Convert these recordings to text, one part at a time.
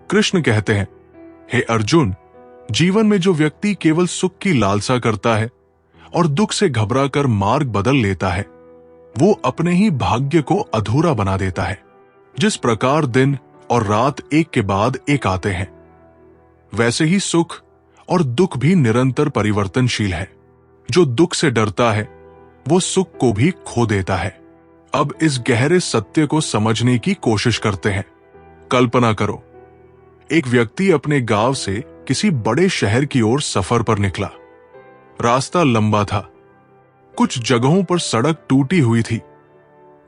कृष्ण कहते हैं, हे अर्जुन, जीवन में जो व्यक्ति केवल सुख की लालसा करता है और दुख से घबराकर मार्ग बदल लेता है, वो अपने ही भाग्य को अधूरा बना देता है। जिस प्रकार दिन और रात एक के बाद एक आते हैं, वैसे ही सुख और दुख भी निरंतर परिवर्तनशील है। जो दुख से डरता है वो सुख को भी खो देता है। अब इस गहरे सत्य को समझने की कोशिश करते हैं। कल्पना करो, एक व्यक्ति अपने गांव से किसी बड़े शहर की ओर सफर पर निकला। रास्ता लंबा था, कुछ जगहों पर सड़क टूटी हुई थी,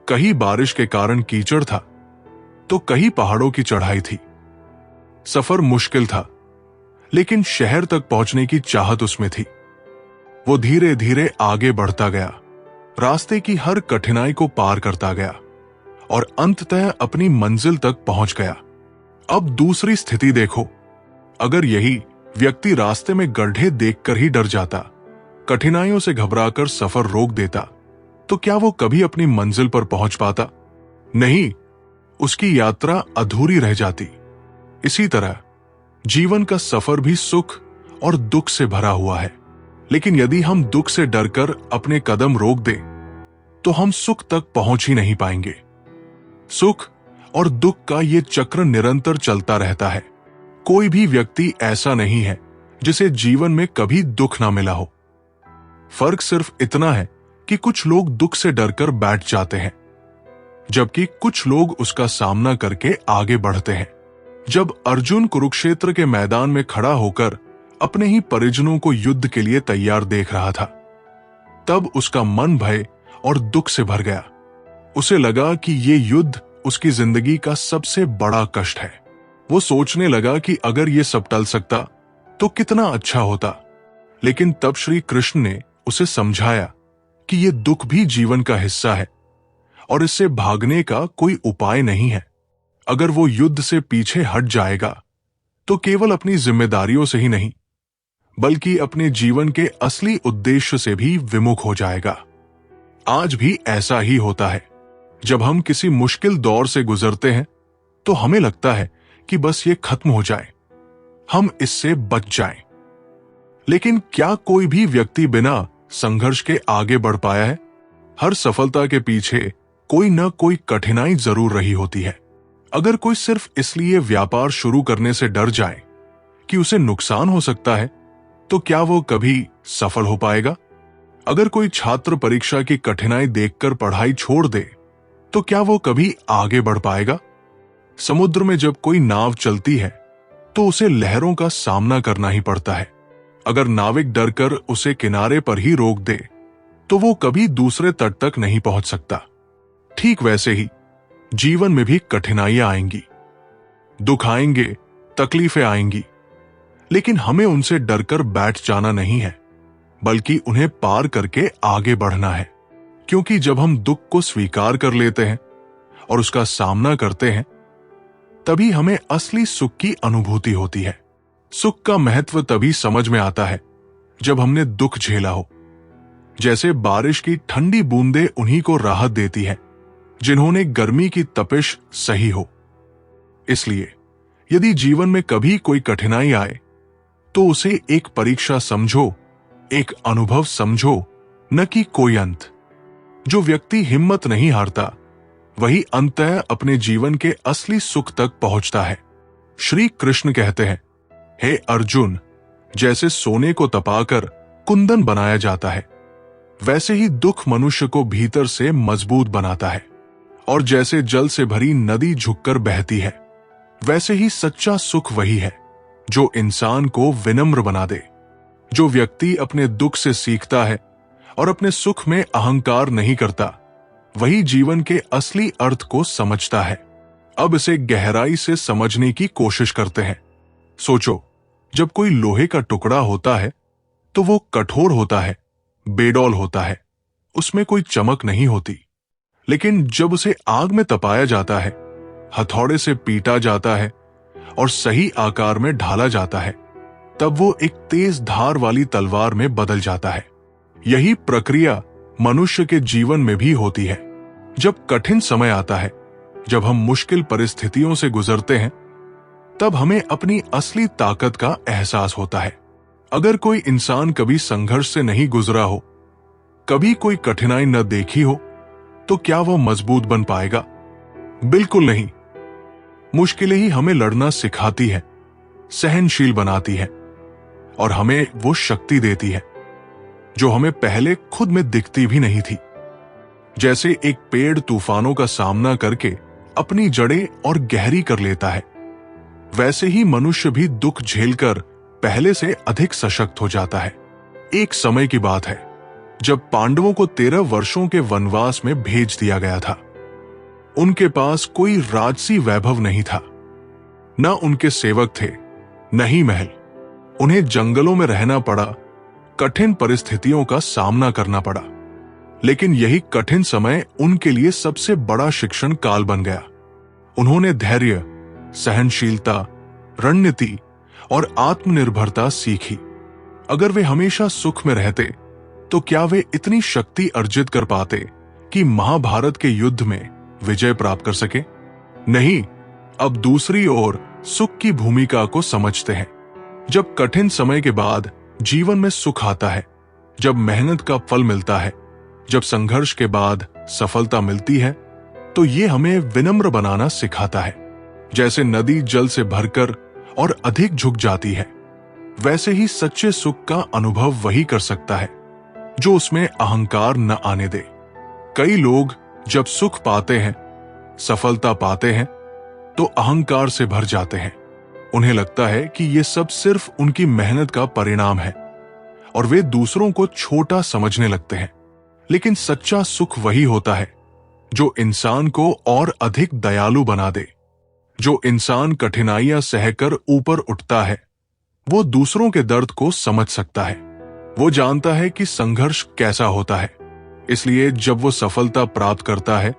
कहीं बारिश के कारण कीचड़ था तो कहीं पहाड़ों की चढ़ाई थी। सफर मुश्किल था, लेकिन शहर तक पहुंचने की चाहत उसमें थी। वो धीरे धीरे आगे बढ़ता गया, रास्ते की हर कठिनाई को पार करता गया और अंततः अपनी मंजिल तक पहुंच गया। अब दूसरी स्थिति देखो, अगर यही व्यक्ति रास्ते में गड्ढे देखकर ही डर जाता, कठिनाइयों से घबराकर सफर रोक देता, तो क्या वो कभी अपनी मंजिल पर पहुंच पाता? नहीं, उसकी यात्रा अधूरी रह जाती। इसी तरह जीवन का सफर भी सुख और दुख से भरा हुआ है, लेकिन यदि हम दुख से डरकर अपने कदम रोक दें, तो हम सुख तक पहुंच ही नहीं पाएंगे। सुख और दुख का ये चक्र निरंतर चलता रहता है। कोई भी व्यक्ति ऐसा नहीं है जिसे जीवन में कभी दुख ना मिला हो। फर्क सिर्फ इतना है कि कुछ लोग दुख से डरकर बैठ जाते हैं, जबकि कुछ लोग उसका सामना करके आगे बढ़ते हैं। जब अर्जुन कुरुक्षेत्र के मैदान में खड़ा होकर अपने ही परिजनों को युद्ध के लिए तैयार देख रहा था, तब उसका मन भय और दुख से भर गया। उसे लगा कि ये युद्ध उसकी जिंदगी का सबसे बड़ा कष्ट है। वो सोचने लगा कि अगर ये सब टल सकता तो कितना अच्छा होता। लेकिन तब श्री कृष्ण ने उसे समझाया कि ये दुख भी जीवन का हिस्सा है और इससे भागने का कोई उपाय नहीं है। अगर वो युद्ध से पीछे हट जाएगा तो केवल अपनी जिम्मेदारियों से ही नहीं, बल्कि अपने जीवन के असली उद्देश्य से भी विमुख हो जाएगा। आज भी ऐसा ही होता है। जब हम किसी मुश्किल दौर से गुजरते हैं तो हमें लगता है कि बस ये खत्म हो जाए, हम इससे बच जाएं। लेकिन क्या कोई भी व्यक्ति बिना संघर्ष के आगे बढ़ पाया है? हर सफलता के पीछे कोई न कोई कठिनाई जरूर रही होती है। अगर कोई सिर्फ इसलिए व्यापार शुरू करने से डर जाए कि उसे नुकसान हो सकता है, तो क्या वो कभी सफल हो पाएगा? अगर कोई छात्र परीक्षा की कठिनाई देखकर पढ़ाई छोड़ दे, तो क्या वो कभी आगे बढ़ पाएगा? समुद्र में जब कोई नाव चलती है तो उसे लहरों का सामना करना ही पड़ता है। अगर नाविक डरकर उसे किनारे पर ही रोक दे, तो वो कभी दूसरे तट तक नहीं पहुंच सकता। ठीक वैसे ही जीवन में भी कठिनाइयां आएंगी, दुख आएंगे, तकलीफें आएंगी, लेकिन हमें उनसे डरकर बैठ जाना नहीं है, बल्कि उन्हें पार करके आगे बढ़ना है। क्योंकि जब हम दुख को स्वीकार कर लेते हैं और उसका सामना करते हैं, तभी हमें असली सुख की अनुभूति होती है। सुख का महत्व तभी समझ में आता है जब हमने दुख झेला हो। जैसे बारिश की ठंडी बूंदें उन्हीं को राहत देती है जिन्होंने गर्मी की तपिश सही हो। इसलिए यदि जीवन में कभी कोई कठिनाई आए तो उसे एक परीक्षा समझो, एक अनुभव समझो, न कि कोई अंत। जो व्यक्ति हिम्मत नहीं हारता, वही अंततः अपने जीवन के असली सुख तक पहुंचता है। श्री कृष्ण कहते हैं, हे अर्जुन, जैसे सोने को तपाकर कुंदन बनाया जाता है, वैसे ही दुख मनुष्य को भीतर से मजबूत बनाता है। और जैसे जल से भरी नदी झुककर बहती है, वैसे ही सच्चा सुख वही है जो इंसान को विनम्र बना दे। जो व्यक्ति अपने दुख से सीखता है और अपने सुख में अहंकार नहीं करता, वही जीवन के असली अर्थ को समझता है। अब इसे गहराई से समझने की कोशिश करते हैं। सोचो, जब कोई लोहे का टुकड़ा होता है तो वो कठोर होता है, बेडौल होता है, उसमें कोई चमक नहीं होती। लेकिन जब उसे आग में तपाया जाता है, हथौड़े से पीटा जाता है और सही आकार में ढाला जाता है, तब वो एक तेज धार वाली तलवार में बदल जाता है। यही प्रक्रिया मनुष्य के जीवन में भी होती है। जब कठिन समय आता है जब हम मुश्किल परिस्थितियों से गुजरते हैं, तब हमें अपनी असली ताकत का एहसास होता है। अगर कोई इंसान कभी संघर्ष से नहीं गुजरा हो, कभी कोई कठिनाई न देखी हो, तो क्या वह मजबूत बन पाएगा? बिल्कुल नहीं। मुश्किलें ही हमें लड़ना सिखाती है, सहनशील बनाती है और हमें वो शक्ति देती है जो हमें पहले खुद में दिखती भी नहीं थी। जैसे एक पेड़ तूफानों का सामना करके अपनी जड़ें और गहरी कर लेता है, वैसे ही मनुष्य भी दुख झेलकर पहले से अधिक सशक्त हो जाता है। एक समय की बात है जब पांडवों को 13 वर्षों के वनवास में भेज दिया गया था। उनके पास कोई राजसी वैभव नहीं था, न उनके सेवक थे, न ही महल। उन्हें जंगलों में रहना पड़ा, कठिन परिस्थितियों का सामना करना पड़ा। लेकिन यही कठिन समय उनके लिए सबसे बड़ा शिक्षण काल बन गया। उन्होंने धैर्य, सहनशीलता, रणनीति और आत्मनिर्भरता सीखी। अगर वे हमेशा सुख में रहते तो क्या वे इतनी शक्ति अर्जित कर पाते कि महाभारत के युद्ध में विजय प्राप्त कर सके? नहीं। अब दूसरी ओर सुख की भूमिका को समझते हैं। जब कठिन समय के बाद जीवन में सुख आता है, जब मेहनत का फल मिलता है, जब संघर्ष के बाद सफलता मिलती है, तो ये हमें विनम्र बनाना सिखाता है। जैसे नदी जल से भरकर और अधिक झुक जाती है, वैसे ही सच्चे सुख का अनुभव वही कर सकता है जो उसमें अहंकार न आने दे। कई लोग जब सुख पाते हैं, सफलता पाते हैं, तो अहंकार से भर जाते हैं। उन्हें लगता है कि ये सब सिर्फ उनकी मेहनत का परिणाम है और वे दूसरों को छोटा समझने लगते हैं। लेकिन सच्चा सुख वही होता है जो इंसान को और अधिक दयालु बना दे। जो इंसान कठिनाइयां सहकर ऊपर उठता है, वो दूसरों के दर्द को समझ सकता है। वो जानता है कि संघर्ष कैसा होता है, इसलिए जब वो सफलता प्राप्त करता है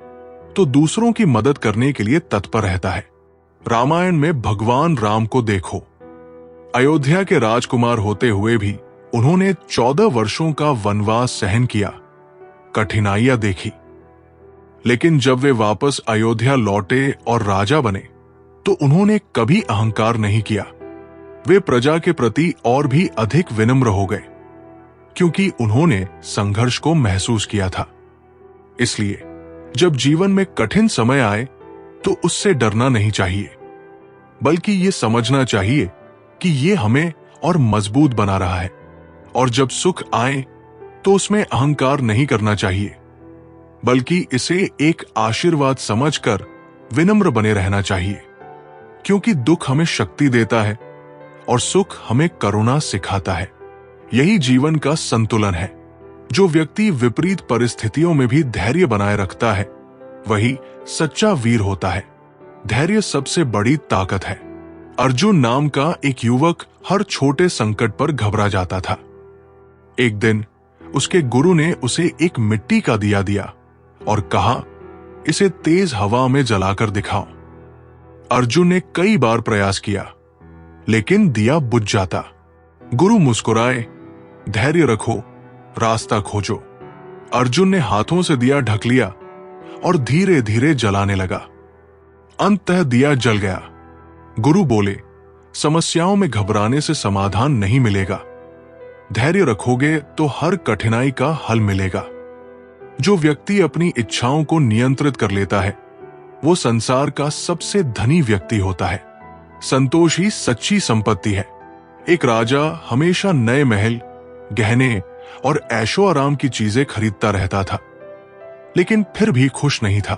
तो दूसरों की मदद करने के लिए तत्पर रहता है। रामायण में भगवान राम को देखो। अयोध्या के राजकुमार होते हुए भी उन्होंने 14 वर्षों का वनवास सहन किया, कठिनाइयां देखी। लेकिन जब वे वापस अयोध्या लौटे और राजा बने, तो उन्होंने कभी अहंकार नहीं किया। वे प्रजा के प्रति और भी अधिक विनम्र हो गए, क्योंकि उन्होंने संघर्ष को महसूस किया था। इसलिए जब जीवन में कठिन समय आए तो उससे डरना नहीं चाहिए, बल्कि ये समझना चाहिए कि ये हमें और मजबूत बना रहा है। और जब सुख आए तो उसमें अहंकार नहीं करना चाहिए, बल्कि इसे एक आशीर्वाद समझकर विनम्र बने रहना चाहिए। क्योंकि दुख हमें शक्ति देता है और सुख हमें करुणा सिखाता है। यही जीवन का संतुलन है। जो व्यक्ति विपरीत परिस्थितियों में भी धैर्य बनाए रखता है, वही सच्चा वीर होता है। धैर्य सबसे बड़ी ताकत है। अर्जुन नाम का एक युवक हर छोटे संकट पर घबरा जाता था। एक दिन उसके गुरु ने उसे एक मिट्टी का दिया दिया और कहा, इसे तेज हवा में जलाकर दिखाओ। अर्जुन ने कई बार प्रयास किया, लेकिन दिया बुझ जाता। गुरु मुस्कुराए, धैर्य रखो, रास्ता खोजो। अर्जुन ने हाथों से दिया ढक लिया और धीरे धीरे जलाने लगा। अंततः दिया जल गया। गुरु बोले, समस्याओं में घबराने से समाधान नहीं मिलेगा। धैर्य रखोगे तो हर कठिनाई का हल मिलेगा। जो व्यक्ति अपनी इच्छाओं को नियंत्रित कर लेता है, वो संसार का सबसे धनी व्यक्ति होता है। संतोष ही सच्ची संपत्ति है। एक राजा हमेशा नए महल, गहने और ऐशो आराम की चीजें खरीदता रहता था, लेकिन फिर भी खुश नहीं था।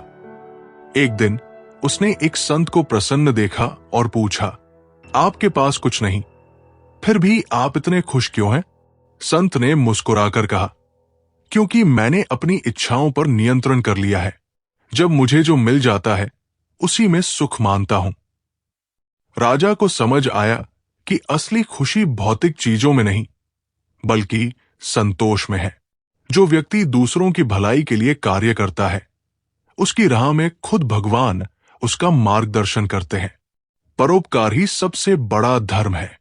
एक दिन उसने एक संत को प्रसन्न देखा और पूछा, आपके पास कुछ नहीं, फिर भी आप इतने खुश क्यों हैं? संत ने मुस्कुराकर कहा, क्योंकि मैंने अपनी इच्छाओं पर नियंत्रण कर लिया है। जब मुझे जो मिल जाता है उसी में सुख मानता हूं। राजा को समझ आया कि असली खुशी भौतिक चीजों में नहीं, बल्कि संतोष में है। जो व्यक्ति दूसरों की भलाई के लिए कार्य करता है, उसकी राह में खुद भगवान उसका मार्गदर्शन करते हैं। परोपकार ही सबसे बड़ा धर्म है।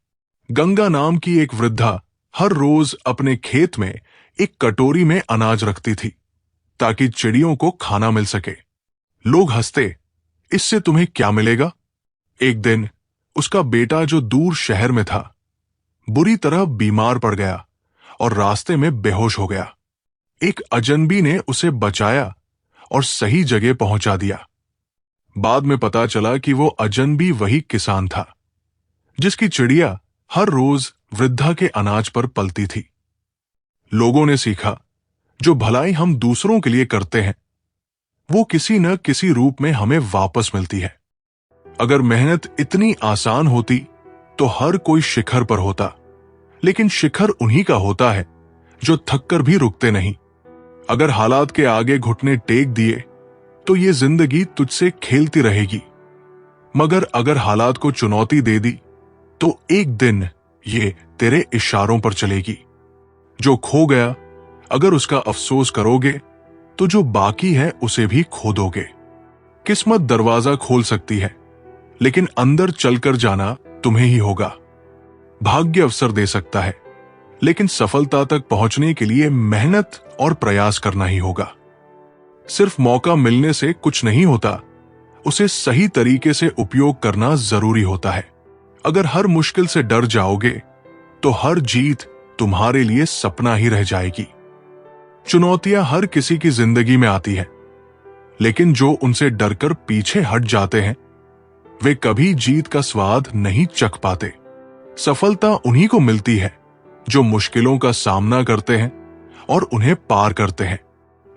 गंगा नाम की एक वृद्धा हर रोज अपने खेत में एक कटोरी में अनाज रखती थी, ताकि चिड़ियों को खाना मिल सके। लोग हंसते, इससे तुम्हें क्या मिलेगा? एक दिन उसका बेटा जो दूर शहर में था, बुरी तरह बीमार पड़ गया और रास्ते में बेहोश हो गया। एक अजनबी ने उसे बचाया और सही जगह पहुंचा दिया। बाद में पता चला कि वो अजनबी वही किसान था जिसकी चिड़िया हर रोज वृद्धा के अनाज पर पलती थी। लोगों ने सीखा, जो भलाई हम दूसरों के लिए करते हैं वो किसी न किसी रूप में हमें वापस मिलती है। अगर मेहनत इतनी आसान होती तो हर कोई शिखर पर होता, लेकिन शिखर उन्हीं का होता है जो थककर भी रुकते नहीं। अगर हालात के आगे घुटने टेक दिए तो ये जिंदगी तुझसे खेलती रहेगी, मगर अगर हालात को चुनौती दे दी तो एक दिन ये तेरे इशारों पर चलेगी। जो खो गया अगर उसका अफसोस करोगे तो जो बाकी है उसे भी खो दोगे। किस्मत दरवाजा खोल सकती है, लेकिन अंदर चलकर जाना तुम्हें ही होगा। भाग्य अवसर दे सकता है, लेकिन सफलता तक पहुंचने के लिए मेहनत और प्रयास करना ही होगा। सिर्फ मौका मिलने से कुछ नहीं होता, उसे सही तरीके से उपयोग करना जरूरी होता है। अगर हर मुश्किल से डर जाओगे तो हर जीत तुम्हारे लिए सपना ही रह जाएगी। चुनौतियां हर किसी की जिंदगी में आती है, लेकिन जो उनसे डरकर पीछे हट जाते हैं वे कभी जीत का स्वाद नहीं चख पाते। सफलता उन्हीं को मिलती है जो मुश्किलों का सामना करते हैं और उन्हें पार करते हैं।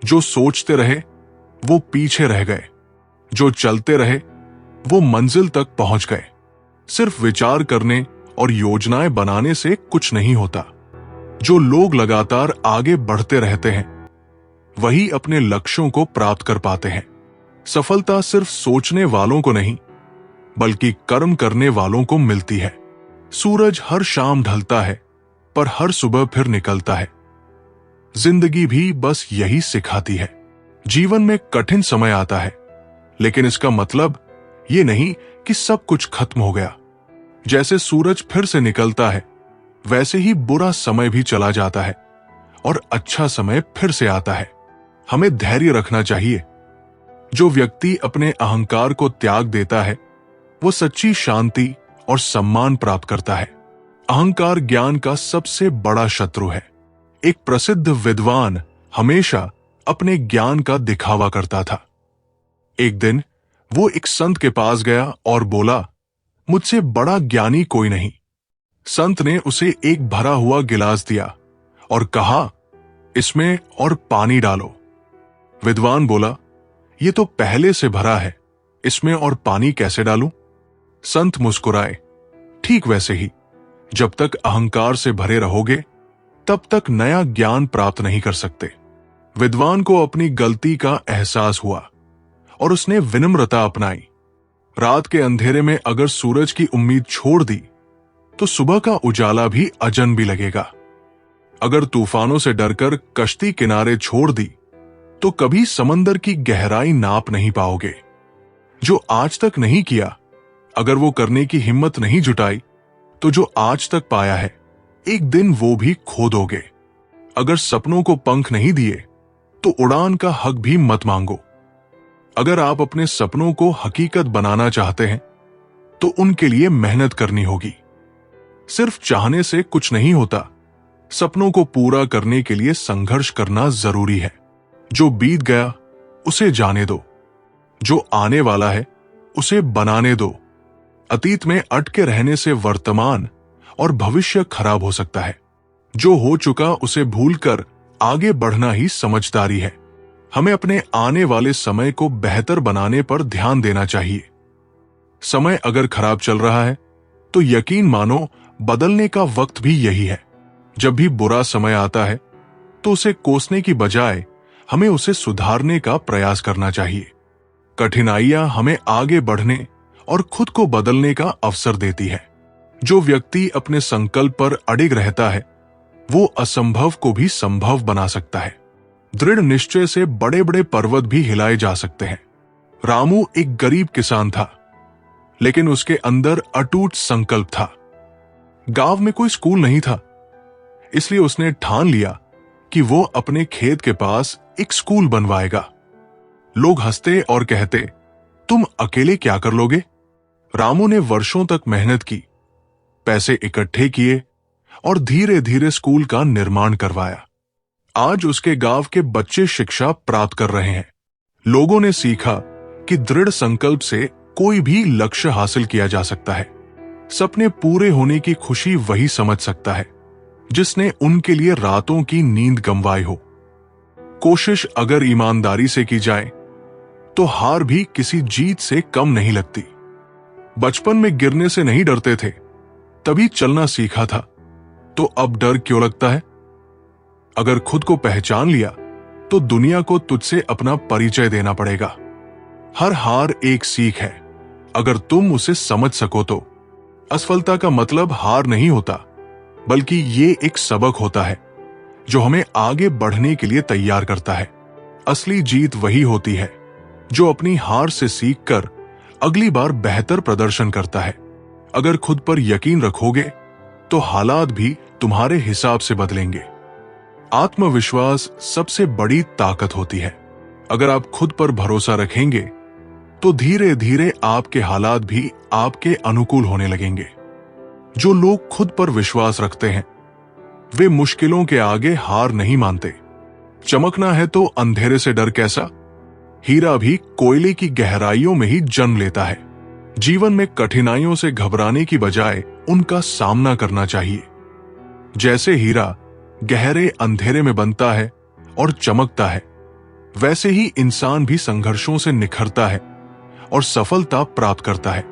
जो सोचते रहे वो पीछे रह गए, जो चलते रहे वो मंजिल तक पहुंच गए। सिर्फ विचार करने और योजनाएं बनाने से कुछ नहीं होता। जो लोग लगातार आगे बढ़ते रहते हैं वही अपने लक्ष्यों को प्राप्त कर पाते हैं। सफलता सिर्फ सोचने वालों को नहीं, बल्कि कर्म करने वालों को मिलती है। सूरज हर शाम ढलता है, पर हर सुबह फिर निकलता है। जिंदगी भी बस यही सिखाती है। जीवन में कठिन समय आता है, लेकिन इसका मतलब ये नहीं कि सब कुछ खत्म हो गया। जैसे सूरज फिर से निकलता है, वैसे ही बुरा समय भी चला जाता है और अच्छा समय फिर से आता है। हमें धैर्य रखना चाहिए। जो व्यक्ति अपने अहंकार को त्याग देता है वो सच्ची शांति और सम्मान प्राप्त करता है। अहंकार ज्ञान का सबसे बड़ा शत्रु है। एक प्रसिद्ध विद्वान हमेशा अपने ज्ञान का दिखावा करता था। एक दिन वो एक संत के पास गया और बोला, मुझसे बड़ा ज्ञानी कोई नहीं। संत ने उसे एक भरा हुआ गिलास दिया और कहा, इसमें और पानी डालो। विद्वान बोला, ये तो पहले से भरा है, इसमें और पानी कैसे डालूं? संत मुस्कुराए, ठीक वैसे ही, जब तक अहंकार से भरे रहोगे तब तक नया ज्ञान प्राप्त नहीं कर सकते। विद्वान को अपनी गलती का एहसास हुआ और उसने विनम्रता अपनाई। रात के अंधेरे में अगर सूरज की उम्मीद छोड़ दी तो सुबह का उजाला भी अजनबी लगेगा। अगर तूफानों से डरकर कश्ती किनारे छोड़ दी तो कभी समंदर की गहराई नाप नहीं पाओगे। जो आज तक नहीं किया, अगर वो करने की हिम्मत नहीं जुटाई तो जो आज तक पाया है एक दिन वो भी खो दोगे। अगर सपनों को पंख नहीं दिए तो उड़ान का हक भी मत मांगो। अगर आप अपने सपनों को हकीकत बनाना चाहते हैं तो उनके लिए मेहनत करनी होगी। सिर्फ चाहने से कुछ नहीं होता, सपनों को पूरा करने के लिए संघर्ष करना जरूरी है। जो बीत गया उसे जाने दो, जो आने वाला है उसे बनाने दो। अतीत में अटके रहने से वर्तमान और भविष्य खराब हो सकता है। जो हो चुका उसे भूलकर आगे बढ़ना ही समझदारी है। हमें अपने आने वाले समय को बेहतर बनाने पर ध्यान देना चाहिए। समय अगर खराब चल रहा है तो यकीन मानो बदलने का वक्त भी यही है। जब भी बुरा समय आता है तो उसे कोसने की बजाय हमें उसे सुधारने का प्रयास करना चाहिए। कठिनाइयां हमें आगे बढ़ने और खुद को बदलने का अवसर देती है। जो व्यक्ति अपने संकल्प पर अडिग रहता है वो असंभव को भी संभव बना सकता है। दृढ़ निश्चय से बड़े बड़े पर्वत भी हिलाए जा सकते हैं। रामू एक गरीब किसान था, लेकिन उसके अंदर अटूट संकल्प था। गांव में कोई स्कूल नहीं था, इसलिए उसने ठान लिया कि वो अपने खेत के पास एक स्कूल बनवाएगा। लोग हंसते और कहते, तुम अकेले क्या कर लोगे? रामू ने वर्षों तक मेहनत की, पैसे इकट्ठे किए और धीरे धीरे स्कूल का निर्माण करवाया। आज उसके गांव के बच्चे शिक्षा प्राप्त कर रहे हैं। लोगों ने सीखा कि दृढ़ संकल्प से कोई भी लक्ष्य हासिल किया जा सकता है। सपने पूरे होने की खुशी वही समझ सकता है जिसने उनके लिए रातों की नींद गंवाई हो। कोशिश अगर ईमानदारी से की जाए तो हार भी किसी जीत से कम नहीं लगती। बचपन में गिरने से नहीं डरते थे, तभी चलना सीखा था, तो अब डर क्यों लगता है? अगर खुद को पहचान लिया तो दुनिया को तुझसे अपना परिचय देना पड़ेगा। हर हार एक सीख है, अगर तुम उसे समझ सको तो। असफलता का मतलब हार नहीं होता, बल्कि ये एक सबक होता है जो हमें आगे बढ़ने के लिए तैयार करता है। असली जीत वही होती है जो अपनी हार से सीखकर अगली बार बेहतर प्रदर्शन करता है। अगर खुद पर यकीन रखोगे तो हालात भी तुम्हारे हिसाब से बदलेंगे। आत्मविश्वास सबसे बड़ी ताकत होती है। अगर आप खुद पर भरोसा रखेंगे तो धीरे धीरे आपके हालात भी आपके अनुकूल होने लगेंगे। जो लोग खुद पर विश्वास रखते हैं वे मुश्किलों के आगे हार नहीं मानते। चमकना है तो अंधेरे से डर कैसा? हीरा भी कोयले की गहराइयों में ही जन्म लेता है। जीवन में कठिनाइयों से घबराने की बजाय उनका सामना करना चाहिए। जैसे हीरा गहरे अंधेरे में बनता है और चमकता है, वैसे ही इंसान भी संघर्षों से निखरता है और सफलता प्राप्त करता है।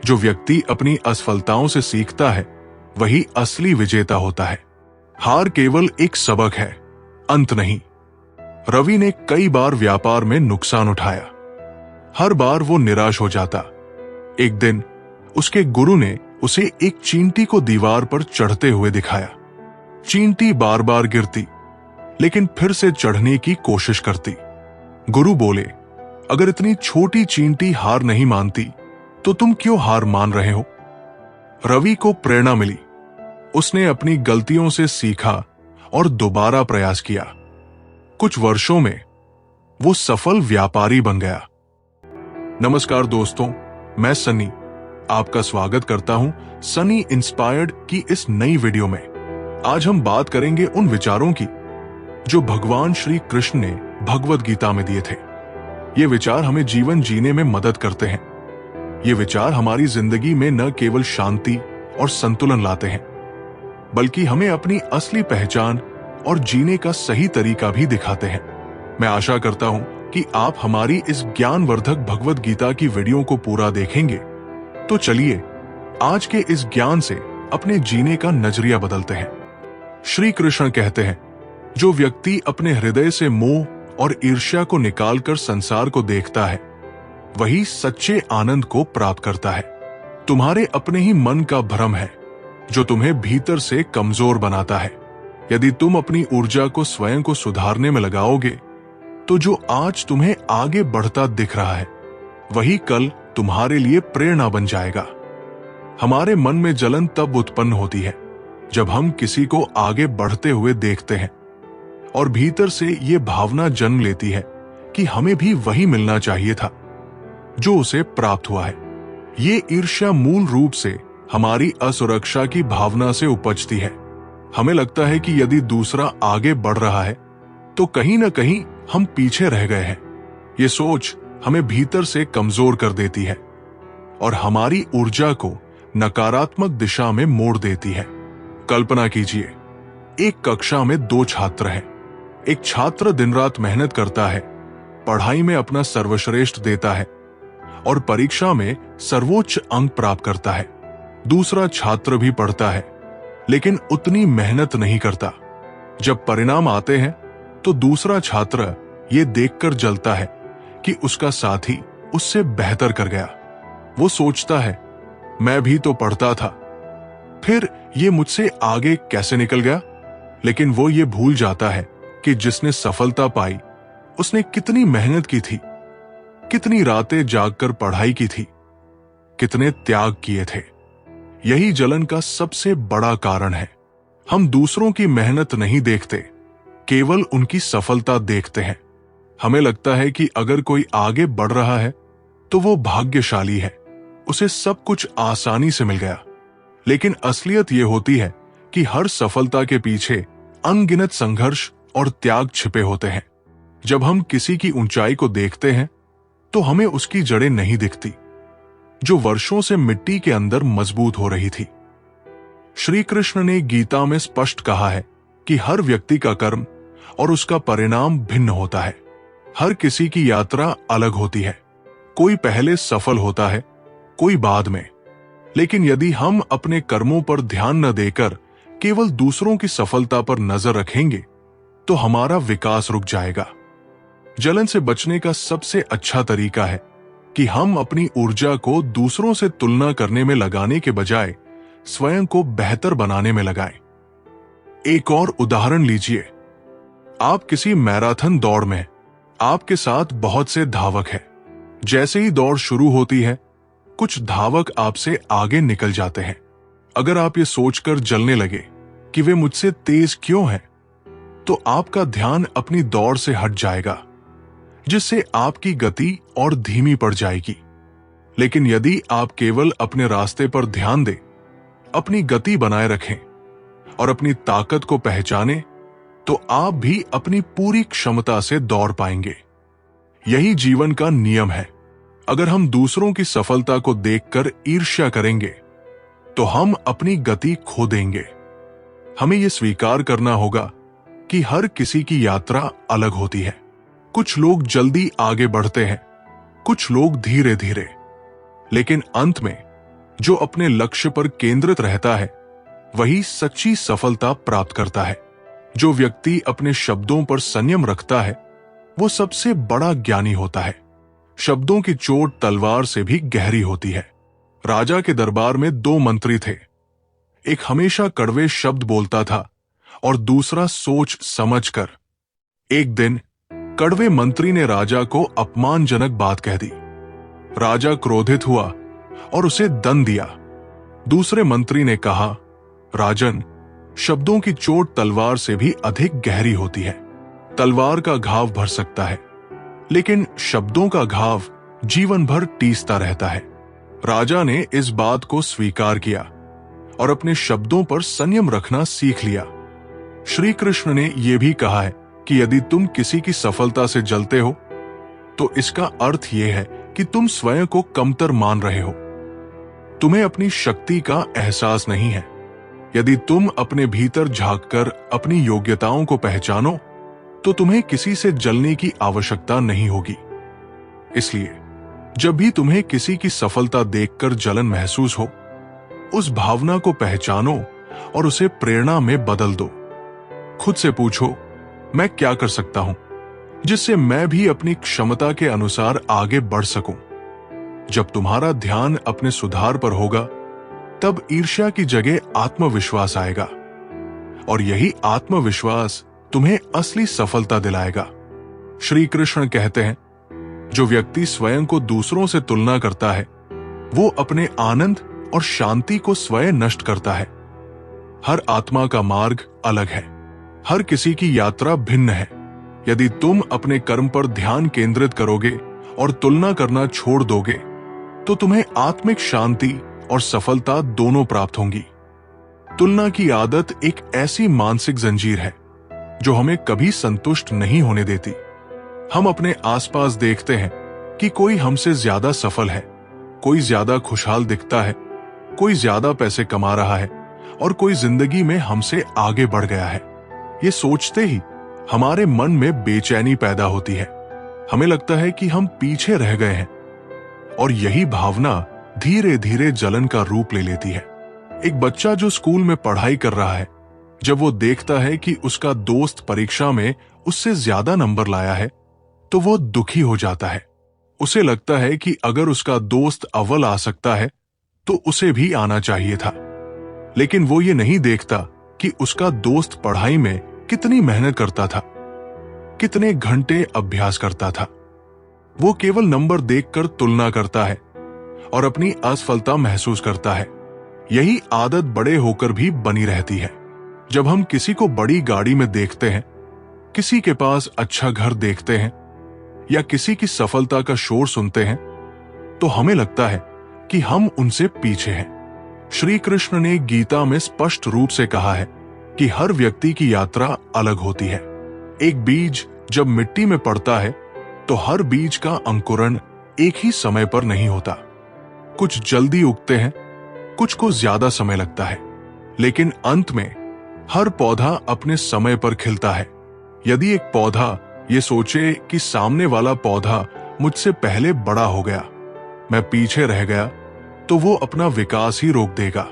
जो व्यक्ति अपनी असफलताओं से सीखता है वही असली विजेता होता है। हार केवल एक सबक है, अंत नहीं। रवि ने कई बार व्यापार में नुकसान उठाया। हर बार वो निराश हो जाता। एक दिन उसके गुरु ने उसे एक चींटी को दीवार पर चढ़ते हुए दिखाया। चींटी बार बार गिरती, लेकिन फिर से चढ़ने की कोशिश करती। गुरु बोले, अगर इतनी छोटी चींटी हार नहीं मानती तो तुम क्यों हार मान रहे हो? रवि को प्रेरणा मिली। उसने अपनी गलतियों से सीखा और दोबारा प्रयास किया। कुछ वर्षों में वो सफल व्यापारी बन गया। नमस्कार दोस्तों, मैं सनी आपका स्वागत करता हूं सनी इंस्पायर्ड की इस नई वीडियो में। आज हम बात करेंगे उन विचारों की जो भगवान श्री कृष्ण ने भगवद गीता में दिए थे। ये विचार हमें जीवन जीने में मदद करते हैं। ये विचार हमारी जिंदगी में न केवल शांति और संतुलन लाते हैं, बल्कि हमें अपनी असली पहचान और जीने का सही तरीका भी दिखाते हैं। मैं आशा करता हूं कि आप हमारी इस ज्ञानवर्धक भगवद गीता की वीडियो को पूरा देखेंगे। तो चलिए आज के इस ज्ञान से अपने जीने का नजरिया बदलते हैं। श्री कृष्ण कहते हैं, जो व्यक्ति अपने हृदय से मोह और ईर्ष्या को निकालकर संसार को देखता है वही सच्चे आनंद को प्राप्त करता है। तुम्हारे अपने ही मन का भ्रम है जो तुम्हें भीतर से कमजोर बनाता है। यदि तुम अपनी ऊर्जा को स्वयं को सुधारने में लगाओगे तो जो आज तुम्हें आगे बढ़ता दिख रहा है वही कल तुम्हारे लिए प्रेरणा बन जाएगा। हमारे मन में जलन तब उत्पन्न होती है जब हम किसी को आगे बढ़ते हुए देखते हैं और भीतर से ये भावना जन्म लेती है कि हमें भी वही मिलना चाहिए था जो उसे प्राप्त हुआ है। ये ईर्ष्या मूल रूप से हमारी असुरक्षा की भावना से उपजती है। हमें लगता है कि यदि दूसरा आगे बढ़ रहा है तो कहीं ना कहीं हम पीछे रह गए हैं। ये सोच हमें भीतर से कमजोर कर देती है और हमारी ऊर्जा को नकारात्मक दिशा में मोड़ देती है। कल्पना कीजिए, एक कक्षा में 2 छात्र हैं। एक छात्र दिन रात मेहनत करता है, पढ़ाई में अपना सर्वश्रेष्ठ देता है और परीक्षा में सर्वोच्च अंक प्राप्त करता है। दूसरा छात्र भी पढ़ता है लेकिन उतनी मेहनत नहीं करता। जब परिणाम आते हैं तो दूसरा छात्र ये देखकर जलता है कि उसका साथी उससे बेहतर कर गया। वो सोचता है, मैं भी तो पढ़ता था, फिर ये मुझसे आगे कैसे निकल गया? लेकिन वो ये भूल जाता है कि जिसने सफलता पाई उसने कितनी मेहनत की थी, कितनी रातें जागकर पढ़ाई की थी, कितने त्याग किए थे। यही जलन का सबसे बड़ा कारण है। हम दूसरों की मेहनत नहीं देखते, केवल उनकी सफलता देखते हैं। हमें लगता है कि अगर कोई आगे बढ़ रहा है तो वो भाग्यशाली है, उसे सब कुछ आसानी से मिल गया। लेकिन असलियत ये होती है कि हर सफलता के पीछे अनगिनत संघर्ष और त्याग छिपे होते हैं। जब हम किसी की ऊंचाई को देखते हैं तो हमें उसकी जड़ें नहीं दिखती, जो वर्षों से मिट्टी के अंदर मजबूत हो रही थी। श्री कृष्ण ने गीता में स्पष्ट कहा है कि हर व्यक्ति का कर्म और उसका परिणाम भिन्न होता है। हर किसी की यात्रा अलग होती है, कोई पहले सफल होता है, कोई बाद में। लेकिन यदि हम अपने कर्मों पर ध्यान न देकर केवल दूसरों की सफलता पर नजर रखेंगे तो हमारा विकास रुक जाएगा। जलन से बचने का सबसे अच्छा तरीका है कि हम अपनी ऊर्जा को दूसरों से तुलना करने में लगाने के बजाय स्वयं को बेहतर बनाने में लगाएं। एक और उदाहरण लीजिए। आप किसी मैराथन दौड़ में हैं, आपके साथ बहुत से धावक हैं। जैसे ही दौड़ शुरू होती है, कुछ धावक आपसे आगे निकल जाते हैं। अगर आप ये सोचकर जलने लगे कि वे मुझसे तेज क्यों हैं, तो आपका ध्यान अपनी दौड़ से हट जाएगा, जिससे आपकी गति और धीमी पड़ जाएगी। लेकिन यदि आप केवल अपने रास्ते पर ध्यान दें, अपनी गति बनाए रखें और अपनी ताकत को पहचानें, तो आप भी अपनी पूरी क्षमता से दौड़ पाएंगे। यही जीवन का नियम है। अगर हम दूसरों की सफलता को देखकर ईर्ष्या करेंगे तो हम अपनी गति खो देंगे। हमें यह स्वीकार करना होगा कि हर किसी की यात्रा अलग होती है। कुछ लोग जल्दी आगे बढ़ते हैं, कुछ लोग धीरे धीरे। लेकिन अंत में जो अपने लक्ष्य पर केंद्रित रहता है वही सच्ची सफलता प्राप्त करता है। जो व्यक्ति अपने शब्दों पर संयम रखता है वो सबसे बड़ा ज्ञानी होता है। शब्दों की चोट तलवार से भी गहरी होती है। राजा के दरबार में 2 मंत्री थे। एक हमेशा कड़वे शब्द बोलता था और दूसरा सोच समझकर। एक दिन कड़वे मंत्री ने राजा को अपमानजनक बात कह दी। राजा क्रोधित हुआ और उसे दंड दिया। दूसरे मंत्री ने कहा, राजन, शब्दों की चोट तलवार से भी अधिक गहरी होती है। तलवार का घाव भर सकता है, लेकिन शब्दों का घाव जीवन भर टीसता रहता है। राजा ने इस बात को स्वीकार किया और अपने शब्दों पर संयम रखना सीख लिया। श्री कृष्ण ने यह भी कहा है कि यदि तुम किसी की सफलता से जलते हो तो इसका अर्थ यह है कि तुम स्वयं को कमतर मान रहे हो। तुम्हें अपनी शक्ति का एहसास नहीं है। यदि तुम अपने भीतर झांककर अपनी योग्यताओं को पहचानो तो तुम्हें किसी से जलने की आवश्यकता नहीं होगी। इसलिए जब भी तुम्हें किसी की सफलता देखकर जलन महसूस हो, उस भावना को पहचानो और उसे प्रेरणा में बदल दो। खुद से पूछो, मैं क्या कर सकता हूं जिससे मैं भी अपनी क्षमता के अनुसार आगे बढ़ सकूं। जब तुम्हारा ध्यान अपने सुधार पर होगा, तब ईर्ष्या की जगह आत्मविश्वास आएगा और यही आत्मविश्वास तुम्हें असली सफलता दिलाएगा। श्री कृष्ण कहते हैं, जो व्यक्ति स्वयं को दूसरों से तुलना करता है वो अपने आनंद और शांति को स्वयं नष्ट करता है। हर आत्मा का मार्ग अलग है, हर किसी की यात्रा भिन्न है। यदि तुम अपने कर्म पर ध्यान केंद्रित करोगे और तुलना करना छोड़ दोगे तो तुम्हें आत्मिक शांति और सफलता दोनों प्राप्त होंगी। तुलना की आदत एक ऐसी मानसिक जंजीर है जो हमें कभी संतुष्ट नहीं होने देती। हम अपने आसपास देखते हैं कि कोई हमसे ज्यादा सफल है, कोई ज्यादा खुशहाल दिखता है, कोई ज्यादा पैसे कमा रहा है और कोई जिंदगी में हमसे आगे बढ़ गया है। ये सोचते ही हमारे मन में बेचैनी पैदा होती है। हमें लगता है कि हम पीछे रह गए हैं और यही भावना धीरे धीरे जलन का रूप ले लेती है। एक बच्चा जो स्कूल में पढ़ाई कर रहा है, जब वो देखता है कि उसका दोस्त परीक्षा में उससे ज्यादा नंबर लाया है तो वो दुखी हो जाता है। उसे लगता है कि अगर उसका दोस्त अव्वल आ सकता है तो उसे भी आना चाहिए था। लेकिन वो ये नहीं देखता कि उसका दोस्त पढ़ाई में कितनी मेहनत करता था, कितने घंटे अभ्यास करता था। वो केवल नंबर देखकर तुलना करता है और अपनी असफलता महसूस करता है। यही आदत बड़े होकर भी बनी रहती है। जब हम किसी को बड़ी गाड़ी में देखते हैं, किसी के पास अच्छा घर देखते हैं या किसी की सफलता का शोर सुनते हैं, तो हमें लगता है कि हम उनसे पीछे हैं। श्री कृष्ण ने गीता में स्पष्ट रूप से कहा है कि हर व्यक्ति की यात्रा अलग होती है। एक बीज जब मिट्टी में पड़ता है तो हर बीज का अंकुरण एक ही समय पर नहीं होता। कुछ जल्दी उगते हैं, कुछ को ज्यादा समय लगता है, लेकिन अंत में हर पौधा अपने समय पर खिलता है। यदि एक पौधा ये सोचे कि सामने वाला पौधा मुझसे पहले बड़ा हो गया, मैं पीछे रह गया, तो वो अपना विकास ही रोक देगा।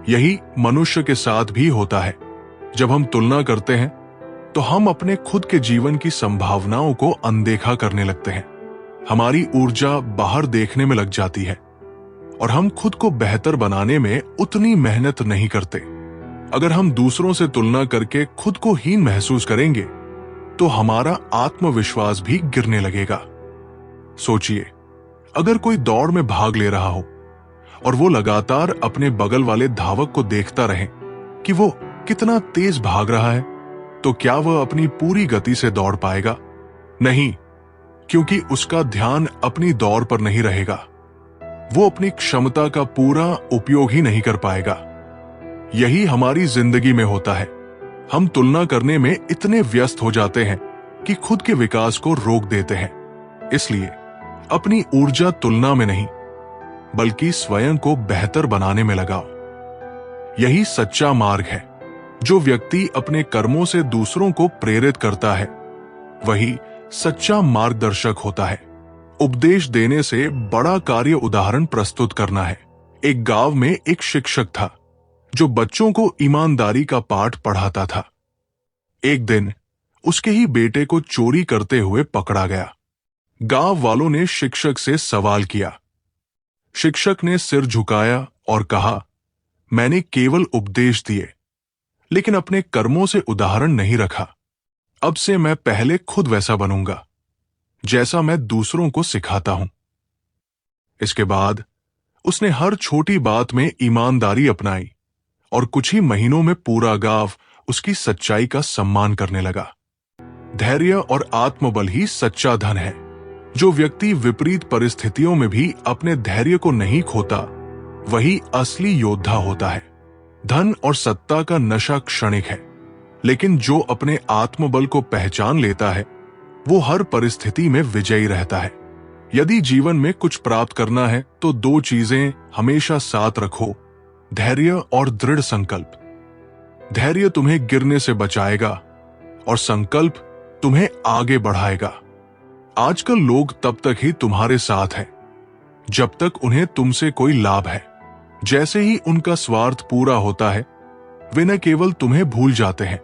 यही मनुष्य के साथ भी होता है। जब हम तुलना करते हैं तो हम अपने खुद के जीवन की संभावनाओं को अनदेखा करने लगते हैं। हमारी ऊर्जा बाहर देखने में लग जाती है और हम खुद को बेहतर बनाने में उतनी मेहनत नहीं करते। अगर हम दूसरों से तुलना करके खुद को हीन महसूस करेंगे तो हमारा आत्मविश्वास भी गिरने लगेगा। सोचिए, अगर कोई दौड़ में भाग ले रहा हो और वो लगातार अपने बगल वाले धावक को देखता रहे कि वो कितना तेज भाग रहा है, तो क्या वह अपनी पूरी गति से दौड़ पाएगा? नहीं, क्योंकि उसका ध्यान अपनी दौड़ पर नहीं रहेगा। वो अपनी क्षमता का पूरा उपयोग ही नहीं कर पाएगा। यही हमारी जिंदगी में होता है। हम तुलना करने में इतने व्यस्त हो जाते हैं कि खुद के विकास को रोक देते हैं। इसलिए अपनी ऊर्जा तुलना में नहीं, बल्कि स्वयं को बेहतर बनाने में लगाओ। यही सच्चा मार्ग है। जो व्यक्ति अपने कर्मों से दूसरों को प्रेरित करता है, वही सच्चा मार्गदर्शक होता है। उपदेश देने से बड़ा कार्य उदाहरण प्रस्तुत करना है। एक गांव में एक शिक्षक था जो बच्चों को ईमानदारी का पाठ पढ़ाता था। एक दिन उसके ही बेटे को चोरी करते हुए पकड़ा गया। गांव वालों ने शिक्षक से सवाल किया। शिक्षक ने सिर झुकाया और कहा, मैंने केवल उपदेश दिए, लेकिन अपने कर्मों से उदाहरण नहीं रखा। अब से मैं पहले खुद वैसा बनूंगा जैसा मैं दूसरों को सिखाता हूं। इसके बाद उसने हर छोटी बात में ईमानदारी अपनाई और कुछ ही महीनों में पूरा गांव उसकी सच्चाई का सम्मान करने लगा। धैर्य और आत्मबल ही सच्चा धन है। जो व्यक्ति विपरीत परिस्थितियों में भी अपने धैर्य को नहीं खोता, वही असली योद्धा होता है। धन और सत्ता का नशा क्षणिक है, लेकिन जो अपने आत्मबल को पहचान लेता है, वो हर परिस्थिति में विजयी रहता है। यदि जीवन में कुछ प्राप्त करना है तो दो चीजें हमेशा साथ रखो, धैर्य और दृढ़ संकल्प। धैर्य तुम्हें गिरने से बचाएगा और संकल्प तुम्हें आगे बढ़ाएगा। आजकल लोग तब तक ही तुम्हारे साथ हैं जब तक उन्हें तुमसे कोई लाभ है। जैसे ही उनका स्वार्थ पूरा होता है, वे न केवल तुम्हें भूल जाते हैं,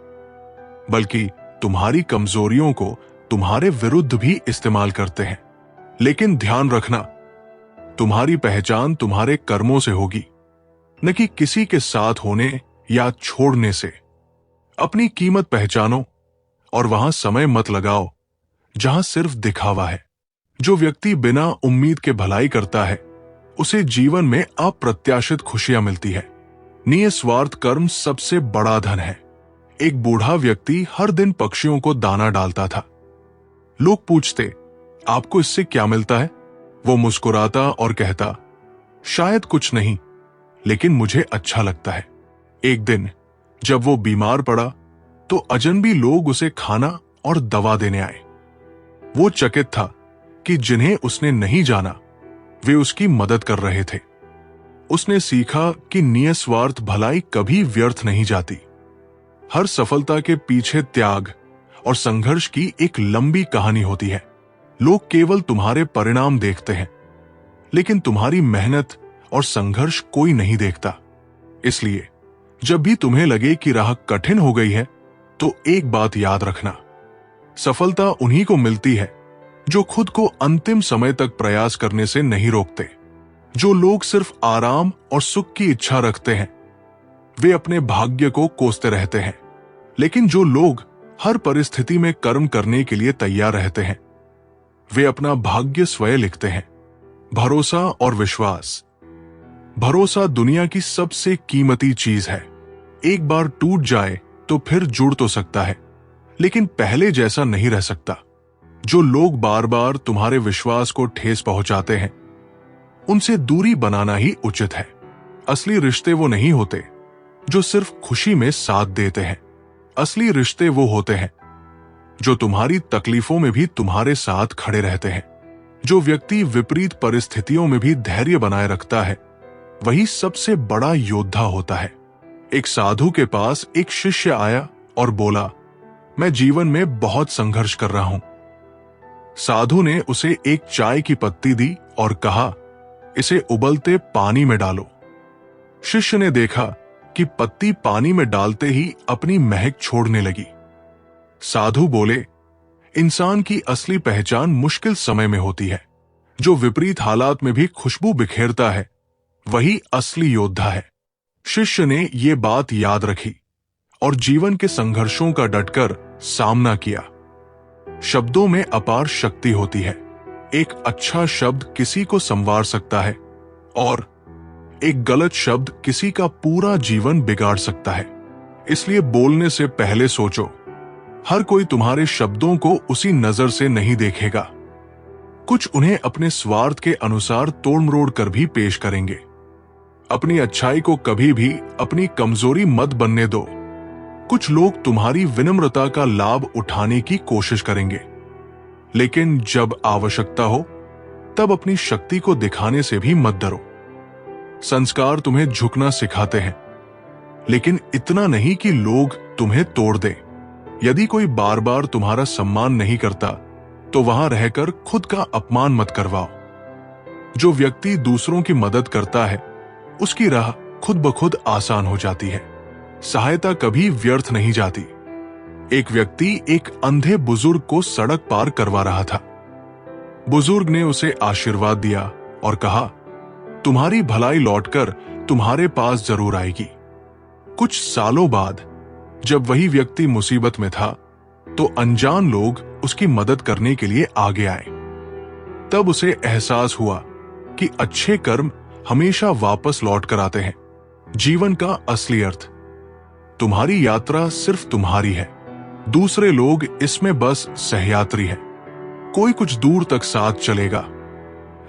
बल्कि तुम्हारी कमजोरियों को तुम्हारे विरुद्ध भी इस्तेमाल करते हैं। लेकिन ध्यान रखना, तुम्हारी पहचान तुम्हारे कर्मों से होगी, न कि किसी के साथ होने या छोड़ने से। अपनी कीमत पहचानो और वहां समय मत लगाओ जहां सिर्फ दिखावा है। जो व्यक्ति बिना उम्मीद के भलाई करता है, उसे जीवन में अप्रत्याशित खुशियां मिलती है। निस्वार्थ कर्म सबसे बड़ा धन है। एक बूढ़ा व्यक्ति हर दिन पक्षियों को दाना डालता था। लोग पूछते, आपको इससे क्या मिलता है? वो मुस्कुराता और कहता, शायद कुछ नहीं, लेकिन मुझे अच्छा लगता है। एक दिन जब वो बीमार पड़ा तो अजनबी लोग उसे खाना और दवा देने आए। वो चकित था कि जिन्हें उसने नहीं जाना, वे उसकी मदद कर रहे थे। उसने सीखा कि निस्वार्थ भलाई कभी व्यर्थ नहीं जाती। हर सफलता के पीछे त्याग और संघर्ष की एक लंबी कहानी होती है। लोग केवल तुम्हारे परिणाम देखते हैं, लेकिन तुम्हारी मेहनत और संघर्ष कोई नहीं देखता। इसलिए जब भी तुम्हें लगे कि राह कठिन हो गई है, तो एक बात याद रखना, सफलता उन्हीं को मिलती है जो खुद को अंतिम समय तक प्रयास करने से नहीं रोकते। जो लोग सिर्फ आराम और सुख की इच्छा रखते हैं, वे अपने भाग्य को कोसते रहते हैं। लेकिन जो लोग हर परिस्थिति में कर्म करने के लिए तैयार रहते हैं, वे अपना भाग्य स्वयं लिखते हैं। भरोसा और विश्वास। भरोसा दुनिया की सबसे कीमती चीज है। एक बार टूट जाए तो फिर जुड़ तो सकता है, लेकिन पहले जैसा नहीं रह सकता। जो लोग बार बार तुम्हारे विश्वास को ठेस पहुंचाते हैं, उनसे दूरी बनाना ही उचित है। असली रिश्ते वो नहीं होते जो सिर्फ खुशी में साथ देते हैं। असली रिश्ते वो होते हैं जो तुम्हारी तकलीफों में भी तुम्हारे साथ खड़े रहते हैं। जो व्यक्ति विपरीत परिस्थितियों में भी धैर्य बनाए रखता है वही सबसे बड़ा योद्धा होता है। एक साधु के पास एक शिष्य आया और बोला, मैं जीवन में बहुत संघर्ष कर रहा हूं। साधु ने उसे एक चाय की पत्ती दी और कहा, इसे उबलते पानी में डालो। शिष्य ने देखा कि पत्ती पानी में डालते ही अपनी महक छोड़ने लगी। साधु बोले, इंसान की असली पहचान मुश्किल समय में होती है। जो विपरीत हालात में भी खुशबू बिखेरता है वही असली योद्धा है। शिष्य ने ये बात याद रखी और जीवन के संघर्षों का डटकर सामना किया। शब्दों में अपार शक्ति होती है। एक अच्छा शब्द किसी को संवार सकता है और एक गलत शब्द किसी का पूरा जीवन बिगाड़ सकता है। इसलिए बोलने से पहले सोचो। हर कोई तुम्हारे शब्दों को उसी नजर से नहीं देखेगा। कुछ उन्हें अपने स्वार्थ के अनुसार तोड़-मरोड़ कर भी पेश करेंगे। अपनी अच्छाई को कभी भी अपनी कमजोरी मत बनने दो। कुछ लोग तुम्हारी विनम्रता का लाभ उठाने की कोशिश करेंगे, लेकिन जब आवश्यकता हो तब अपनी शक्ति को दिखाने से भी मत डरो। संस्कार तुम्हें झुकना सिखाते हैं, लेकिन इतना नहीं कि लोग तुम्हें तोड़ दें। यदि कोई बार बार तुम्हारा सम्मान नहीं करता तो वहां रहकर खुद का अपमान मत करवाओ। जो व्यक्ति दूसरों की मदद करता है उसकी राह खुद ब खुद आसान हो जाती है। सहायता कभी व्यर्थ नहीं जाती। एक व्यक्ति एक अंधे बुजुर्ग को सड़क पार करवा रहा था। बुजुर्ग ने उसे आशीर्वाद दिया और कहा, तुम्हारी भलाई लौटकर तुम्हारे पास जरूर आएगी। कुछ सालों बाद जब वही व्यक्ति मुसीबत में था तो अनजान लोग उसकी मदद करने के लिए आगे आए। तब उसे एहसास हुआ कि अच्छे कर्म हमेशा वापस लौट कर आते हैं। जीवन का असली अर्थ, तुम्हारी यात्रा सिर्फ तुम्हारी है, दूसरे लोग इसमें बस सहयात्री है। कोई कुछ दूर तक साथ चलेगा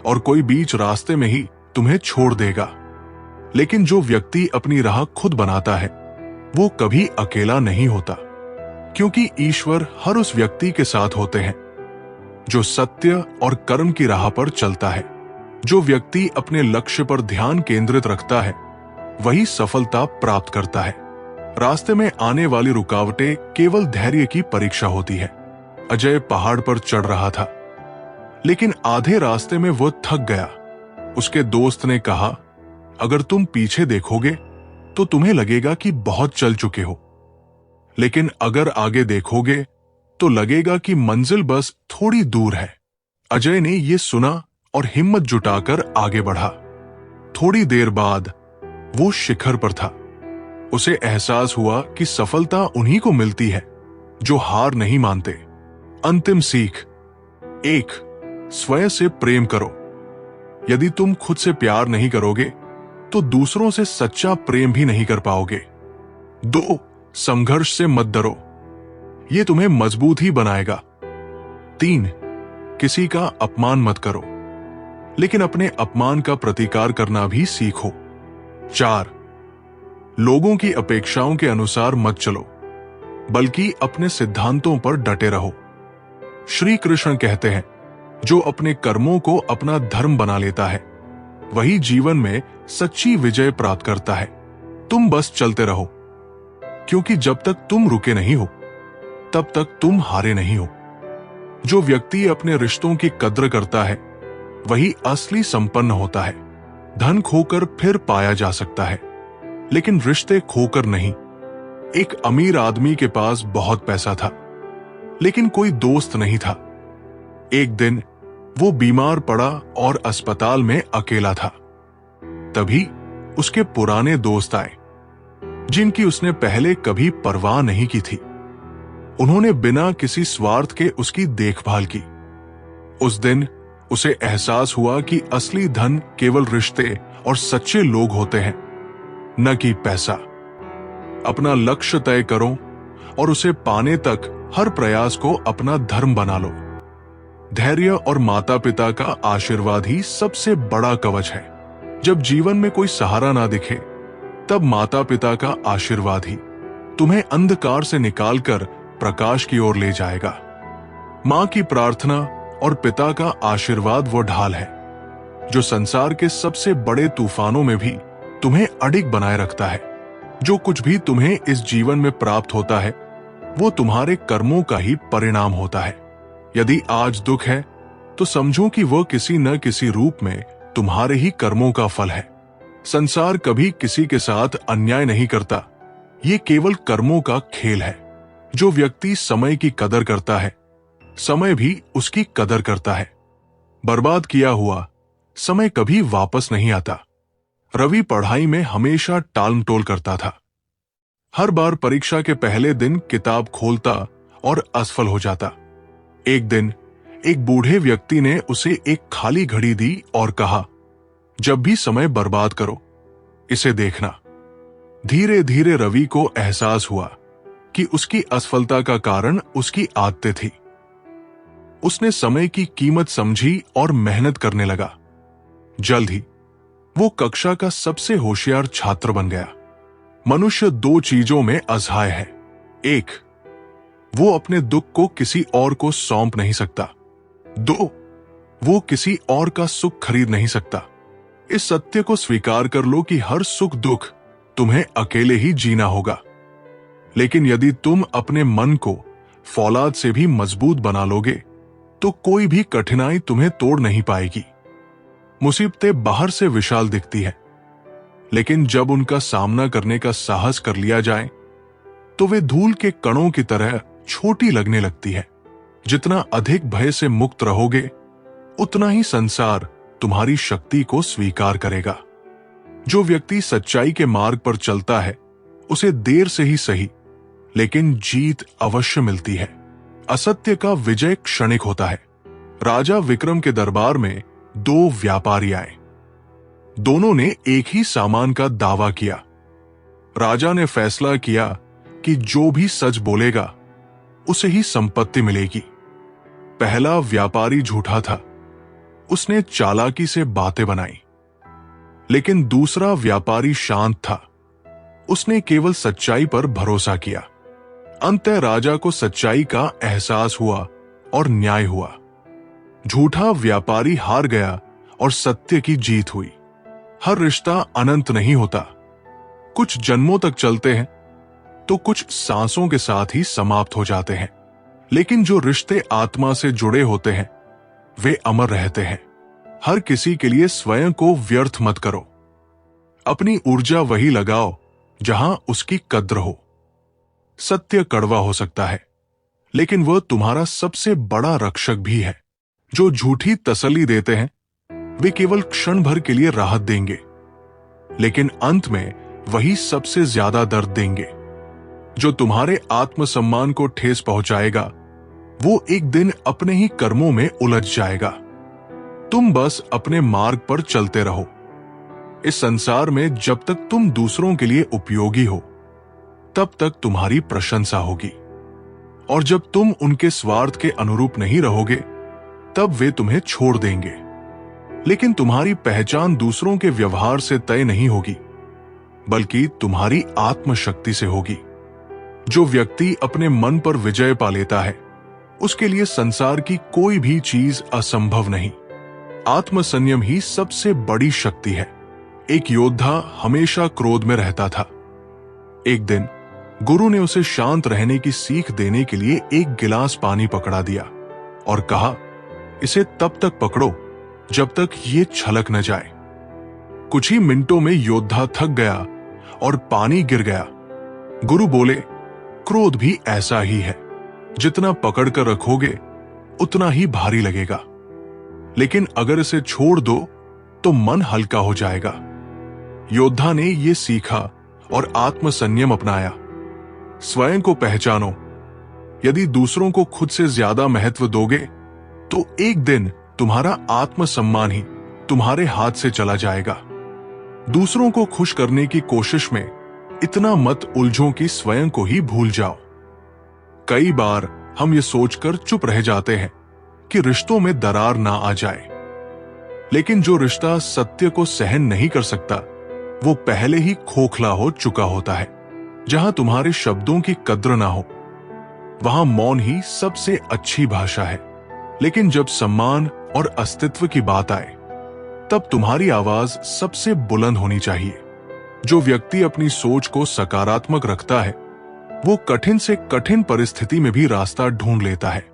और कोई बीच रास्ते में ही तुम्हें छोड़ देगा, लेकिन जो व्यक्ति अपनी राह खुद बनाता है वो कभी अकेला नहीं होता, क्योंकि ईश्वर हर उस व्यक्ति के साथ होते हैं जो सत्य और कर्म की राह पर चलता है। जो व्यक्ति अपने लक्ष्य पर ध्यान केंद्रित रखता है वही सफलता प्राप्त करता है। रास्ते में आने वाली रुकावटें केवल धैर्य की परीक्षा होती है। अजय पहाड़ पर चढ़ रहा था, लेकिन आधे रास्ते में वो थक गया। उसके दोस्त ने कहा, अगर तुम पीछे देखोगे तो तुम्हें लगेगा कि बहुत चल चुके हो, लेकिन अगर आगे देखोगे तो लगेगा कि मंजिल बस थोड़ी दूर है। अजय ने यह सुना और हिम्मत जुटाकर आगे बढ़ा। थोड़ी देर बाद वो शिखर पर था। उसे एहसास हुआ कि सफलता उन्हीं को मिलती है जो हार नहीं मानते। अंतिम सीख, 1. स्वयं से प्रेम करो। यदि तुम खुद से प्यार नहीं करोगे तो दूसरों से सच्चा प्रेम भी नहीं कर पाओगे। 2. संघर्ष से मत डरो, यह तुम्हें मजबूत ही बनाएगा। 3. किसी का अपमान मत करो, लेकिन अपने अपमान का प्रतिकार करना भी सीखो। 4. लोगों की अपेक्षाओं के अनुसार मत चलो, बल्कि अपने सिद्धांतों पर डटे रहो। श्री कृष्ण कहते हैं, जो अपने कर्मों को अपना धर्म बना लेता है वही जीवन में सच्ची विजय प्राप्त करता है। तुम बस चलते रहो, क्योंकि जब तक तुम रुके नहीं हो तब तक तुम हारे नहीं हो। जो व्यक्ति अपने रिश्तों की कद्र करता है वही असली संपन्न होता है। धन खोकर फिर पाया जा सकता है, लेकिन रिश्ते खोकर नहीं। एक अमीर आदमी के पास बहुत पैसा था, लेकिन कोई दोस्त नहीं था। एक दिन वो बीमार पड़ा और अस्पताल में अकेला था। तभी उसके पुराने दोस्त आए, जिनकी उसने पहले कभी परवाह नहीं की थी। उन्होंने बिना किसी स्वार्थ के उसकी देखभाल की। उस दिन उसे एहसास हुआ कि असली धन केवल रिश्ते और सच्चे लोग होते हैं, न कि पैसा। अपना लक्ष्य तय करो और उसे पाने तक हर प्रयास को अपना धर्म बना लो। धैर्य और माता पिता का आशीर्वाद ही सबसे बड़ा कवच है। जब जीवन में कोई सहारा ना दिखे, तब माता पिता का आशीर्वाद ही तुम्हें अंधकार से निकालकर प्रकाश की ओर ले जाएगा। मां की प्रार्थना और पिता का आशीर्वाद वो ढाल है जो संसार के सबसे बड़े तूफानों में भी तुम्हें अडिग बनाए रखता है। जो कुछ भी तुम्हें इस जीवन में प्राप्त होता है, वो तुम्हारे कर्मों का ही परिणाम होता है। यदि आज दुख है, तो समझो कि वह किसी न किसी रूप में तुम्हारे ही कर्मों का फल है। संसार कभी किसी के साथ अन्याय नहीं करता, ये केवल कर्मों का खेल है। जो व्यक्ति समय की कदर करता है, समय भी उसकी कदर करता है। बर्बाद किया हुआ समय कभी वापस नहीं आता। रवि पढ़ाई में हमेशा टालमटोल करता था। हर बार परीक्षा के पहले दिन किताब खोलता और असफल हो जाता। एक दिन एक बूढ़े व्यक्ति ने उसे एक खाली घड़ी दी और कहा, जब भी समय बर्बाद करो, इसे देखना। धीरे धीरे रवि को एहसास हुआ कि उसकी असफलता का कारण उसकी आदतें थी। उसने समय की कीमत समझी और मेहनत करने लगा। जल्द ही वो कक्षा का सबसे होशियार छात्र बन गया। मनुष्य दो चीजों में असहाय है। एक, वो अपने दुख को किसी और को सौंप नहीं सकता। दो, वो किसी और का सुख खरीद नहीं सकता। इस सत्य को स्वीकार कर लो कि हर सुख दुख तुम्हें अकेले ही जीना होगा। लेकिन यदि तुम अपने मन को फौलाद से भी मजबूत बना लोगे, तो कोई भी कठिनाई तुम्हें तोड़ नहीं पाएगी। मुसीबतें बाहर से विशाल दिखती है, लेकिन जब उनका सामना करने का साहस कर लिया जाए, तो वे धूल के कणों की तरह छोटी लगने लगती है। जितना अधिक भय से मुक्त रहोगे, उतना ही संसार तुम्हारी शक्ति को स्वीकार करेगा। जो व्यक्ति सच्चाई के मार्ग पर चलता है, उसे देर से ही सही, लेकिन जीत अवश्य मिलती है। असत्य का विजय क्षणिक होता है। राजा विक्रम के दरबार में दो व्यापारी आए। दोनों ने एक ही सामान का दावा किया। राजा ने फैसला किया कि जो भी सच बोलेगा, उसे ही संपत्ति मिलेगी। पहला व्यापारी झूठा था। उसने चालाकी से बातें बनाई। लेकिन दूसरा व्यापारी शांत था। उसने केवल सच्चाई पर भरोसा किया। अंततः राजा को सच्चाई का एहसास हुआ और न्याय हुआ। झूठा व्यापारी हार गया और सत्य की जीत हुई। हर रिश्ता अनंत नहीं होता। कुछ जन्मों तक चलते हैं, तो कुछ सांसों के साथ ही समाप्त हो जाते हैं। लेकिन जो रिश्ते आत्मा से जुड़े होते हैं, वे अमर रहते हैं। हर किसी के लिए स्वयं को व्यर्थ मत करो। अपनी ऊर्जा वही लगाओ जहां उसकी कद्र हो। सत्य कड़वा हो सकता है, लेकिन वह तुम्हारा सबसे बड़ा रक्षक भी है। जो झूठी तसल्ली देते हैं, वे केवल क्षण भर के लिए राहत देंगे, लेकिन अंत में वही सबसे ज्यादा दर्द देंगे। जो तुम्हारे आत्मसम्मान को ठेस पहुंचाएगा, वो एक दिन अपने ही कर्मों में उलझ जाएगा। तुम बस अपने मार्ग पर चलते रहो। इस संसार में जब तक तुम दूसरों के लिए उपयोगी हो, तब तक तुम्हारी प्रशंसा होगी। और जब तुम उनके स्वार्थ के अनुरूप नहीं रहोगे, तब वे तुम्हें छोड़ देंगे। लेकिन तुम्हारी पहचान दूसरों के व्यवहार से तय नहीं होगी, बल्कि तुम्हारी आत्मशक्ति से होगी। जो व्यक्ति अपने मन पर विजय पा लेता है, उसके लिए संसार की कोई भी चीज असंभव नहीं। आत्मसंयम ही सबसे बड़ी शक्ति है। एक योद्धा हमेशा क्रोध में रहता था। एक दिन गुरु ने उसे शांत रहने की सीख देने के लिए एक गिलास पानी पकड़ा दिया और कहा, इसे तब तक पकड़ो जब तक ये छलक न जाए। कुछ ही मिनटों में योद्धा थक गया और पानी गिर गया। गुरु बोले, क्रोध भी ऐसा ही है। जितना पकड़कर रखोगे, उतना ही भारी लगेगा, लेकिन अगर इसे छोड़ दो तो मन हल्का हो जाएगा। योद्धा ने यह सीखा और आत्मसंयम अपनाया। स्वयं को पहचानो। यदि दूसरों को खुद से ज्यादा महत्व दोगे, तो एक दिन तुम्हारा आत्मसम्मान ही तुम्हारे हाथ से चला जाएगा। दूसरों को खुश करने की कोशिश में इतना मत उलझो कि स्वयं को ही भूल जाओ। कई बार हम ये सोचकर चुप रह जाते हैं कि रिश्तों में दरार ना आ जाए। लेकिन जो रिश्ता सत्य को सहन नहीं कर सकता, वो पहले ही खोखला हो चुका होता है। जहां तुम्हारे शब्दों की कद्र ना हो, वहां मौन ही सबसे अच्छी भाषा है। लेकिन जब सम्मान और अस्तित्व की बात आए, तब तुम्हारी आवाज सबसे बुलंद होनी चाहिए। जो व्यक्ति अपनी सोच को सकारात्मक रखता है, वो कठिन से कठिन परिस्थिति में भी रास्ता ढूंढ लेता है।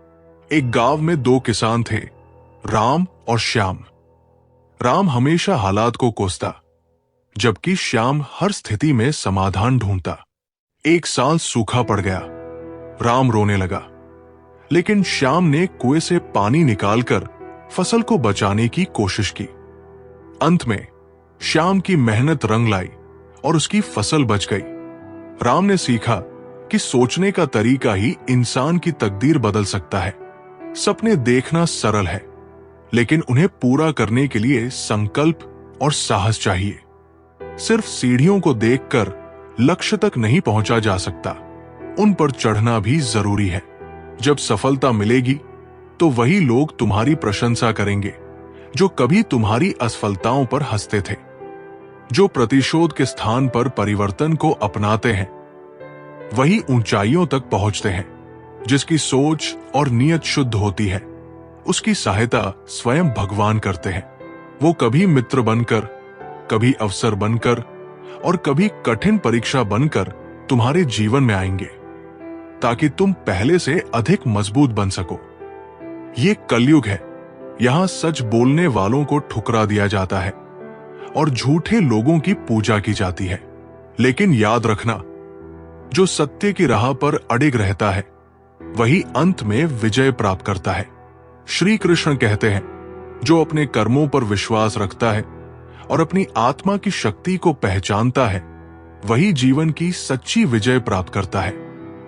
एक गांव में दो किसान थे, राम और श्याम। राम हमेशा हालात को कोसता, जबकि श्याम हर स्थिति में समाधान ढूंढता। एक साल सूखा पड़ गया। राम रोने लगा, लेकिन श्याम ने कुएं से पानी निकालकर फसल को बचाने की कोशिश की। अंत में श्याम की मेहनत रंग लाई और उसकी फसल बच गई। राम ने सीखा कि सोचने का तरीका ही इंसान की तकदीर बदल सकता है। सपने देखना सरल है, लेकिन उन्हें पूरा करने के लिए संकल्प और साहस चाहिए। सिर्फ सीढ़ियों को देखकर लक्ष्य तक नहीं पहुंचा जा सकता, उन पर चढ़ना भी जरूरी है। जब सफलता मिलेगी, तो वही लोग तुम्हारी प्रशंसा करेंगे जो कभी तुम्हारी असफलताओं पर हंसते थे। जो प्रतिशोध के स्थान पर परिवर्तन को अपनाते हैं, वही ऊंचाइयों तक पहुंचते हैं। जिसकी सोच और नीयत शुद्ध होती है, उसकी सहायता स्वयं भगवान करते हैं। वो कभी मित्र बनकर, कभी अवसर बनकर और कभी कठिन परीक्षा बनकर तुम्हारे जीवन में आएंगे, ताकि तुम पहले से अधिक मजबूत बन सको। ये कलयुग है। यहां सच बोलने वालों को ठुकरा दिया जाता है और झूठे लोगों की पूजा की जाती है। लेकिन याद रखना, जो सत्य की राह पर अडिग रहता है, वही अंत में विजय प्राप्त करता है। श्री कृष्ण कहते हैं, जो अपने कर्मों पर विश्वास रखता है और अपनी आत्मा की शक्ति को पहचानता है, वही जीवन की सच्ची विजय प्राप्त करता है।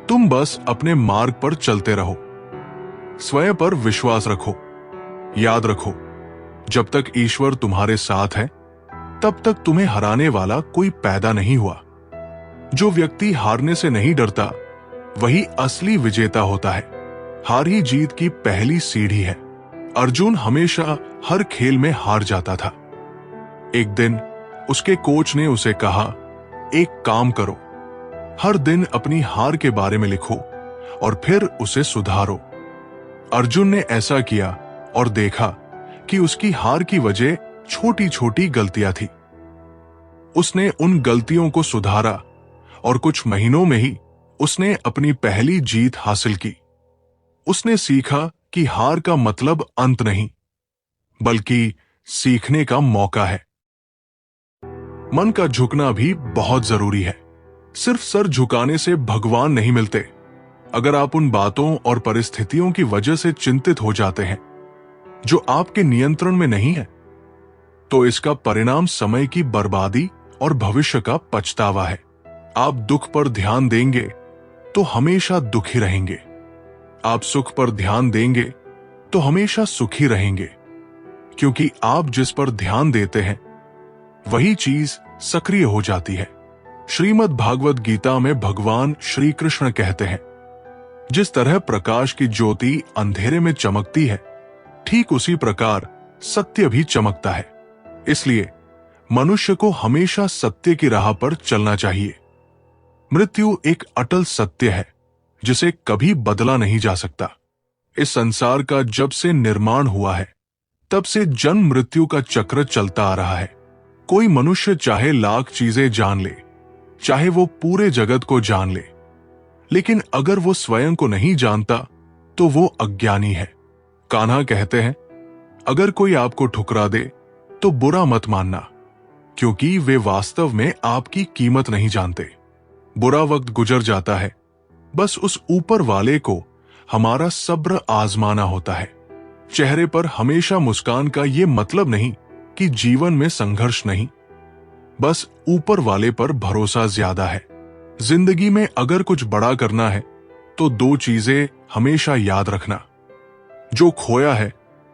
तुम बस अपने मार्ग पर चलते रहो, स्वयं पर विश्वास रखो। याद रखो, जब तक ईश्वर तुम्हारे साथ है, तब तक तुम्हें हराने वाला कोई पैदा नहीं हुआ। जो व्यक्ति हारने से नहीं डरता, वही असली विजेता होता है। हार ही जीत की पहली सीढ़ी है। अर्जुन हमेशा हर खेल में हार जाता था। एक दिन उसके कोच ने उसे कहा, एक काम करो, हर दिन अपनी हार के बारे में लिखो और फिर उसे सुधारो। अर्जुन ने ऐसा किया और देखा कि उसकी हार की वजह छोटी छोटी गलतियां थी। उसने उन गलतियों को सुधारा और कुछ महीनों में ही उसने अपनी पहली जीत हासिल की। उसने सीखा कि हार का मतलब अंत नहीं, बल्कि सीखने का मौका है। मन का झुकना भी बहुत जरूरी है। सिर्फ सर झुकाने से भगवान नहीं मिलते। अगर आप उन बातों और परिस्थितियों की वजह से चिंतित हो जाते हैं जो आपके नियंत्रण में नहीं है, तो इसका परिणाम समय की बर्बादी और भविष्य का पछतावा है। आप दुख पर ध्यान देंगे तो हमेशा दुखी रहेंगे। आप सुख पर ध्यान देंगे तो हमेशा सुखी रहेंगे, क्योंकि आप जिस पर ध्यान देते हैं, वही चीज सक्रिय हो जाती है। श्रीमद् भागवत गीता में भगवान श्री कृष्ण कहते हैं, जिस तरह प्रकाश की ज्योति अंधेरे में चमकती है, ठीक उसी प्रकार सत्य भी चमकता है। इसलिए मनुष्य को हमेशा सत्य की राह पर चलना चाहिए। मृत्यु एक अटल सत्य है, जिसे कभी बदला नहीं जा सकता। इस संसार का जब से निर्माण हुआ है, तब से जन्म मृत्यु का चक्र चलता आ रहा है। कोई मनुष्य चाहे लाख चीजें जान ले, चाहे वो पूरे जगत को जान ले, लेकिन अगर वो स्वयं को नहीं जानता, तो वो अज्ञानी है। कान्हा कहते हैं, अगर कोई आपको ठुकरा दे तो बुरा मत मानना, क्योंकि वे वास्तव में आपकी कीमत नहीं जानते। बुरा वक्त गुजर जाता है, बस उस ऊपर वाले को हमारा सब्र आजमाना होता है। चेहरे पर हमेशा मुस्कान का ये मतलब नहीं कि जीवन में संघर्ष नहीं, बस ऊपर वाले पर भरोसा ज्यादा है। जिंदगी में अगर कुछ बड़ा करना है, तो दो चीजें हमेशा याद रखना। जो खोया है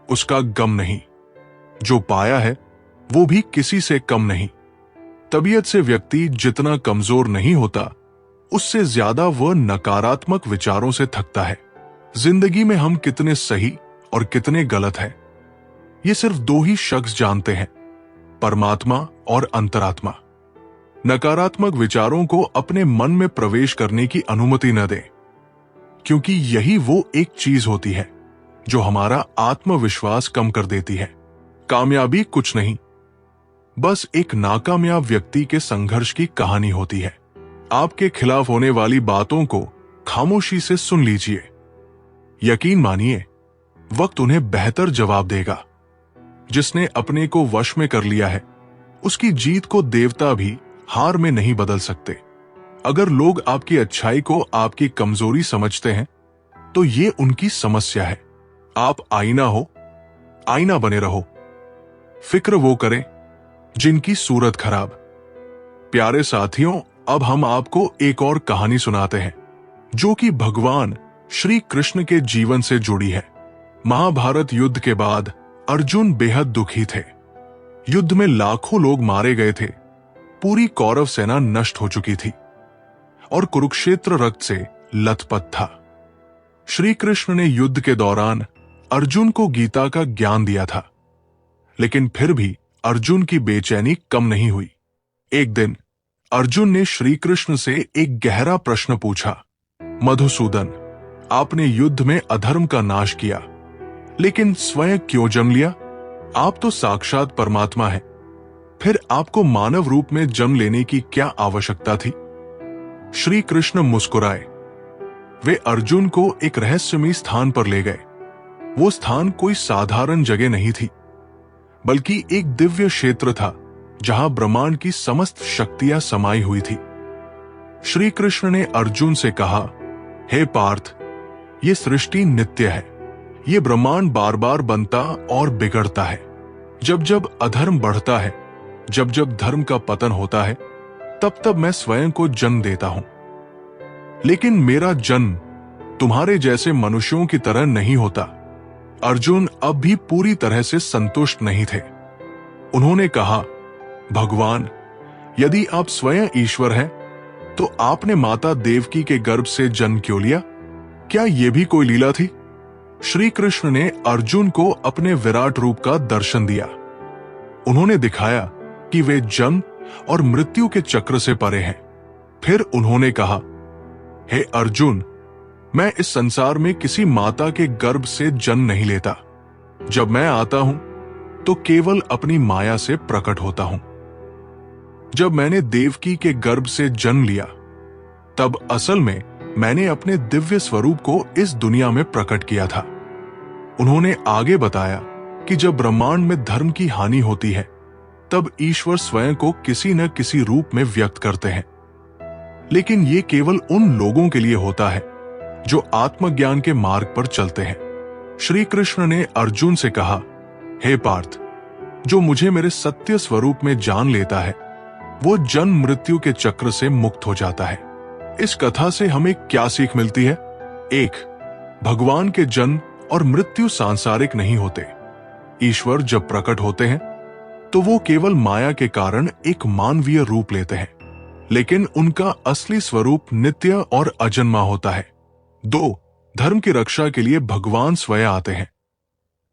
उसका गम नहीं, जो पाया है वो भी किसी से कम नहीं। तबीयत से व्यक्ति जितना कमजोर नहीं होता, उससे ज्यादा वह नकारात्मक विचारों से थकता है। जिंदगी में हम कितने सही और कितने गलत है, ये सिर्फ दो ही शख्स जानते हैं, परमात्मा और अंतरात्मा। नकारात्मक विचारों को अपने मन में प्रवेश करने की अनुमति न दें, क्योंकि यही वो एक चीज होती है जो हमारा आत्मविश्वास कम कर देती है। कामयाबी कुछ नहीं, बस एक नाकामयाब व्यक्ति के संघर्ष की कहानी होती है। आपके खिलाफ होने वाली बातों को खामोशी से सुन लीजिए। यकीन मानिए, वक्त उन्हें बेहतर जवाब देगा। जिसने अपने को वश में कर लिया है, उसकी जीत को देवता भी हार में नहीं बदल सकते। अगर लोग आपकी अच्छाई को आपकी कमजोरी समझते हैं, तो ये उनकी समस्या है। आप आईना हो, आईना बने रहो। फिक्र वो करें जिनकी सूरत खराब। प्यारे साथियों, अब हम आपको एक और कहानी सुनाते हैं, जो कि भगवान श्री कृष्ण के जीवन से जुड़ी है। महाभारत युद्ध के बाद अर्जुन बेहद दुखी थे। युद्ध में लाखों लोग मारे गए थे, पूरी कौरव सेना नष्ट हो चुकी थी और कुरुक्षेत्र रक्त से लथपथ था। श्री कृष्ण ने युद्ध के दौरान अर्जुन को गीता का ज्ञान दिया था, लेकिन फिर भी अर्जुन की बेचैनी कम नहीं हुई। एक दिन अर्जुन ने श्री कृष्ण से एक गहरा प्रश्न पूछा, मधुसूदन, आपने युद्ध में अधर्म का नाश किया, लेकिन स्वयं क्यों जन्म लिया? आप तो साक्षात परमात्मा हैं, फिर आपको मानव रूप में जन्म लेने की क्या आवश्यकता थी? श्री कृष्ण मुस्कुराए। वे अर्जुन को एक रहस्यमयी स्थान पर ले गए। वो स्थान कोई साधारण जगह नहीं थी, बल्कि एक दिव्य क्षेत्र था जहां ब्रह्मांड की समस्त शक्तियां समाई हुई थी। श्री कृष्ण ने अर्जुन से कहा, हे पार्थ, ये सृष्टि नित्य है। ये ब्रह्मांड बार बार बनता और बिगड़ता है। जब जब अधर्म बढ़ता है, जब जब धर्म का पतन होता है, तब तब मैं स्वयं को जन्म देता हूं। लेकिन मेरा जन्म तुम्हारे जैसे मनुष्यों की तरह नहीं होता। अर्जुन अब भी पूरी तरह से संतुष्ट नहीं थे। उन्होंने कहा, भगवान, यदि आप स्वयं ईश्वर हैं, तो आपने माता देवकी के गर्भ से जन्म क्यों लिया? क्या यह भी कोई लीला थी? श्री कृष्ण ने अर्जुन को अपने विराट रूप का दर्शन दिया। उन्होंने दिखाया कि वे जन्म और मृत्यु के चक्र से परे हैं। फिर उन्होंने कहा, हे अर्जुन, मैं इस संसार में किसी माता के गर्भ से जन्म नहीं लेता। जब मैं आता हूं तो केवल अपनी माया से प्रकट होता हूं। जब मैंने देवकी के गर्भ से जन्म लिया, तब असल में मैंने अपने दिव्य स्वरूप को इस दुनिया में प्रकट किया था। उन्होंने आगे बताया कि जब ब्रह्मांड में धर्म की हानि होती है, तब ईश्वर स्वयं को किसी न किसी रूप में व्यक्त करते हैं। लेकिन ये केवल उन लोगों के लिए होता है जो आत्मज्ञान के मार्ग पर चलते हैं। श्री कृष्ण ने अर्जुन से कहा, हे पार्थ, जो मुझे मेरे सत्य स्वरूप में जान लेता है, वो जन्म मृत्यु के चक्र से मुक्त हो जाता है। इस कथा से हमें क्या सीख मिलती है? एक, भगवान के जन्म और मृत्यु सांसारिक नहीं होते। ईश्वर जब प्रकट होते हैं तो वो केवल माया के कारण एक मानवीय रूप लेते हैं, लेकिन उनका असली स्वरूप नित्य और अजन्मा होता है। 2, धर्म की रक्षा के लिए भगवान स्वयं आते हैं।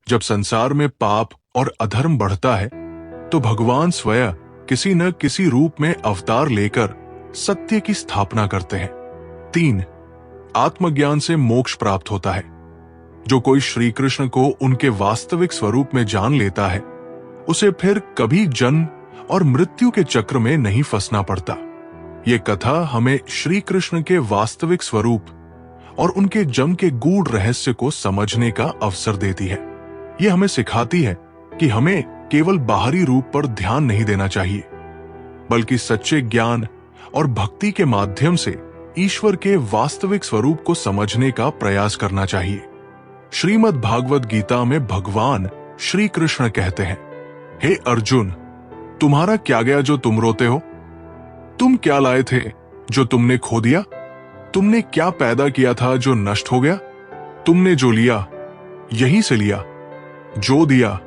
जब संसार में पाप और अधर्म बढ़ता है, तो भगवान स्वयं किसी न किसी रूप में अवतार लेकर सत्य की स्थापना करते हैं। 3, आत्मज्ञान से मोक्ष प्राप्त होता है। जो कोई श्री कृष्ण को उनके वास्तविक स्वरूप में जान लेता है, उसे फिर कभी जन्म और मृत्यु के चक्र में नहीं फंसना पड़ता। ये कथा हमें श्री कृष्ण के वास्तविक स्वरूप और उनके जन्म के गूढ़ रहस्य को समझने का अवसर देती है। ये हमें सिखाती है कि हमें केवल बाहरी रूप पर ध्यान नहीं देना चाहिए, बल्कि सच्चे ज्ञान और भक्ति के माध्यम से ईश्वर के वास्तविक स्वरूप को समझने का प्रयास करना चाहिए। श्रीमद् भागवत गीता में भगवान श्री कृष्ण कहते हैं, हे अर्जुन, तुम्हारा क्या गया जो तुम रोते हो? तुम क्या लाए थे जो तुमने खो दिया? तुमने क्या पैदा किया था जो नष्ट हो गया? तुमने जो लिया यहीं से लिया, जो दिया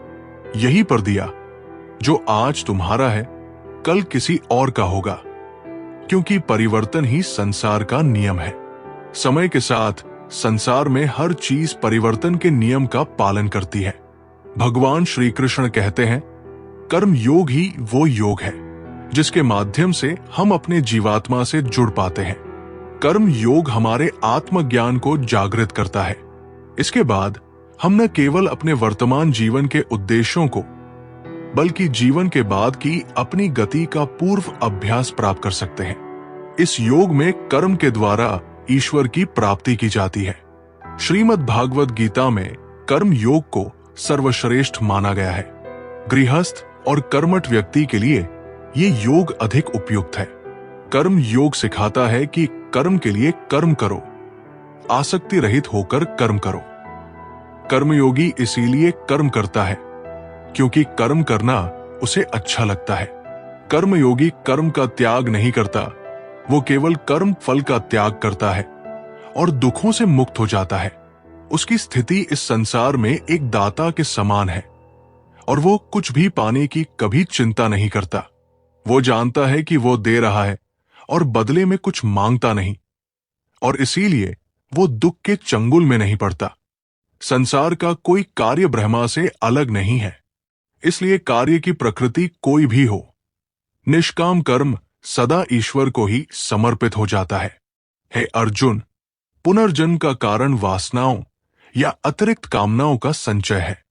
यहीं पर दिया। जो आज तुम्हारा है, कल किसी और का होगा, क्योंकि परिवर्तन ही संसार का नियम है। समय के साथ संसार में हर चीज परिवर्तन के नियम का पालन करती है। भगवान श्री कृष्ण कहते हैं, कर्म योग ही वो योग है जिसके माध्यम से हम अपने जीवात्मा से जुड़ पाते हैं। कर्म योग हमारे आत्मज्ञान को जागृत करता है। इसके बाद हम न केवल अपने वर्तमान जीवन के उद्देश्यों को, बल्कि जीवन के बाद की अपनी गति का पूर्व अभ्यास प्राप्त कर सकते हैं। इस योग में कर्म के द्वारा ईश्वर की प्राप्ति की जाती है। श्रीमद् भागवत गीता में कर्म योग को सर्वश्रेष्ठ माना गया है। गृहस्थ और कर्मठ व्यक्ति के लिए ये योग अधिक उपयुक्त है। कर्म योग सिखाता है कि कर्म के लिए कर्म करो, आसक्ति रहित होकर कर्म करो। कर्मयोगी इसीलिए कर्म करता है क्योंकि कर्म करना उसे अच्छा लगता है। कर्मयोगी कर्म का त्याग नहीं करता, वो केवल कर्म फल का त्याग करता है और दुखों से मुक्त हो जाता है। उसकी स्थिति इस संसार में एक दाता के समान है और वो कुछ भी पाने की कभी चिंता नहीं करता। वो जानता है कि वो दे रहा है और बदले में कुछ मांगता नहीं, और इसीलिए वो दुख के चंगुल में नहीं पड़ता। संसार का कोई कार्य ब्रह्मा से अलग नहीं है, इसलिए कार्य की प्रकृति कोई भी हो, निष्काम कर्म सदा ईश्वर को ही समर्पित हो जाता है। हे अर्जुन, पुनर्जन्म का कारण वासनाओं या अतिरिक्त कामनाओं का संचय है।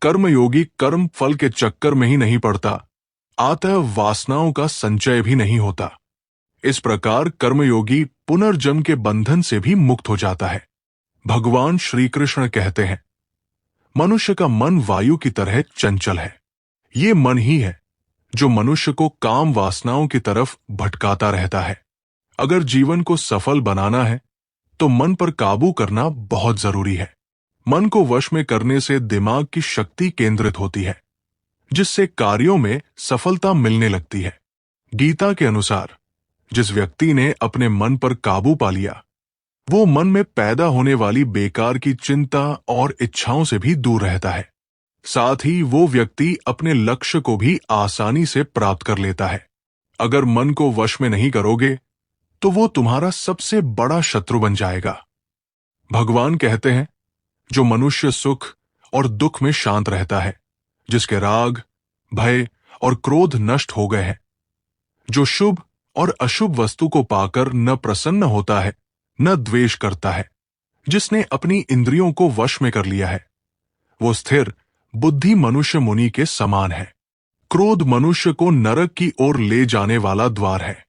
कर्मयोगी कर्म फल के चक्कर में ही नहीं पड़ता, अतः वासनाओं का संचय भी नहीं होता। इस प्रकार कर्मयोगी पुनर्जन्म के बंधन से भी मुक्त हो जाता है। भगवान श्री कृष्ण कहते हैं, मनुष्य का मन वायु की तरह चंचल है। ये मन ही है जो मनुष्य को काम वासनाओं की तरफ भटकाता रहता है। अगर जीवन को सफल बनाना है तो मन पर काबू करना बहुत जरूरी है। मन को वश में करने से दिमाग की शक्ति केंद्रित होती है, जिससे कार्यों में सफलता मिलने लगती है। गीता के अनुसार जिस व्यक्ति ने अपने मन पर काबू पा लिया, वो मन में पैदा होने वाली बेकार की चिंता और इच्छाओं से भी दूर रहता है। साथ ही वो व्यक्ति अपने लक्ष्य को भी आसानी से प्राप्त कर लेता है। अगर मन को वश में नहीं करोगे तो वो तुम्हारा सबसे बड़ा शत्रु बन जाएगा। भगवान कहते हैं, जो मनुष्य सुख और दुख में शांत रहता है, जिसके राग, भय और क्रोध नष्ट हो गए हैं, जो शुभ और अशुभ वस्तु को पाकर न प्रसन्न होता है न द्वेष करता है, जिसने अपनी इंद्रियों को वश में कर लिया है, वो स्थिर बुद्धि मनुष्य मुनि के समान है। क्रोध मनुष्य को नरक की ओर ले जाने वाला द्वार है।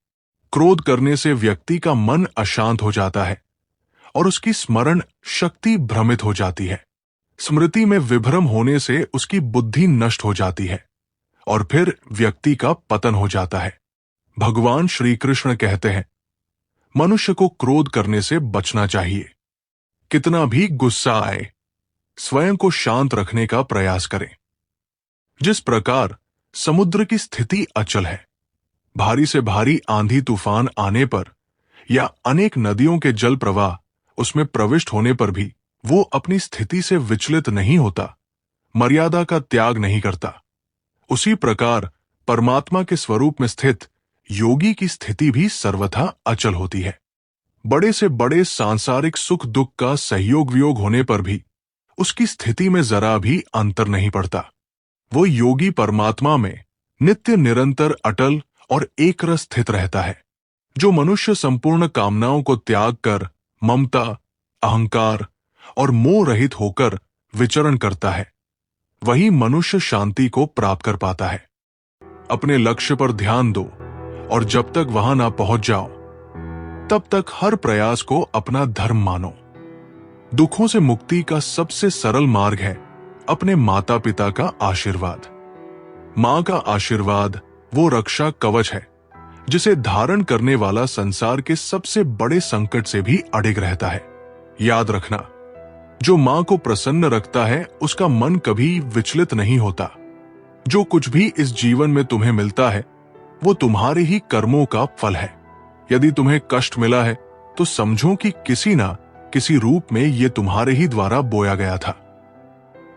क्रोध करने से व्यक्ति का मन अशांत हो जाता है और उसकी स्मरण शक्ति भ्रमित हो जाती है। स्मृति में विभ्रम होने से उसकी बुद्धि नष्ट हो जाती है और फिर व्यक्ति का पतन हो जाता है। भगवान श्री कृष्ण कहते हैं, मनुष्य को क्रोध करने से बचना चाहिए। कितना भी गुस्सा आए, स्वयं को शांत रखने का प्रयास करें। जिस प्रकार समुद्र की स्थिति अचल है, भारी से भारी आंधी तूफान आने पर या अनेक नदियों के जल प्रवाह उसमें प्रविष्ट होने पर भी वो अपनी स्थिति से विचलित नहीं होता, मर्यादा का त्याग नहीं करता, उसी प्रकार परमात्मा के स्वरूप में स्थित योगी की स्थिति भी सर्वथा अचल होती है। बड़े से बड़े सांसारिक सुख दुख का सहयोग वियोग होने पर भी उसकी स्थिति में जरा भी अंतर नहीं पड़ता। वो योगी परमात्मा में नित्य निरंतर अटल और एक रस स्थित रहता है। जो मनुष्य संपूर्ण कामनाओं को त्याग कर ममता, अहंकार और मोह रहित होकर विचरण करता है, वही मनुष्य शांति को प्राप्त कर पाता है। अपने लक्ष्य पर ध्यान दो और जब तक वहां ना पहुंच जाओ तब तक हर प्रयास को अपना धर्म मानो। दुखों से मुक्ति का सबसे सरल मार्ग है अपने माता पिता का आशीर्वाद। मां का आशीर्वाद वो रक्षा कवच है जिसे धारण करने वाला संसार के सबसे बड़े संकट से भी अडिग रहता है। याद रखना, जो मां को प्रसन्न रखता है उसका मन कभी विचलित नहीं होता। जो कुछ भी इस जीवन में तुम्हें मिलता है वो तुम्हारे ही कर्मों का फल है। यदि तुम्हें कष्ट मिला है तो समझो कि किसी ना किसी रूप में ये तुम्हारे ही द्वारा बोया गया था।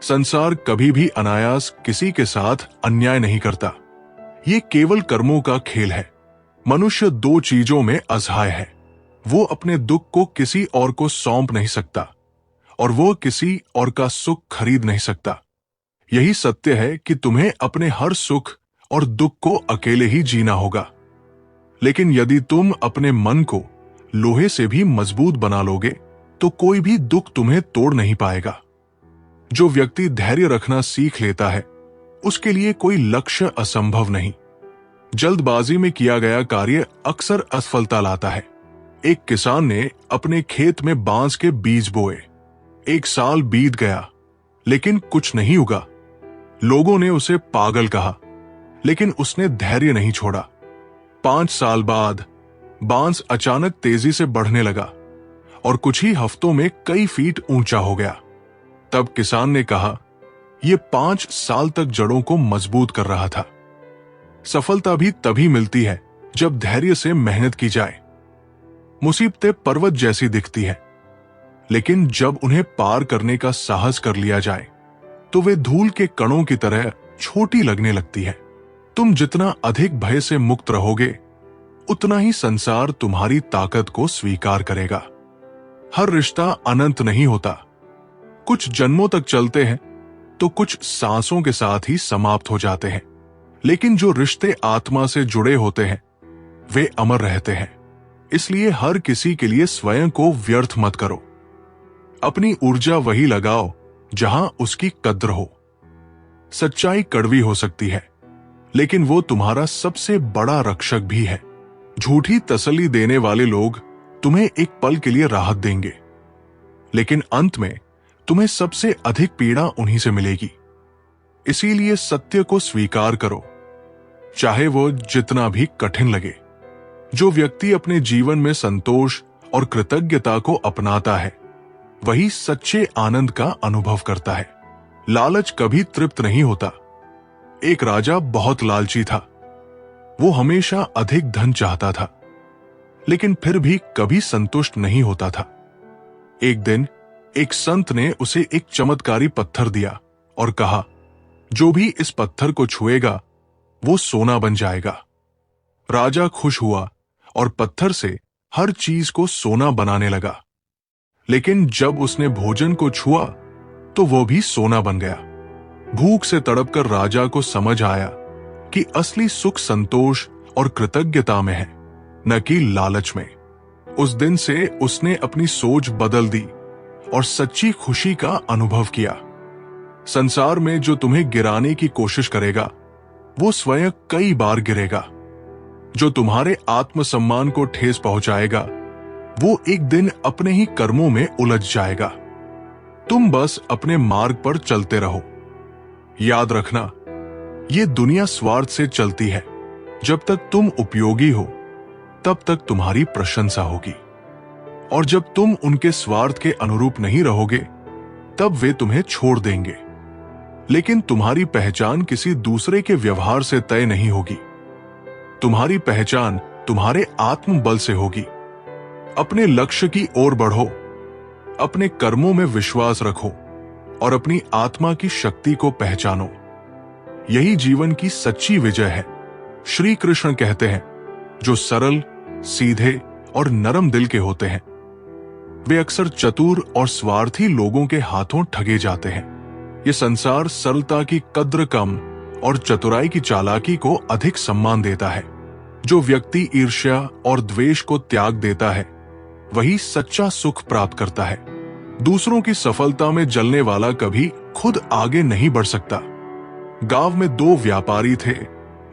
संसार कभी भी अनायास किसी के साथ अन्याय नहीं करता। ये केवल कर्मों का खेल है। मनुष्य दो चीजों में असहाय है, वो अपने दुख को किसी और को सौंप नहीं सकता और वो किसी और का सुख खरीद नहीं सकता। यही सत्य है कि तुम्हें अपने हर सुख और दुख को अकेले ही जीना होगा। लेकिन यदि तुम अपने मन को लोहे से भी मजबूत बना लोगे तो कोई भी दुख तुम्हें तोड़ नहीं पाएगा। जो व्यक्ति धैर्य रखना सीख लेता है उसके लिए कोई लक्ष्य असंभव नहीं। जल्दबाजी में किया गया कार्य अक्सर असफलता लाता है। एक किसान ने अपने खेत में बांस के बीज बोए। 1 साल बीत गया लेकिन कुछ नहीं उगा। लोगों ने उसे पागल कहा, लेकिन उसने धैर्य नहीं छोड़ा। 5 साल बाद बांस अचानक तेजी से बढ़ने लगा और कुछ ही हफ्तों में कई फीट ऊंचा हो गया। तब किसान ने कहा, यह 5 साल तक जड़ों को मजबूत कर रहा था। सफलता भी तभी मिलती है जब धैर्य से मेहनत की जाए। मुसीबतें पर्वत जैसी दिखती हैं, लेकिन जब उन्हें पार करने का साहस कर लिया जाए तो वे धूल के कणों की तरह छोटी लगने लगती है। तुम जितना अधिक भय से मुक्त रहोगे उतना ही संसार तुम्हारी ताकत को स्वीकार करेगा। हर रिश्ता अनंत नहीं होता। कुछ जन्मों तक चलते हैं तो कुछ सांसों के साथ ही समाप्त हो जाते हैं, लेकिन जो रिश्ते आत्मा से जुड़े होते हैं वे अमर रहते हैं। इसलिए हर किसी के लिए स्वयं को व्यर्थ मत करो। अपनी ऊर्जा वही लगाओ जहां उसकी कद्र हो। सच्चाई कड़वी हो सकती है, लेकिन वो तुम्हारा सबसे बड़ा रक्षक भी है। झूठी तसल्ली देने वाले लोग तुम्हें एक पल के लिए राहत देंगे, लेकिन अंत में तुम्हें सबसे अधिक पीड़ा उन्हीं से मिलेगी। इसीलिए सत्य को स्वीकार करो, चाहे वो जितना भी कठिन लगे। जो व्यक्ति अपने जीवन में संतोष और कृतज्ञता को अपनाता है वही सच्चे आनंद का अनुभव करता है। लालच कभी तृप्त नहीं होता। एक राजा बहुत लालची था। वो हमेशा अधिक धन चाहता था, लेकिन फिर भी कभी संतुष्ट नहीं होता था। एक दिन एक संत ने उसे एक चमत्कारी पत्थर दिया और कहा, जो भी इस पत्थर को छुएगा वो सोना बन जाएगा। राजा खुश हुआ और पत्थर से हर चीज को सोना बनाने लगा। लेकिन जब उसने भोजन को छुआ तो वो भी सोना बन गया। भूख से तड़पकर राजा को समझ आया कि असली सुख संतोष और कृतज्ञता में है, न कि लालच में। उस दिन से उसने अपनी सोच बदल दी और सच्ची खुशी का अनुभव किया। संसार में जो तुम्हें गिराने की कोशिश करेगा वो स्वयं कई बार गिरेगा। जो तुम्हारे आत्मसम्मान को ठेस पहुंचाएगा वो एक दिन अपने ही कर्मों में उलझ जाएगा। तुम बस अपने मार्ग पर चलते रहो। याद रखना, ये दुनिया स्वार्थ से चलती है। जब तक तुम उपयोगी हो तब तक तुम्हारी प्रशंसा होगी, और जब तुम उनके स्वार्थ के अनुरूप नहीं रहोगे तब वे तुम्हें छोड़ देंगे। लेकिन तुम्हारी पहचान किसी दूसरे के व्यवहार से तय नहीं होगी। तुम्हारी पहचान तुम्हारे आत्मबल से होगी। अपने लक्ष्य की ओर बढ़ो, अपने कर्मों में विश्वास रखो और अपनी आत्मा की शक्ति को पहचानो। यही जीवन की सच्ची विजय है। श्री कृष्ण कहते हैं, जो सरल, सीधे और नरम दिल के होते हैं वे अक्सर चतुर और स्वार्थी लोगों के हाथों ठगे जाते हैं। ये संसार सरलता की कद्र कम और चतुराई की चालाकी को अधिक सम्मान देता है। जो व्यक्ति ईर्ष्या और द्वेष को त्याग देता है वही सच्चा सुख प्राप्त करता है। दूसरों की सफलता में जलने वाला कभी खुद आगे नहीं बढ़ सकता। गांव में 2 व्यापारी थे,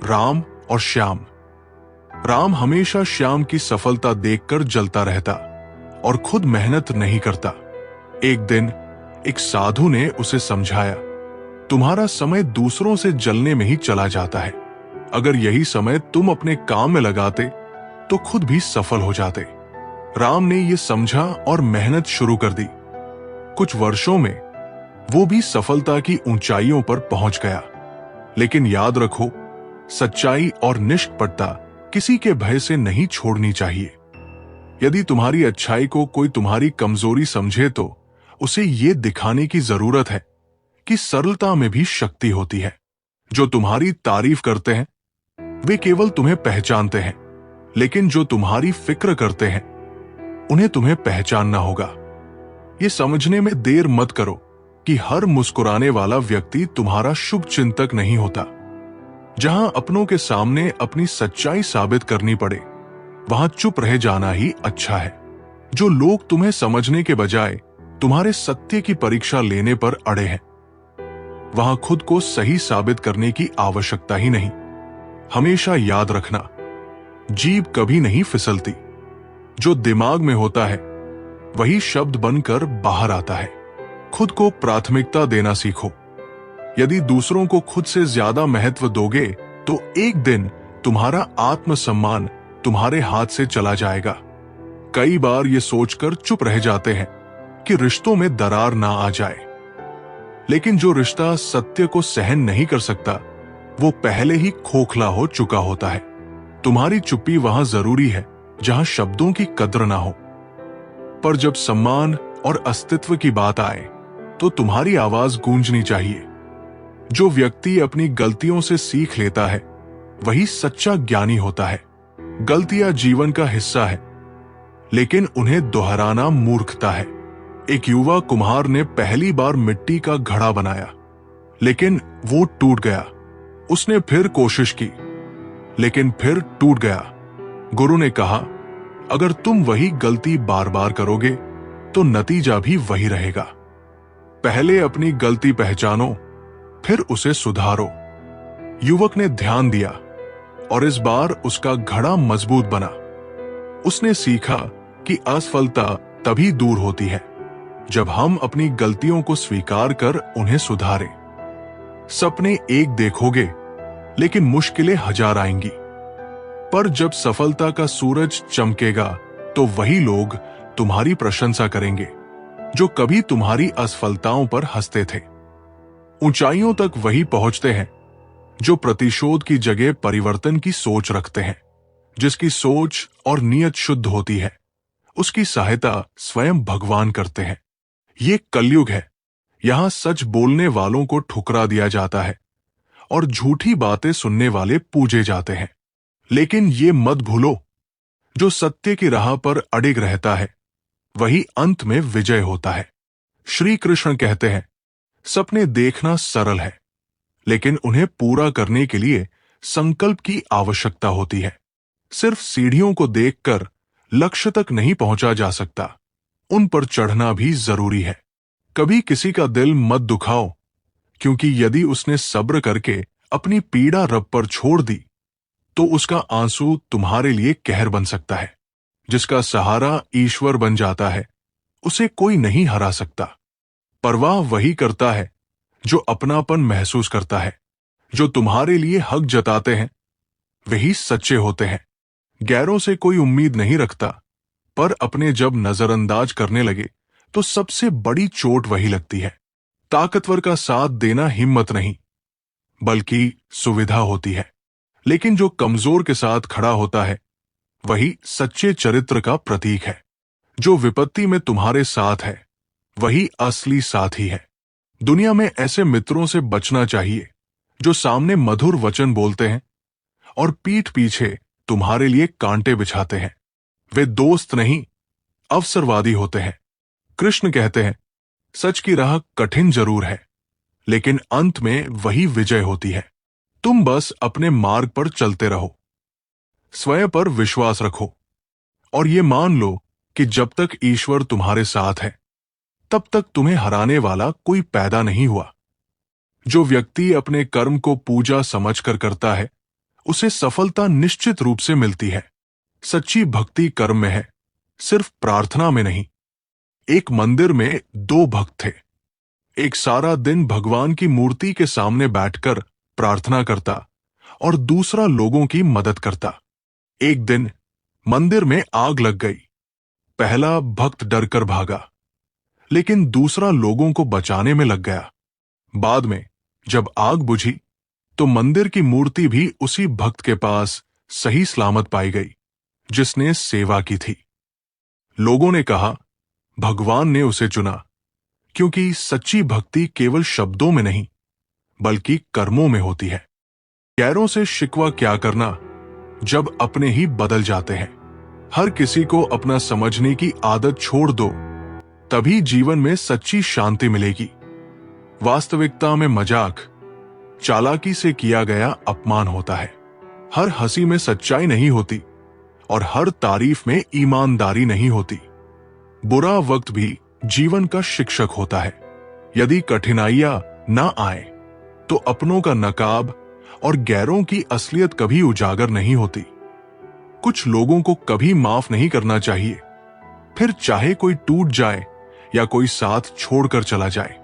राम और श्याम। राम हमेशा श्याम की सफलता देखकर जलता रहता और खुद मेहनत नहीं करता। एक दिन एक साधु ने उसे समझाया, तुम्हारा समय दूसरों से जलने में ही चला जाता है। अगर यही समय तुम अपने काम में लगाते तो खुद भी सफल हो जाते। राम ने यह समझा और मेहनत शुरू कर दी। कुछ वर्षों में वो भी सफलता की ऊंचाइयों पर पहुंच गया। लेकिन याद रखो, सच्चाई और निष्कपटता किसी के भय से नहीं छोड़नी चाहिए। यदि तुम्हारी अच्छाई को कोई तुम्हारी कमजोरी समझे तो उसे ये दिखाने की जरूरत है कि सरलता में भी शक्ति होती है। जो तुम्हारी तारीफ करते हैं वे केवल तुम्हें पहचानते हैं, लेकिन जो तुम्हारी फिक्र करते हैं उन्हें तुम्हें पहचानना होगा। ये समझने में देर मत करो कि हर मुस्कुराने वाला व्यक्ति तुम्हारा शुभ चिंतक नहीं होता। जहां अपनों के सामने अपनी सच्चाई साबित करनी पड़े, वहां चुप रह जाना ही अच्छा है। जो लोग तुम्हें समझने के बजाय तुम्हारे सत्य की परीक्षा लेने पर अड़े हैं, वहां खुद को सही साबित करने की आवश्यकता ही नहीं। हमेशा याद रखना, जीभ कभी नहीं फिसलती। जो दिमाग में होता है वही शब्द बनकर बाहर आता है। खुद को प्राथमिकता देना सीखो। यदि दूसरों को खुद से ज्यादा महत्व दोगे तो एक दिन तुम्हारा आत्मसम्मान तुम्हारे हाथ से चला जाएगा। कई बार ये सोचकर चुप रह जाते हैं कि रिश्तों में दरार ना आ जाए, लेकिन जो रिश्ता सत्य को सहन नहीं कर सकता वो पहले ही खोखला हो चुका होता है। तुम्हारी चुप्पी वहां जरूरी है जहां शब्दों की कद्र ना हो, पर जब सम्मान और अस्तित्व की बात आए तो तुम्हारी आवाज गूंजनी चाहिए। जो व्यक्ति अपनी गलतियों से सीख लेता है वही सच्चा ज्ञानी होता है। गलतियां जीवन का हिस्सा है, लेकिन उन्हें दोहराना मूर्खता है। एक युवा कुम्हार ने पहली बार मिट्टी का घड़ा बनाया, लेकिन वो टूट गया। उसने फिर कोशिश की, लेकिन फिर टूट गया। गुरु ने कहा, अगर तुम वही गलती बार बार करोगे तो नतीजा भी वही रहेगा। पहले अपनी गलती पहचानो, फिर उसे सुधारो। युवक ने ध्यान दिया और इस बार उसका घड़ा मजबूत बना। उसने सीखा कि असफलता तभी दूर होती है जब हम अपनी गलतियों को स्वीकार कर उन्हें सुधारें। सपने एक देखोगे, लेकिन मुश्किलें हजार आएंगी, पर जब सफलता का सूरज चमकेगा तो वही लोग तुम्हारी प्रशंसा करेंगे जो कभी तुम्हारी असफलताओं पर हंसते थे। ऊंचाइयों तक वही पहुंचते हैं जो प्रतिशोध की जगह परिवर्तन की सोच रखते हैं। जिसकी सोच और नीयत शुद्ध होती है, उसकी सहायता स्वयं भगवान करते हैं। ये कलयुग है। यहां सच बोलने वालों को ठुकरा दिया जाता है और झूठी बातें सुनने वाले पूजे जाते हैं। लेकिन ये मत भूलो, जो सत्य की राह पर अडिग रहता है वही अंत में विजय होता है। श्री कृष्ण कहते हैं, सपने देखना सरल है, लेकिन उन्हें पूरा करने के लिए संकल्प की आवश्यकता होती है। सिर्फ सीढ़ियों को देखकर लक्ष्य तक नहीं पहुंचा जा सकता, उन पर चढ़ना भी जरूरी है। कभी किसी का दिल मत दुखाओ, क्योंकि यदि उसने सब्र करके अपनी पीड़ा रब पर छोड़ दी तो उसका आंसू तुम्हारे लिए कहर बन सकता है। जिसका सहारा ईश्वर बन जाता है उसे कोई नहीं हरा सकता। परवाह वही करता है जो अपनापन महसूस करता है। जो तुम्हारे लिए हक जताते हैं वही सच्चे होते हैं। गैरों से कोई उम्मीद नहीं रखता, पर अपने जब नजरअंदाज करने लगे तो सबसे बड़ी चोट वही लगती है। ताकतवर का साथ देना हिम्मत नहीं, बल्कि सुविधा होती है। लेकिन जो कमजोर के साथ खड़ा होता है वही सच्चे चरित्र का प्रतीक है। जो विपत्ति में तुम्हारे साथ है वही असली साथी है। दुनिया में ऐसे मित्रों से बचना चाहिए जो सामने मधुर वचन बोलते हैं और पीठ पीछे तुम्हारे लिए कांटे बिछाते हैं। वे दोस्त नहीं, अवसरवादी होते हैं। कृष्ण कहते हैं, सच की राह कठिन जरूर है, लेकिन अंत में वही विजय होती है। तुम बस अपने मार्ग पर चलते रहो, स्वयं पर विश्वास रखो और ये मान लो कि जब तक ईश्वर तुम्हारे साथ है तब तक तुम्हें हराने वाला कोई पैदा नहीं हुआ। जो व्यक्ति अपने कर्म को पूजा समझकर करता है उसे सफलता निश्चित रूप से मिलती है। सच्ची भक्ति कर्म में है, सिर्फ प्रार्थना में नहीं। एक मंदिर में दो भक्त थे। एक सारा दिन भगवान की मूर्ति के सामने बैठकर प्रार्थना करता और दूसरा लोगों की मदद करता। एक दिन मंदिर में आग लग गई। पहला भक्त डरकर भागा, लेकिन दूसरा लोगों को बचाने में लग गया। बाद में जब आग बुझी तो मंदिर की मूर्ति भी उसी भक्त के पास सही सलामत पाई गई जिसने सेवा की थी। लोगों ने कहा, भगवान ने उसे चुना, क्योंकि सच्ची भक्ति केवल शब्दों में नहीं बल्कि कर्मों में होती है। गैरों से शिकवा क्या करना जब अपने ही बदल जाते हैं। हर किसी को अपना समझने की आदत छोड़ दो, तभी जीवन में सच्ची शांति मिलेगी। वास्तविकता में मजाक, चालाकी से किया गया अपमान होता है। हर हंसी में सच्चाई नहीं होती और हर तारीफ में ईमानदारी नहीं होती। बुरा वक्त भी जीवन का शिक्षक होता है। यदि कठिनाइयां ना आए तो अपनों का नकाब और गैरों की असलियत कभी उजागर नहीं होती। कुछ लोगों को कभी माफ नहीं करना चाहिए, फिर चाहे कोई टूट जाए या कोई साथ छोड़कर चला जाए।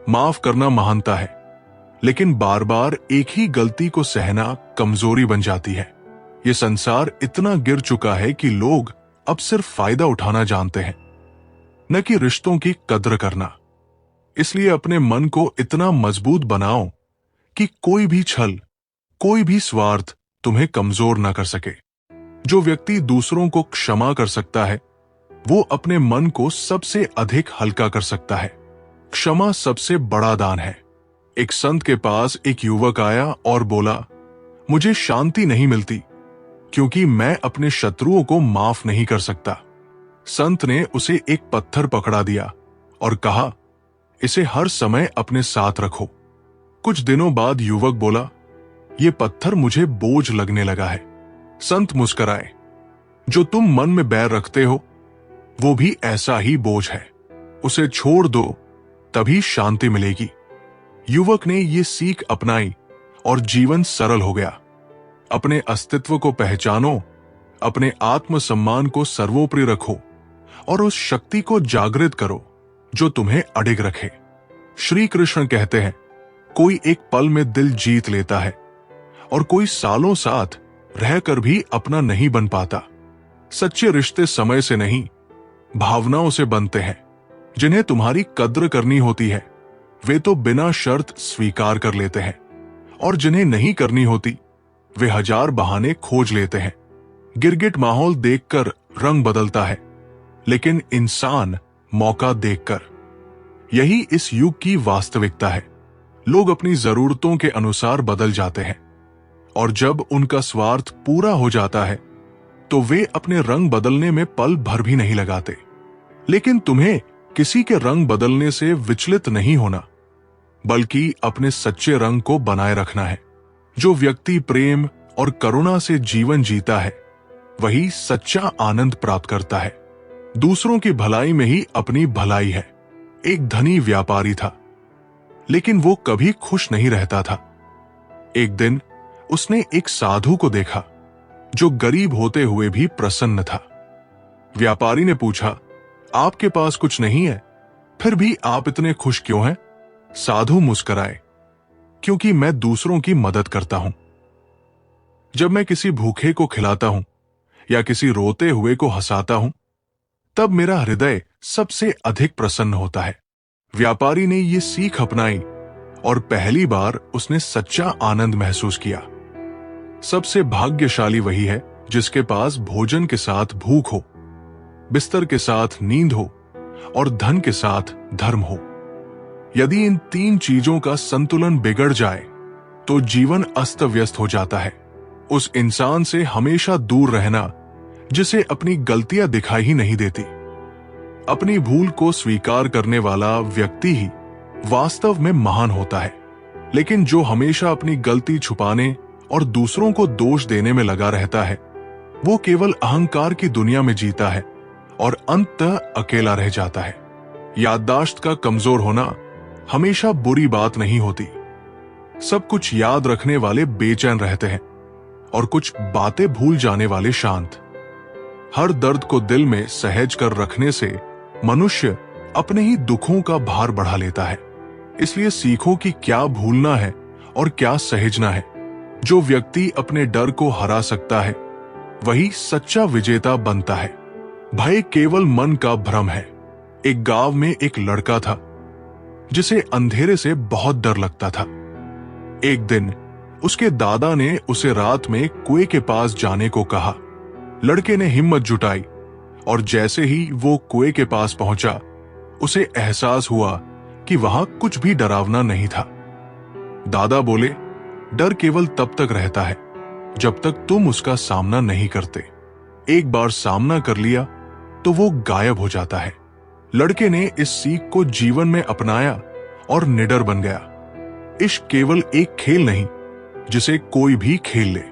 माफ करना महानता है, लेकिन बार बार एक ही गलती को सहना कमजोरी बन जाती है। ये संसार इतना गिर चुका है कि लोग अब सिर्फ फायदा उठाना जानते हैं, न कि रिश्तों की कद्र करना। इसलिए अपने मन को इतना मजबूत बनाओ कि कोई भी छल, कोई भी स्वार्थ तुम्हें कमजोर ना कर सके। जो व्यक्ति दूसरों को क्षमा कर सकता है, वो अपने मन को सबसे अधिक हल्का कर सकता है। क्षमा सबसे बड़ा दान है। एक संत के पास एक युवक आया और बोला, मुझे शांति नहीं मिलती क्योंकि मैं अपने शत्रुओं को माफ नहीं कर सकता। संत ने उसे एक पत्थर पकड़ा दिया और कहा, इसे हर समय अपने साथ रखो। कुछ दिनों बाद युवक बोला, यह पत्थर मुझे बोझ लगने लगा है। संत मुस्कुराए, जो तुम मन में बैर रखते हो वो भी ऐसा ही बोझ है, उसे छोड़ दो, तभी शांति मिलेगी। युवक ने ये सीख अपनाई और जीवन सरल हो गया। अपने अस्तित्व को पहचानो, अपने आत्मसम्मान को सर्वोपरि रखो और उस शक्ति को जागृत करो जो तुम्हें अडिग रखे। श्री कृष्ण कहते हैं, कोई एक पल में दिल जीत लेता है और कोई सालों साथ रहकर भी अपना नहीं बन पाता। सच्चे रिश्ते समय से नहीं, भावनाओं से बनते हैं। जिन्हें तुम्हारी कद्र करनी होती है वे तो बिना शर्त स्वीकार कर लेते हैं, और जिन्हें नहीं करनी होती वे हजार बहाने खोज लेते हैं। गिरगिट माहौल देखकर रंग बदलता है, लेकिन इंसान मौका देखकर। यही इस युग की वास्तविकता है। लोग अपनी जरूरतों के अनुसार बदल जाते हैं, और जब उनका स्वार्थ पूरा हो जाता है तो वे अपने रंग बदलने में पल भर भी नहीं लगाते। लेकिन तुम्हें किसी के रंग बदलने से विचलित नहीं होना, बल्कि अपने सच्चे रंग को बनाए रखना है। जो व्यक्ति प्रेम और करुणा से जीवन जीता है वही सच्चा आनंद प्राप्त करता है। दूसरों की भलाई में ही अपनी भलाई है। एक धनी व्यापारी था, लेकिन वो कभी खुश नहीं रहता था। एक दिन उसने एक साधु को देखा जो गरीब होते हुए भी प्रसन्न था। व्यापारी ने पूछा, आपके पास कुछ नहीं है, फिर भी आप इतने खुश क्यों हैं? साधु मुस्कुराए, क्योंकि मैं दूसरों की मदद करता हूं। जब मैं किसी भूखे को खिलाता हूं या किसी रोते हुए को हंसाता हूं, तब मेरा हृदय सबसे अधिक प्रसन्न होता है। व्यापारी ने यह सीख अपनाई और पहली बार उसने सच्चा आनंद महसूस किया। सबसे भाग्यशाली वही है जिसके पास भोजन के साथ भूख हो, बिस्तर के साथ नींद हो और धन के साथ धर्म हो। यदि इन तीन चीजों का संतुलन बिगड़ जाए तो जीवन अस्त व्यस्त हो जाता है। उस इंसान से हमेशा दूर रहना जिसे अपनी गलतियां दिखाई ही नहीं देती। अपनी भूल को स्वीकार करने वाला व्यक्ति ही वास्तव में महान होता है। लेकिन जो हमेशा अपनी गलती छुपाने और दूसरों को दोष देने में लगा रहता है, वो केवल अहंकार की दुनिया में जीता है और अंततः अकेला रह जाता है। याददाश्त का कमजोर होना हमेशा बुरी बात नहीं होती। सब कुछ याद रखने वाले बेचैन रहते हैं और कुछ बातें भूल जाने वाले शांत। हर दर्द को दिल में सहज कर रखने से मनुष्य अपने ही दुखों का भार बढ़ा लेता है। इसलिए सीखो कि क्या भूलना है और क्या सहेजना है। जो व्यक्ति अपने डर को हरा सकता है वही सच्चा विजेता बनता है। भय केवल मन का भ्रम है। एक गांव में एक लड़का था जिसे अंधेरे से बहुत डर लगता था। एक दिन उसके दादा ने उसे रात में कुएं के पास जाने को कहा। लड़के ने हिम्मत जुटाई और जैसे ही वो कुएं के पास पहुंचा, उसे एहसास हुआ कि वहां कुछ भी डरावना नहीं था। दादा बोले, डर केवल तब तक रहता है जब तक तुम उसका सामना नहीं करते। एक बार सामना कर लिया तो वो गायब हो जाता है। लड़के ने इस सीख को जीवन में अपनाया और निडर बन गया। इश्क केवल एक खेल नहीं जिसे कोई भी खेल ले।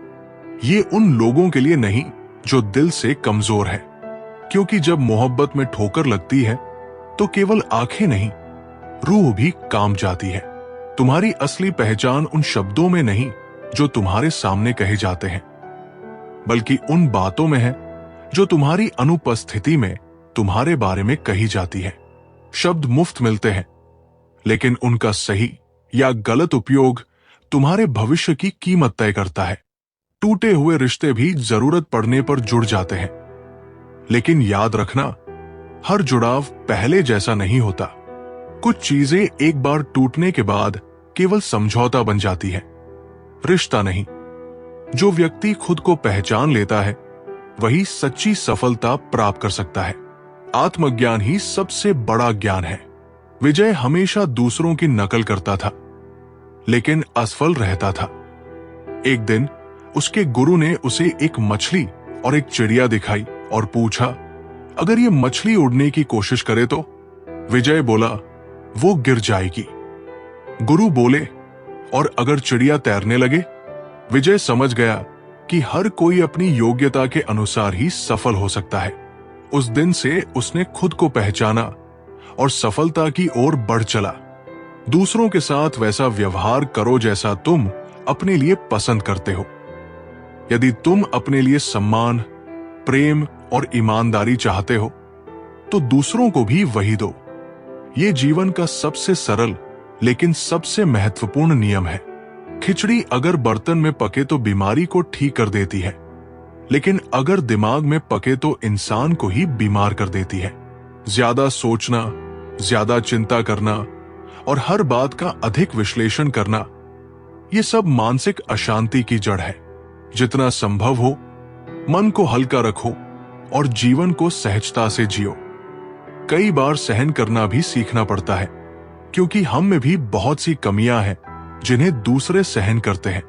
ये उन लोगों के लिए नहीं जो दिल से कमजोर है, क्योंकि जब मोहब्बत में ठोकर लगती है तो केवल आंखें नहीं, रूह भी काम जाती है। तुम्हारी असली पहचान उन शब्दों में नहीं जो तुम्हारे सामने कहे जाते हैं, बल्कि उन बातों में है जो तुम्हारी अनुपस्थिति में तुम्हारे बारे में कही जाती है। शब्द मुफ्त मिलते हैं, लेकिन उनका सही या गलत उपयोग तुम्हारे भविष्य की कीमत तय करता है। टूटे हुए रिश्ते भी जरूरत पड़ने पर जुड़ जाते हैं, लेकिन याद रखना, हर जुड़ाव पहले जैसा नहीं होता। कुछ चीजें एक बार टूटने के बाद केवल समझौता बन जाती है, रिश्ता नहीं। जो व्यक्ति खुद को पहचान लेता है वही सच्ची सफलता प्राप्त कर सकता है। आत्मज्ञान ही सबसे बड़ा ज्ञान है। विजय हमेशा दूसरों की नकल करता था, लेकिन असफल रहता था। एक दिन उसके गुरु ने उसे एक मछली और एक चिड़िया दिखाई और पूछा, अगर ये मछली उड़ने की कोशिश करे तो? विजय बोला, वो गिर जाएगी। गुरु बोले, और अगर चिड़िया तैरने लगे? विजय समझ गया कि हर कोई अपनी योग्यता के अनुसार ही सफल हो सकता है। उस दिन से उसने खुद को पहचाना और सफलता की ओर बढ़ चला। दूसरों के साथ वैसा व्यवहार करो जैसा तुम अपने लिए पसंद करते हो। यदि तुम अपने लिए सम्मान, प्रेम और ईमानदारी चाहते हो तो दूसरों को भी वही दो। ये जीवन का सबसे सरल लेकिन सबसे महत्वपूर्ण नियम है। खिचड़ी अगर बर्तन में पके तो बीमारी को ठीक कर देती है, लेकिन अगर दिमाग में पके तो इंसान को ही बीमार कर देती है। ज्यादा सोचना, ज्यादा चिंता करना और हर बात का अधिक विश्लेषण करना, ये सब मानसिक अशांति की जड़ है। जितना संभव हो मन को हल्का रखो और जीवन को सहजता से जियो। कई बार सहन करना भी सीखना पड़ता है, क्योंकि हम में भी बहुत सी कमियां हैं जिन्हें दूसरे सहन करते हैं।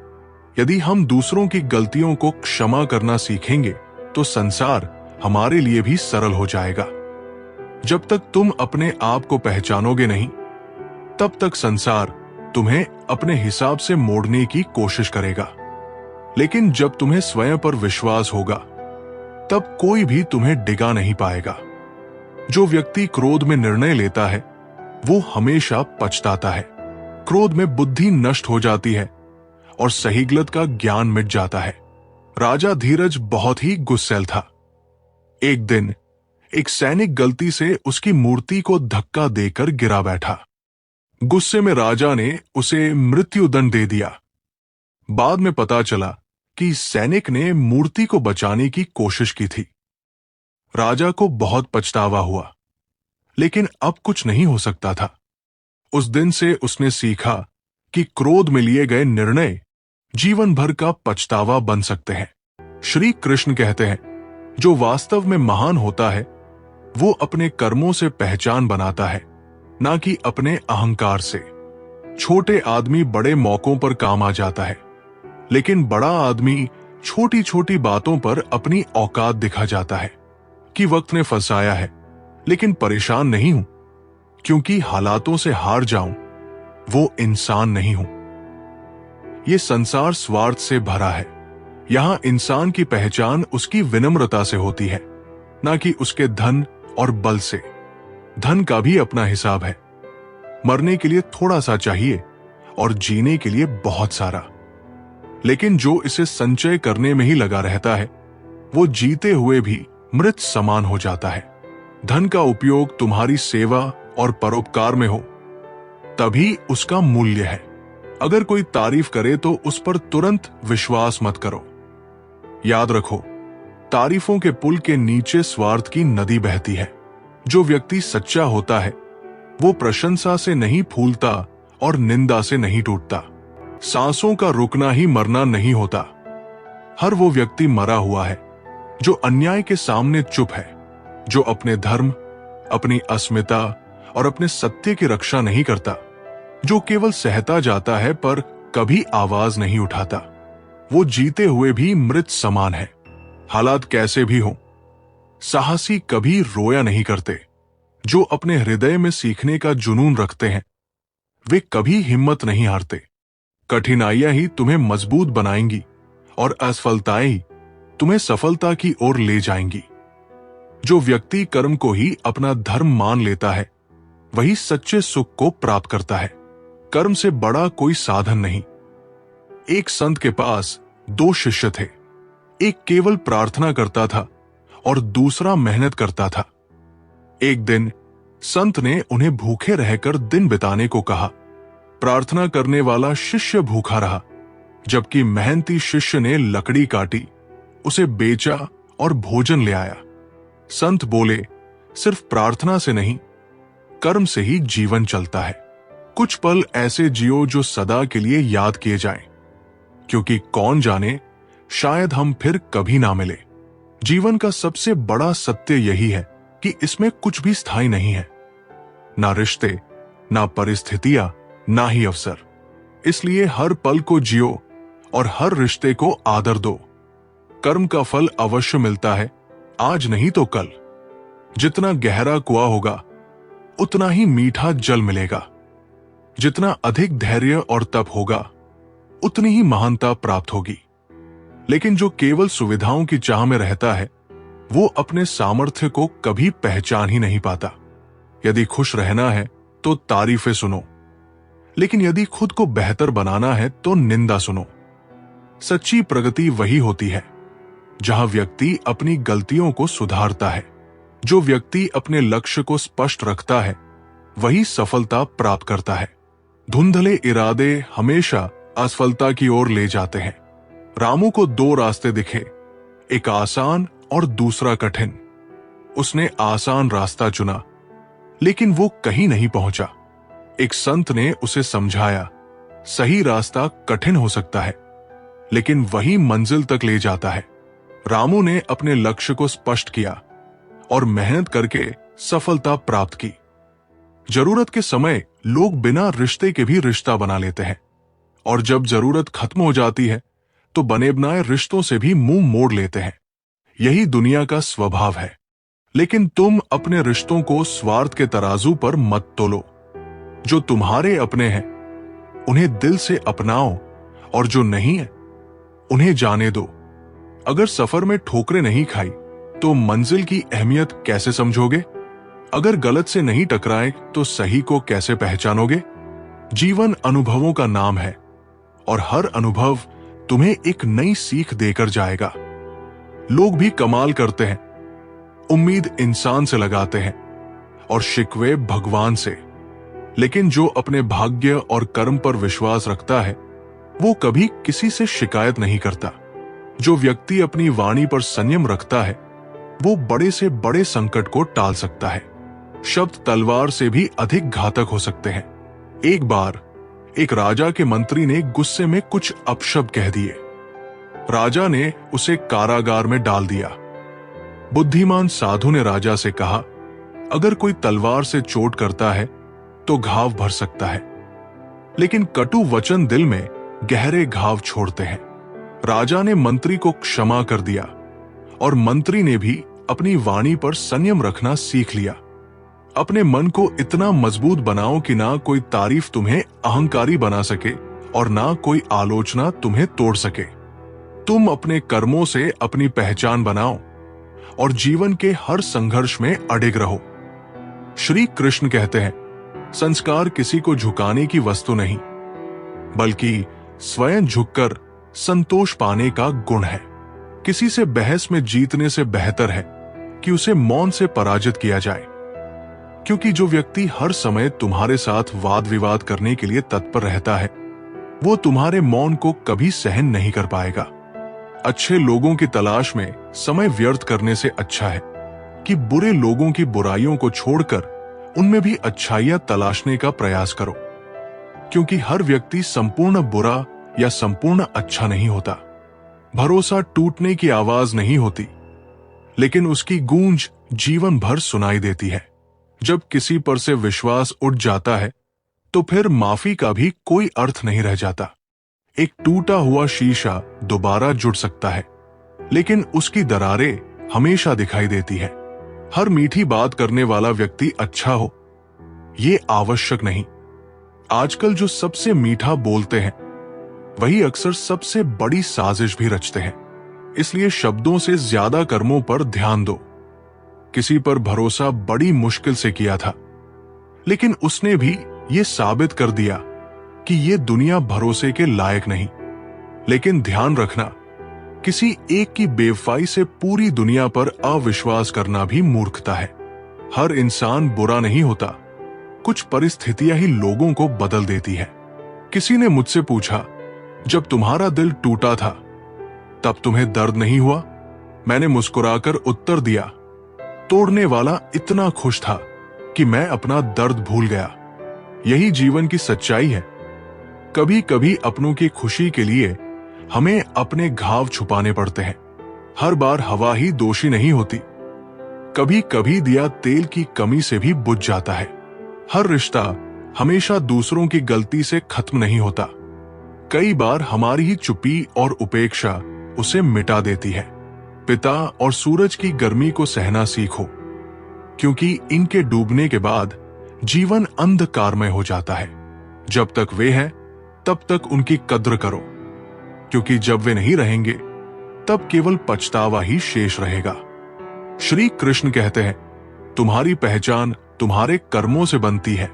यदि हम दूसरों की गलतियों को क्षमा करना सीखेंगे तो संसार हमारे लिए भी सरल हो जाएगा। जब तक तुम अपने आप को पहचानोगे नहीं, तब तक संसार तुम्हें अपने हिसाब से मोड़ने की कोशिश करेगा। लेकिन जब तुम्हें स्वयं पर विश्वास होगा, तब कोई भी तुम्हें डिगा नहीं पाएगा। जो व्यक्ति क्रोध में निर्णय लेता है वो हमेशा पछताता है। क्रोध में बुद्धि नष्ट हो जाती है और सही गलत का ज्ञान मिट जाता है। राजा धीरज बहुत ही गुस्सैल था। एक दिन एक सैनिक गलती से उसकी मूर्ति को धक्का देकर गिरा बैठा। गुस्से में राजा ने उसे मृत्युदंड दे दिया। बाद में पता चला कि सैनिक ने मूर्ति को बचाने की कोशिश की थी। राजा को बहुत पछतावा हुआ, लेकिन अब कुछ नहीं हो सकता था। उस दिन से उसने सीखा कि क्रोध में लिए गए निर्णय जीवन भर का पछतावा बन सकते हैं। श्री कृष्ण कहते हैं, जो वास्तव में महान होता है वो अपने कर्मों से पहचान बनाता है, ना कि अपने अहंकार से। छोटे आदमी बड़े मौकों पर काम आ जाता है, लेकिन बड़ा आदमी छोटी छोटी बातों पर अपनी औकात दिखा जाता है कि वक्त ने फंसाया है, लेकिन परेशान नहीं हूं, क्योंकि हालातों से हार जाऊं वो इंसान नहीं हूं। ये संसार स्वार्थ से भरा है। यहां इंसान की पहचान उसकी विनम्रता से होती है, ना कि उसके धन और बल से। धन का भी अपना हिसाब है। मरने के लिए थोड़ा सा चाहिए और जीने के लिए बहुत सारा। लेकिन जो इसे संचय करने में ही लगा रहता है वो जीते हुए भी मृत समान हो जाता है। धन का उपयोग तुम्हारी सेवा और परोपकार में हो, तभी उसका मूल्य है। अगर कोई तारीफ करे तो उस पर तुरंत विश्वास मत करो। याद रखो, तारीफों के पुल के नीचे स्वार्थ की नदी बहती है। जो व्यक्ति सच्चा होता है वो प्रशंसा से नहीं फूलता और निंदा से नहीं टूटता। सांसों का रुकना ही मरना नहीं होता। हर वो व्यक्ति मरा हुआ है जो अन्याय के सामने चुप है, जो अपने धर्म, अपनी अस्मिता और अपने सत्य की रक्षा नहीं करता, जो केवल सहता जाता है पर कभी आवाज नहीं उठाता। वो जीते हुए भी मृत समान है। हालात कैसे भी हों। साहसी कभी रोया नहीं करते। जो अपने हृदय में सीखने का जुनून रखते हैं वे कभी हिम्मत नहीं हारते। कठिनाइयां ही तुम्हें मजबूत बनाएंगी और असफलताएं ही तुम्हें सफलता की ओर ले जाएंगी। जो व्यक्ति कर्म को ही अपना धर्म मान लेता है वही सच्चे सुख को प्राप्त करता है। कर्म से बड़ा कोई साधन नहीं। एक संत के पास दो शिष्य थे। एक केवल प्रार्थना करता था और दूसरा मेहनत करता था। एक दिन संत ने उन्हें भूखे रहकर दिन बिताने को कहा। प्रार्थना करने वाला शिष्य भूखा रहा, जबकि मेहनती शिष्य ने लकड़ी काटी, उसे बेचा और भोजन ले आया। संत बोले, सिर्फ प्रार्थना से नहीं, कर्म से ही जीवन चलता है। कुछ पल ऐसे जियो जो सदा के लिए याद किए जाएं, क्योंकि कौन जाने शायद हम फिर कभी ना मिले। जीवन का सबसे बड़ा सत्य यही है कि इसमें कुछ भी स्थायी नहीं है, ना रिश्ते, ना परिस्थितियां, ना ही अवसर। इसलिए हर पल को जियो और हर रिश्ते को आदर दो। कर्म का फल अवश्य मिलता है, आज नहीं तो कल। जितना गहरा कुआं होगा उतना ही मीठा जल मिलेगा। जितना अधिक धैर्य और तप होगा उतनी ही महानता प्राप्त होगी। लेकिन जो केवल सुविधाओं की चाह में रहता है वो अपने सामर्थ्य को कभी पहचान ही नहीं पाता। यदि खुश रहना है तो तारीफें सुनो, लेकिन यदि खुद को बेहतर बनाना है तो निंदा सुनो। सच्ची प्रगति वही होती है जहां व्यक्ति अपनी गलतियों को सुधारता है। जो व्यक्ति अपने लक्ष्य को स्पष्ट रखता है वही सफलता प्राप्त करता है। धुंधले इरादे हमेशा असफलता की ओर ले जाते हैं। रामू को दो रास्ते दिखे, एक आसान और दूसरा कठिन। उसने आसान रास्ता चुना, लेकिन वो कहीं नहीं पहुंचा। एक संत ने उसे समझाया, सही रास्ता कठिन हो सकता है, लेकिन वही मंजिल तक ले जाता है। रामू ने अपने लक्ष्य को स्पष्ट किया और मेहनत करके सफलता प्राप्त की। जरूरत के समय लोग बिना रिश्ते के भी रिश्ता बना लेते हैं, और जब जरूरत खत्म हो जाती है तो बने बनाए रिश्तों से भी मुंह मोड़ लेते हैं। यही दुनिया का स्वभाव है। लेकिन तुम अपने रिश्तों को स्वार्थ के तराजू पर मत तोलो। जो तुम्हारे अपने हैं उन्हें दिल से अपनाओ, और जो नहीं है उन्हें जाने दो। अगर सफर में ठोकरें नहीं खाई तो मंजिल की अहमियत कैसे समझोगे? अगर गलत से नहीं टकराए तो सही को कैसे पहचानोगे? जीवन अनुभवों का नाम है, और हर अनुभव तुम्हें एक नई सीख देकर जाएगा। लोग भी कमाल करते हैं, उम्मीद इंसान से लगाते हैं और शिकवे भगवान से। लेकिन जो अपने भाग्य और कर्म पर विश्वास रखता है वो कभी किसी से शिकायत नहीं करता। जो व्यक्ति अपनी वाणी पर संयम रखता है वो बड़े से बड़े संकट को टाल सकता है। शब्द तलवार से भी अधिक घातक हो सकते हैं। एक बार एक राजा के मंत्री ने गुस्से में कुछ अपशब्द कह दिए। राजा ने उसे कारागार में डाल दिया। बुद्धिमान साधु ने राजा से कहा, अगर कोई तलवार से चोट करता है तो घाव भर सकता है, लेकिन कटु वचन दिल में गहरे घाव छोड़ते हैं। राजा ने मंत्री को क्षमा कर दिया, और मंत्री ने भी अपनी वाणी पर संयम रखना सीख लिया। अपने मन को इतना मजबूत बनाओ कि ना कोई तारीफ तुम्हें अहंकारी बना सके और ना कोई आलोचना तुम्हें तोड़ सके। तुम अपने कर्मों से अपनी पहचान बनाओ और जीवन के हर संघर्ष में अडिग रहो। श्री कृष्ण कहते हैं, संस्कार किसी को झुकाने की वस्तु नहीं, बल्कि स्वयं झुककर संतोष पाने का गुण है। किसी से बहस में जीतने से बेहतर है कि उसे मौन से पराजित किया जाए, क्योंकि जो व्यक्ति हर समय तुम्हारे साथ वाद विवाद करने के लिए तत्पर रहता है वो तुम्हारे मौन को कभी सहन नहीं कर पाएगा। अच्छे लोगों की तलाश में समय व्यर्थ करने से अच्छा है कि बुरे लोगों की बुराइयों को छोड़कर उनमें भी अच्छाइयां तलाशने का प्रयास करो, क्योंकि हर व्यक्ति संपूर्ण बुरा या संपूर्ण अच्छा नहीं होता। भरोसा टूटने की आवाज नहीं होती, लेकिन उसकी गूंज जीवन भर सुनाई देती है। जब किसी पर से विश्वास उठ जाता है तो फिर माफी का भी कोई अर्थ नहीं रह जाता। एक टूटा हुआ शीशा दोबारा जुड़ सकता है, लेकिन उसकी दरारें हमेशा दिखाई देती है। हर मीठी बात करने वाला व्यक्ति अच्छा हो, ये आवश्यक नहीं। आजकल जो सबसे मीठा बोलते हैं वही अक्सर सबसे बड़ी साजिश भी रचते हैं। इसलिए शब्दों से ज्यादा कर्मों पर ध्यान दो। किसी पर भरोसा बड़ी मुश्किल से किया था, लेकिन उसने भी ये साबित कर दिया कि ये दुनिया भरोसे के लायक नहीं। लेकिन ध्यान रखना, किसी एक की बेवफाई से पूरी दुनिया पर अविश्वास करना भी मूर्खता है। हर इंसान बुरा नहीं होता, कुछ परिस्थितियां ही लोगों को बदल देती है। किसी ने मुझसे पूछा, जब तुम्हारा दिल टूटा था तब तुम्हें दर्द नहीं हुआ? मैंने मुस्कुराकर उत्तर दिया, तोड़ने वाला इतना खुश था कि मैं अपना दर्द भूल गया। यही जीवन की सच्चाई है। कभी कभी अपनों की खुशी के लिए हमें अपने घाव छुपाने पड़ते हैं। हर बार हवा ही दोषी नहीं होती। कभी कभी दिया तेल की कमी से भी बुझ जाता है। हर रिश्ता हमेशा दूसरों की गलती से खत्म नहीं होता। कई बार हमारी ही चुप्पी और उपेक्षा उसे मिटा देती है। पिता और सूरज की गर्मी को सहना सीखो, क्योंकि इनके डूबने के बाद जीवन अंधकारमय हो जाता है। जब तक वे हैं तब तक उनकी कद्र करो, क्योंकि जब वे नहीं रहेंगे तब केवल पछतावा ही शेष रहेगा। श्री कृष्ण कहते हैं, तुम्हारी पहचान तुम्हारे कर्मों से बनती है,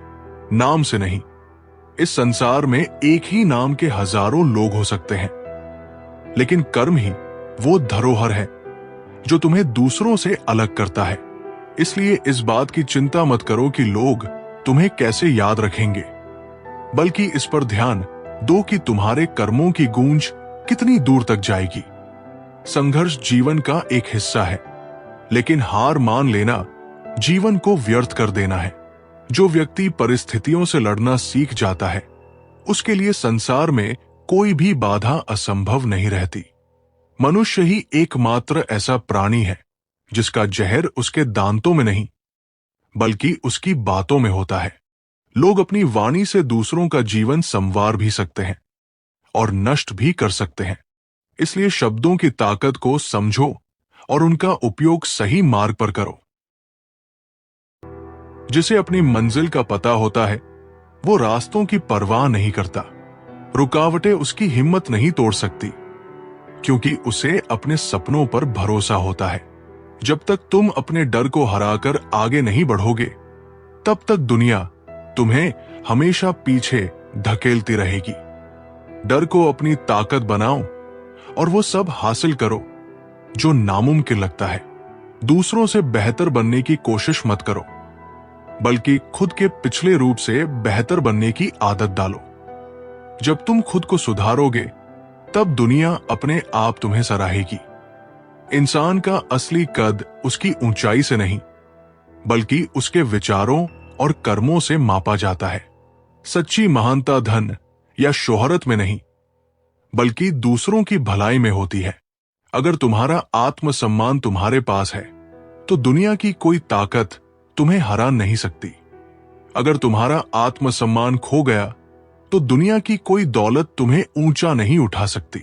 नाम से नहीं। इस संसार में एक ही नाम के हजारों लोग हो सकते हैं, लेकिन कर्म ही वो धरोहर है जो तुम्हें दूसरों से अलग करता है। इसलिए इस बात की चिंता मत करो कि लोग तुम्हें कैसे याद रखेंगे, बल्कि इस पर ध्यान दो कि तुम्हारे कर्मों की गूंज कितनी दूर तक जाएगी। संघर्ष जीवन का एक हिस्सा है, लेकिन हार मान लेना जीवन को व्यर्थ कर देना है। जो व्यक्ति परिस्थितियों से लड़ना सीख जाता है, उसके लिए संसार में कोई भी बाधा असंभव नहीं रहती। मनुष्य ही एकमात्र ऐसा प्राणी है जिसका जहर उसके दांतों में नहीं, बल्कि उसकी बातों में होता है। लोग अपनी वाणी से दूसरों का जीवन संवार भी सकते हैं और नष्ट भी कर सकते हैं। इसलिए शब्दों की ताकत को समझो और उनका उपयोग सही मार्ग पर करो। जिसे अपनी मंजिल का पता होता है, वो रास्तों की परवाह नहीं करता। रुकावटें उसकी हिम्मत नहीं तोड़ सकती, क्योंकि उसे अपने सपनों पर भरोसा होता है। जब तक तुम अपने डर को हराकर आगे नहीं बढ़ोगे, तब तक दुनिया तुम्हें हमेशा पीछे धकेलती रहेगी। डर को अपनी ताकत बनाओ और वो सब हासिल करो जो नामुमकिन लगता है। दूसरों से बेहतर बनने की कोशिश मत करो, बल्कि खुद के पिछले रूप से बेहतर बनने की आदत डालो। जब तुम खुद को सुधारोगे, तब दुनिया अपने आप तुम्हें सराहेगी। इंसान का असली कद उसकी ऊंचाई से नहीं, बल्कि उसके विचारों और कर्मों से मापा जाता है। सच्ची महानता धन या शोहरत में नहीं, बल्कि दूसरों की भलाई में होती है। अगर तुम्हारा आत्मसम्मान तुम्हारे पास है, तो दुनिया की कोई ताकत तुम्हें हरा नहीं सकती। अगर तुम्हारा आत्मसम्मान खो गया, तो दुनिया की कोई दौलत तुम्हें ऊंचा नहीं उठा सकती।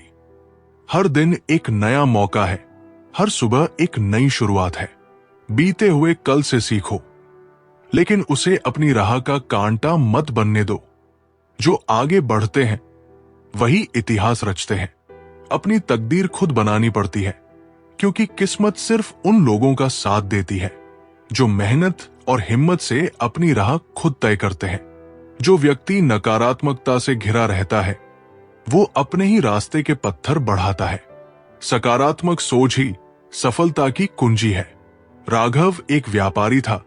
हर दिन एक नया मौका है, हर सुबह एक नई शुरुआत है। बीते हुए कल से सीखो, लेकिन उसे अपनी राह का कांटा मत बनने दो। जो आगे बढ़ते हैं वही इतिहास रचते हैं। अपनी तकदीर खुद बनानी पड़ती है, क्योंकि किस्मत सिर्फ उन लोगों का साथ देती है जो मेहनत और हिम्मत से अपनी राह खुद तय करते हैं। जो व्यक्ति नकारात्मकता से घिरा रहता है, वो अपने ही रास्ते के पत्थर बढ़ाता है। सकारात्मक सोच ही सफलता की कुंजी है। राघव एक व्यापारी था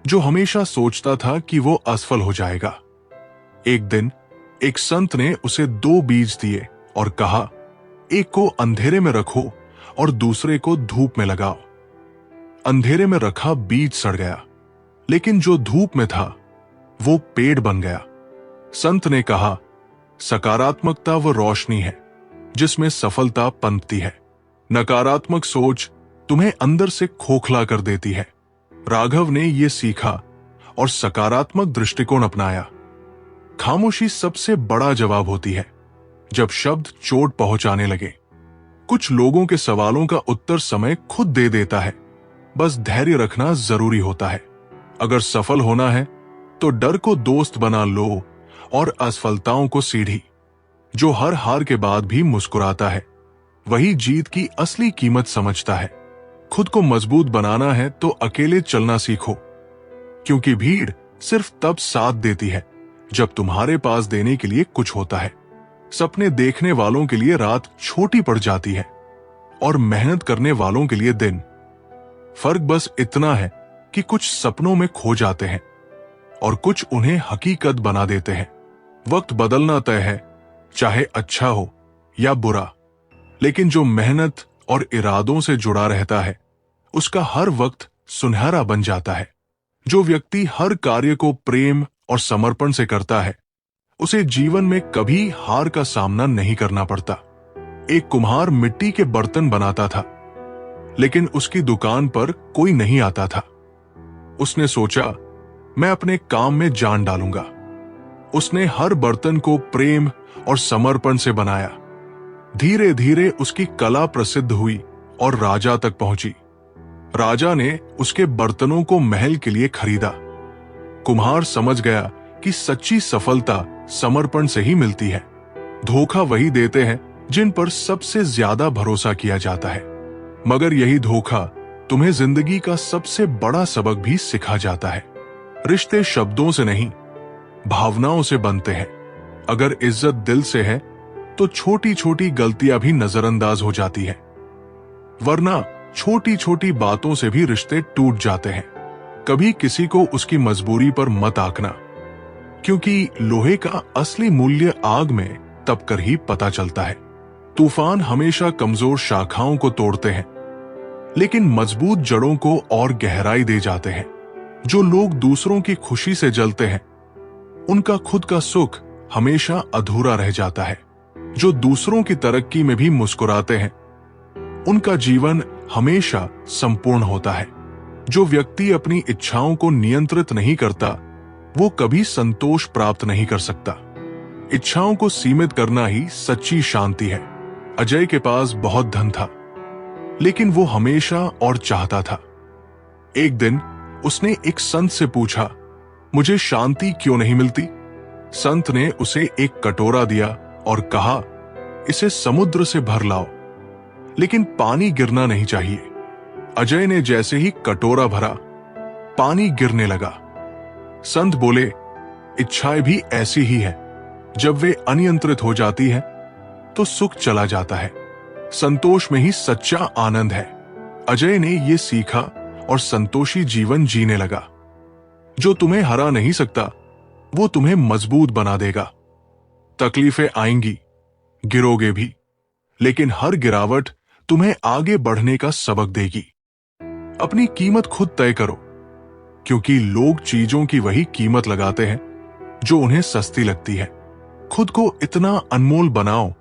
जो हमेशा सोचता था कि वो असफल हो जाएगा। एक दिन एक संत ने उसे 2 बीज दिए और कहा, एक को अंधेरे में रखो और दूसरे को धूप में लगाओ। अंधेरे में रखा बीज सड़ गया, लेकिन जो धूप में था वो पेड़ बन गया। संत ने कहा, सकारात्मकता वो रोशनी है जिसमें सफलता पनपती है। नकारात्मक सोच तुम्हें अंदर से खोखला कर देती है। राघव ने यह सीखा और सकारात्मक दृष्टिकोण अपनाया। खामोशी सबसे बड़ा जवाब होती है जब शब्द चोट पहुंचाने लगे। कुछ लोगों के सवालों का उत्तर समय खुद दे देता है, बस धैर्य रखना जरूरी होता है। अगर सफल होना है तो डर को दोस्त बना लो और असफलताओं को सीढ़ी। जो हर हार के बाद भी मुस्कुराता है वही जीत की असली कीमत समझता है। खुद को मजबूत बनाना है तो अकेले चलना सीखो, क्योंकि भीड़ सिर्फ तब साथ देती है जब तुम्हारे पास देने के लिए कुछ होता है। सपने देखने वालों के लिए रात छोटी पड़ जाती है और मेहनत करने वालों के लिए दिन। फर्क बस इतना है कि कुछ सपनों में खो जाते हैं और कुछ उन्हें हकीकत बना देते हैं। वक्त बदलना तय है, चाहे अच्छा हो या बुरा, लेकिन जो मेहनत और इरादों से जुड़ा रहता है उसका हर वक्त सुनहरा बन जाता है। जो व्यक्ति हर कार्य को प्रेम और समर्पण से करता है उसे जीवन में कभी हार का सामना नहीं करना पड़ता। एक कुम्हार मिट्टी के बर्तन बनाता था, लेकिन उसकी दुकान पर कोई नहीं आता था। उसने सोचा, मैं अपने काम में जान डालूंगा। उसने हर बर्तन को प्रेम और समर्पण से बनाया। धीरे धीरे उसकी कला प्रसिद्ध हुई और राजा तक पहुंची। राजा ने उसके बर्तनों को महल के लिए खरीदा। कुम्हार समझ गया कि सच्ची सफलता समर्पण से ही मिलती है। धोखा वही देते हैं जिन पर सबसे ज्यादा भरोसा किया जाता है, मगर यही धोखा तुम्हें जिंदगी का सबसे बड़ा सबक भी सिखा जाता है। रिश्ते शब्दों से नहीं, भावनाओं से बनते हैं। अगर इज्जत दिल से है तो छोटी छोटी गलतियां भी नजरअंदाज हो जाती है, वरना छोटी छोटी बातों से भी रिश्ते टूट जाते हैं। कभी किसी को उसकी मजबूरी पर मत आंकना, क्योंकि लोहे का असली मूल्य आग में तप कर ही पता चलता है। तूफान हमेशा कमजोर शाखाओं को तोड़ते हैं, लेकिन मजबूत जड़ों को और गहराई दे जाते हैं। जो लोग दूसरों की खुशी से जलते हैं उनका खुद का सुख हमेशा अधूरा रह जाता है। जो दूसरों की तरक्की में भी मुस्कुराते हैं उनका जीवन हमेशा संपूर्ण होता है। जो व्यक्ति अपनी इच्छाओं को नियंत्रित नहीं करता वो कभी संतोष प्राप्त नहीं कर सकता। इच्छाओं को सीमित करना ही सच्ची शांति है। अजय के पास बहुत धन था, लेकिन वो हमेशा और चाहता था। एक दिन उसने एक संत से पूछा, मुझे शांति क्यों नहीं मिलती? संत ने उसे एक कटोरा दिया और कहा, इसे समुद्र से भर लाओ, लेकिन पानी गिरना नहीं चाहिए। अजय ने जैसे ही कटोरा भरा, पानी गिरने लगा। संत बोले, इच्छाएं भी ऐसी ही है, जब वे अनियंत्रित हो जाती हैं तो सुख चला जाता है। संतोष में ही सच्चा आनंद है। अजय ने यह सीखा और संतोषी जीवन जीने लगा। जो तुम्हें हरा नहीं सकता वो तुम्हें मजबूत बना देगा। तकलीफें आएंगी, गिरोगे भी, लेकिन हर गिरावट तुम्हें आगे बढ़ने का सबक देगी। अपनी कीमत खुद तय करो, क्योंकि लोग चीजों की वही कीमत लगाते हैं जो उन्हें सस्ती लगती है। खुद को इतना अनमोल बनाओ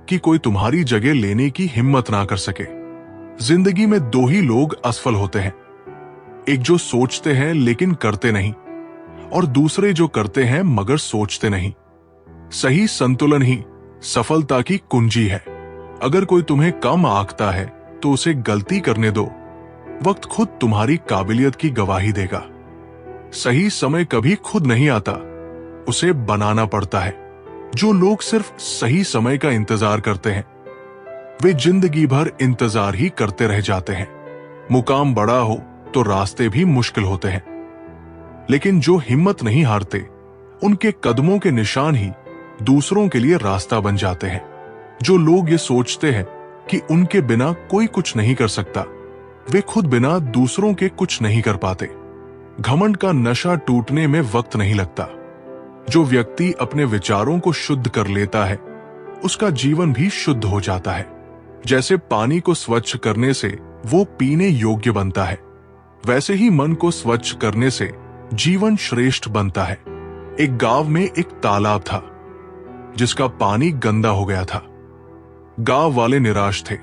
कि कोई तुम्हारी जगह लेने की हिम्मत ना कर सके। जिंदगी में दो ही लोग असफल होते हैं, एक जो सोचते हैं लेकिन करते नहीं, और दूसरे जो करते हैं मगर सोचते नहीं। सही संतुलन ही सफलता की कुंजी है। अगर कोई तुम्हें कम आंकता है तो उसे गलती करने दो, वक्त खुद तुम्हारी काबिलियत की गवाही देगा। सही समय कभी खुद नहीं आता, उसे बनाना पड़ता है। जो लोग सिर्फ सही समय का इंतजार करते हैं वे जिंदगी भर इंतजार ही करते रह जाते हैं। मुकाम बड़ा हो तो रास्ते भी मुश्किल होते हैं, लेकिन जो हिम्मत नहीं हारते उनके कदमों के निशान ही दूसरों के लिए रास्ता बन जाते हैं। जो लोग ये सोचते हैं कि उनके बिना कोई कुछ नहीं कर सकता, वे खुद बिना दूसरों के कुछ नहीं कर पाते। घमंड का नशा टूटने में वक्त नहीं लगता। जो व्यक्ति अपने विचारों को शुद्ध कर लेता है उसका जीवन भी शुद्ध हो जाता है। जैसे पानी को स्वच्छ करने से वो पीने योग्य बनता है, वैसे ही मन को स्वच्छ करने से जीवन श्रेष्ठ बनता है। एक गांव में एक तालाब था जिसका पानी गंदा हो गया था। गांव वाले निराश थे,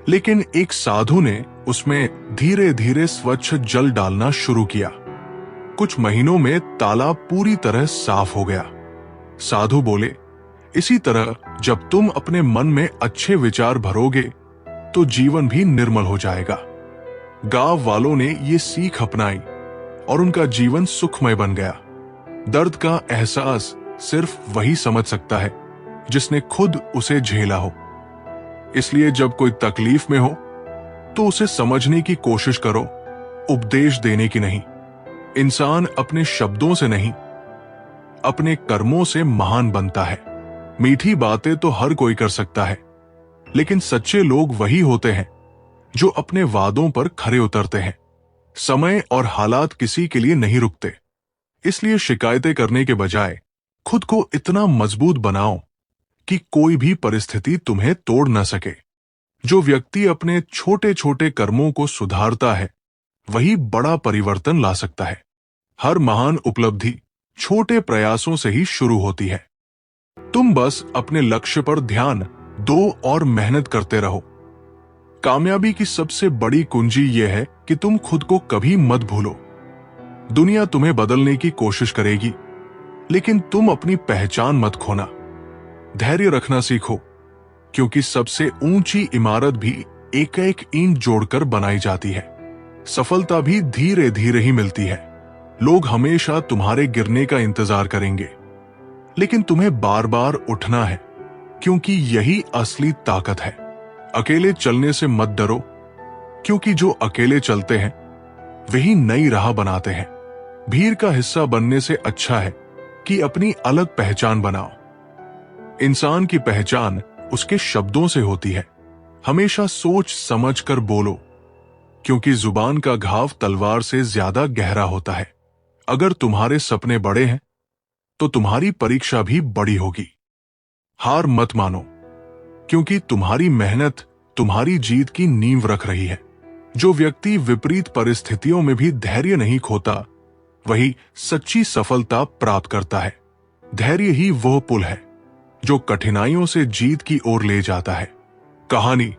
लेकिन एक साधु ने उसमें धीरे धीरे स्वच्छ जल डालना शुरू किया। कुछ महीनों में तालाब पूरी तरह साफ हो गया। साधु बोले, इसी तरह जब तुम अपने मन में अच्छे विचार भरोगे तो जीवन भी निर्मल हो जाएगा। गांव वालों ने ये सीख अपनाई और उनका जीवन सुखमय बन गया। दर्द का एहसास सिर्फ वही समझ सकता है जिसने खुद उसे झेला हो। इसलिए जब कोई तकलीफ में हो तो उसे समझने की कोशिश करो, उपदेश देने की नहीं। इंसान अपने शब्दों से नहीं, अपने कर्मों से महान बनता है। मीठी बातें तो हर कोई कर सकता है, लेकिन सच्चे लोग वही होते हैं जो अपने वादों पर खरे उतरते हैं। समय और हालात किसी के लिए नहीं रुकते, इसलिए शिकायतें करने के बजाय खुद को इतना मजबूत बनाओ कि कोई भी परिस्थिति तुम्हें तोड़ न सके। जो व्यक्ति अपने छोटे छोटे कर्मों को सुधारता है वही बड़ा परिवर्तन ला सकता है। हर महान उपलब्धि छोटे प्रयासों से ही शुरू होती है। तुम बस अपने लक्ष्य पर ध्यान दो और मेहनत करते रहो। कामयाबी की सबसे बड़ी कुंजी यह है कि तुम खुद को कभी मत भूलो। दुनिया तुम्हें बदलने की कोशिश करेगी, लेकिन तुम अपनी पहचान मत खोना। धैर्य रखना सीखो, क्योंकि सबसे ऊंची इमारत भी एक एक ईंट जोड़कर बनाई जाती है। सफलता भी धीरे धीरे ही मिलती है। लोग हमेशा तुम्हारे गिरने का इंतजार करेंगे, लेकिन तुम्हें बार बार उठना है, क्योंकि यही असली ताकत है। अकेले चलने से मत डरो, क्योंकि जो अकेले चलते हैं वही नई राह बनाते हैं। भीड़ का हिस्सा बनने से अच्छा है कि अपनी अलग पहचान बनाओ। इंसान की पहचान उसके शब्दों से होती है। हमेशा सोच समझ कर बोलो, क्योंकि जुबान का घाव तलवार से ज्यादा गहरा होता है। अगर तुम्हारे सपने बड़े हैं तो तुम्हारी परीक्षा भी बड़ी होगी। हार मत मानो, क्योंकि तुम्हारी मेहनत तुम्हारी जीत की नींव रख रही है। जो व्यक्ति विपरीत परिस्थितियों में भी धैर्य नहीं खोता वही सच्ची सफलता प्राप्त करता है। धैर्य ही वह पुल है जो कठिनाइयों से जीत की ओर ले जाता है। कहानी,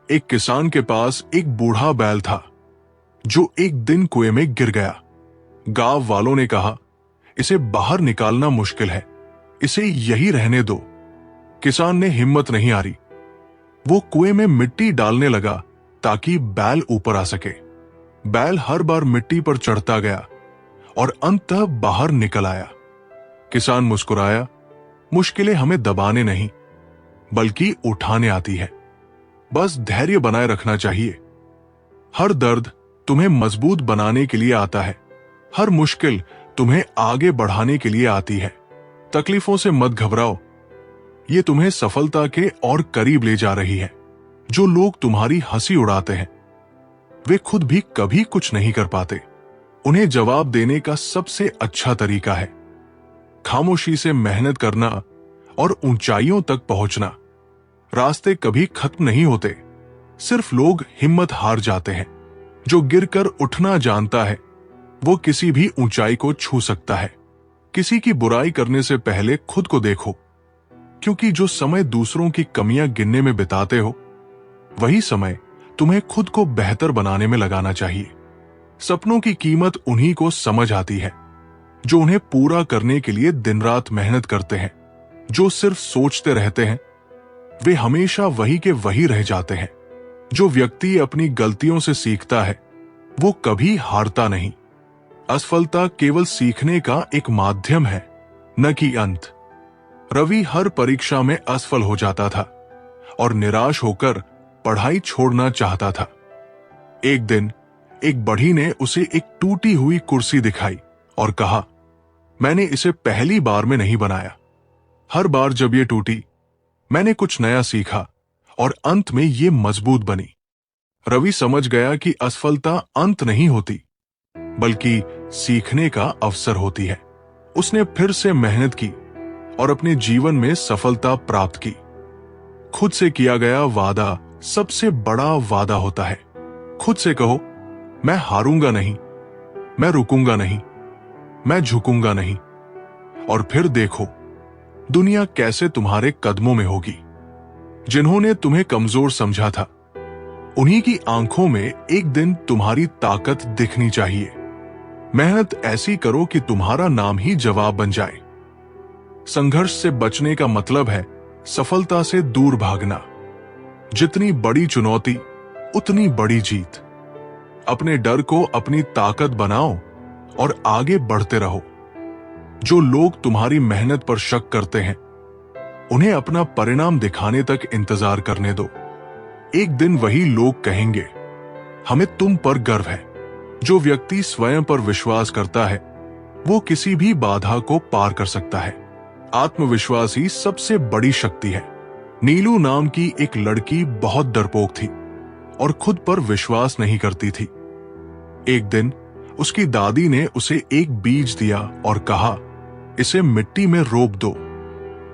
एक किसान के पास एक बूढ़ा बैल था जो एक दिन कुएं में गिर गया। गांव वालों ने कहा, इसे बाहर निकालना मुश्किल है, इसे यही रहने दो। किसान ने हिम्मत नहीं हारी। वो कुएं में मिट्टी डालने लगा ताकि बैल ऊपर आ सके। बैल हर बार मिट्टी पर चढ़ता गया और अंततः बाहर निकल आया। किसान मुस्कुराया, मुश्किलें हमें दबाने नहीं बल्कि उठाने आती है। बस धैर्य बनाए रखना चाहिए। हर दर्द तुम्हें मजबूत बनाने के लिए आता है। हर मुश्किल तुम्हें आगे बढ़ाने के लिए आती है। तकलीफों से मत घबराओ, ये तुम्हें सफलता के और करीब ले जा रही है। जो लोग तुम्हारी हंसी उड़ाते हैं वे खुद भी कभी कुछ नहीं कर पाते। उन्हें जवाब देने का सबसे अच्छा तरीका है खामोशी से मेहनत करना और ऊंचाइयों तक पहुंचना। रास्ते कभी खत्म नहीं होते, सिर्फ लोग हिम्मत हार जाते हैं। जो गिरकर उठना जानता है वो किसी भी ऊंचाई को छू सकता है। किसी की बुराई करने से पहले खुद को देखो, क्योंकि जो समय दूसरों की कमियां गिनने में बिताते हो वही समय तुम्हें खुद को बेहतर बनाने में लगाना चाहिए। सपनों की कीमत उन्हीं को समझ आती है जो उन्हें पूरा करने के लिए दिन रात मेहनत करते हैं। जो सिर्फ सोचते रहते हैं वे हमेशा वही के वही रह जाते हैं। जो व्यक्ति अपनी गलतियों से सीखता है वो कभी हारता नहीं। असफलता केवल सीखने का एक माध्यम है, न कि अंत। रवि हर परीक्षा में असफल हो जाता था और निराश होकर पढ़ाई छोड़ना चाहता था। एक दिन एक बढ़ी ने उसे एक टूटी हुई कुर्सी दिखाई और कहा, मैंने इसे पहली बार में नहीं बनाया। हर बार जब ये टूटी मैंने कुछ नया सीखा और अंत में ये मजबूत बनी। रवि समझ गया कि असफलता अंत नहीं होती बल्कि सीखने का अवसर होती है। उसने फिर से मेहनत की और अपने जीवन में सफलता प्राप्त की। खुद से किया गया वादा सबसे बड़ा वादा होता है। खुद से कहो, मैं हारूंगा नहीं, मैं रुकूंगा नहीं, मैं झुकूंगा नहीं, और फिर देखो दुनिया कैसे तुम्हारे कदमों में होगी। जिन्होंने तुम्हें कमजोर समझा था उन्हीं की आंखों में एक दिन तुम्हारी ताकत दिखनी चाहिए। मेहनत ऐसी करो कि तुम्हारा नाम ही जवाब बन जाए। संघर्ष से बचने का मतलब है सफलता से दूर भागना। जितनी बड़ी चुनौती उतनी बड़ी जीत। अपने डर को अपनी ताकत बनाओ और आगे बढ़ते रहो। जो लोग तुम्हारी मेहनत पर शक करते हैं, उन्हें अपना परिणाम दिखाने तक इंतजार करने दो। एक दिन वही लोग कहेंगे, हमें तुम पर गर्व है। जो व्यक्ति स्वयं पर विश्वास करता है, वो किसी भी बाधा को पार कर सकता है। आत्मविश्वास ही सबसे बड़ी शक्ति है। नीलू नाम की एक लड़की बहुत डरपोक थी और खुद पर विश्वास नहीं करती थी। एक दिन उसकी दादी ने उसे एक बीज दिया और कहा, इसे मिट्टी में रोप दो।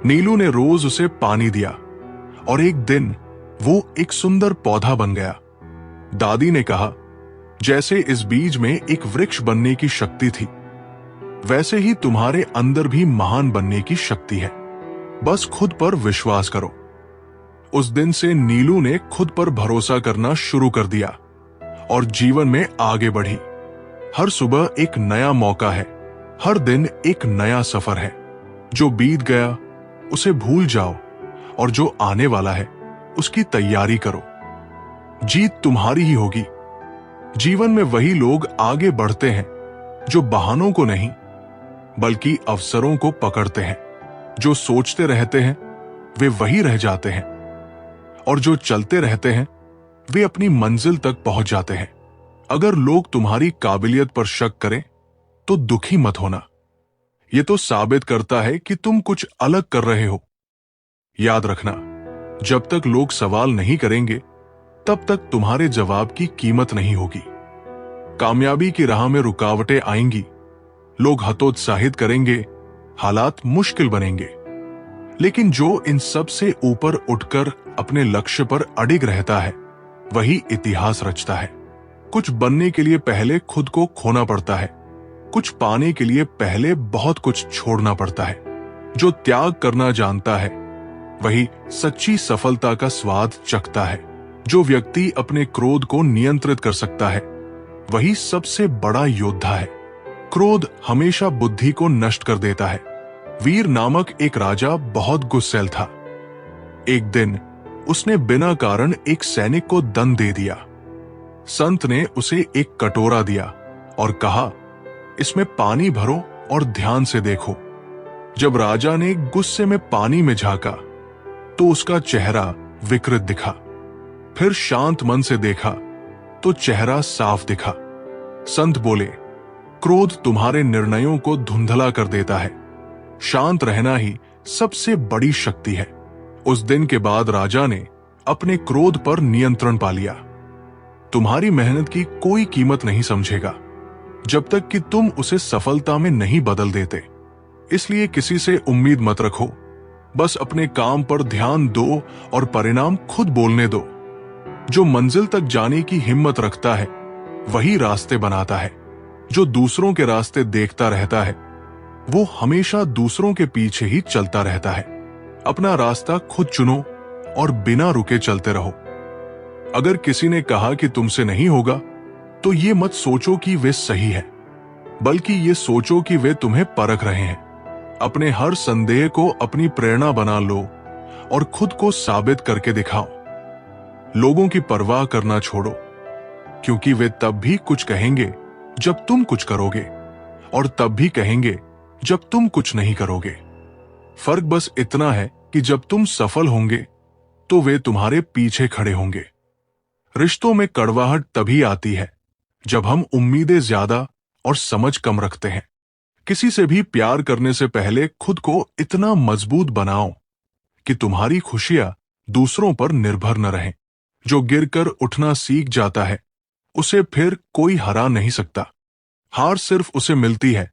नीलू ने रोज उसे पानी दिया और एक दिन वो एक सुंदर पौधा बन गया। दादी ने कहा, जैसे इस बीज में एक वृक्ष बनने की शक्ति थी, वैसे ही तुम्हारे अंदर भी महान बनने की शक्ति है। बस खुद पर विश्वास करो। उस दिन से नीलू ने खुद पर भरोसा करना शुरू कर दिया और जीवन में आगे बढ़ी। हर सुबह एक नया मौका है, हर दिन एक नया सफर है। जो बीत गया उसे भूल जाओ और जो आने वाला है उसकी तैयारी करो। जीत तुम्हारी ही होगी। जीवन में वही लोग आगे बढ़ते हैं जो बहानों को नहीं, बल्कि अवसरों को पकड़ते हैं। जो सोचते रहते हैं वे वही रह जाते हैं, और जो चलते रहते हैं वे अपनी मंजिल तक पहुंच जाते हैं। अगर लोग तुम्हारी काबिलियत पर शक करें तो दुखी मत होना। यह तो साबित करता है कि तुम कुछ अलग कर रहे हो। याद रखना, जब तक लोग सवाल नहीं करेंगे तब तक तुम्हारे जवाब की कीमत नहीं होगी। कामयाबी की राह में रुकावटें आएंगी, लोग हतोत्साहित करेंगे, हालात मुश्किल बनेंगे, लेकिन जो इन सब से ऊपर उठकर अपने लक्ष्य पर अडिग रहता है, वही इतिहास रचता है। कुछ बनने के लिए पहले खुद को खोना पड़ता है, कुछ पाने के लिए पहले बहुत कुछ छोड़ना पड़ता है। जो त्याग करना जानता है वही सच्ची सफलता का स्वाद चखता है। जो व्यक्ति अपने क्रोध को नियंत्रित कर सकता है वही सबसे बड़ा योद्धा है। क्रोध हमेशा बुद्धि को नष्ट कर देता है। वीर नामक एक राजा बहुत गुस्सैल था। एक दिन उसने बिना कारण एक सैनिक को दंड दे दिया। संत ने उसे एक कटोरा दिया और कहा, इसमें पानी भरो और ध्यान से देखो। जब राजा ने गुस्से में पानी में झांका तो उसका चेहरा विकृत दिखा। फिर शांत मन से देखा तो चेहरा साफ दिखा। संत बोले, क्रोध तुम्हारे निर्णयों को धुंधला कर देता है। शांत रहना ही सबसे बड़ी शक्ति है। उस दिन के बाद राजा ने अपने क्रोध पर नियंत्रण पा लिया। तुम्हारी मेहनत की कोई कीमत नहीं समझेगा जब तक कि तुम उसे सफलता में नहीं बदल देते। इसलिए किसी से उम्मीद मत रखो, बस अपने काम पर ध्यान दो और परिणाम खुद बोलने दो। जो मंजिल तक जाने की हिम्मत रखता है वही रास्ते बनाता है। जो दूसरों के रास्ते देखता रहता है वो हमेशा दूसरों के पीछे ही चलता रहता है। अपना रास्ता खुद चुनो और बिना रुके चलते रहो। अगर किसी ने कहा कि तुमसे नहीं होगा तो ये मत सोचो कि वे सही है, बल्कि ये सोचो कि वे तुम्हें परख रहे हैं। अपने हर संदेह को अपनी प्रेरणा बना लो और खुद को साबित करके दिखाओ। लोगों की परवाह करना छोड़ो, क्योंकि वे तब भी कुछ कहेंगे जब तुम कुछ करोगे, और तब भी कहेंगे जब तुम कुछ नहीं करोगे। फर्क बस इतना है कि जब तुम सफल होंगे तो वे तुम्हारे पीछे खड़े होंगे। रिश्तों में कड़वाहट तभी आती है जब हम उम्मीदें ज्यादा और समझ कम रखते हैं। किसी से भी प्यार करने से पहले खुद को इतना मजबूत बनाओ कि तुम्हारी खुशियां दूसरों पर निर्भर न रहें। जो गिरकर उठना सीख जाता है उसे फिर कोई हरा नहीं सकता। हार सिर्फ उसे मिलती है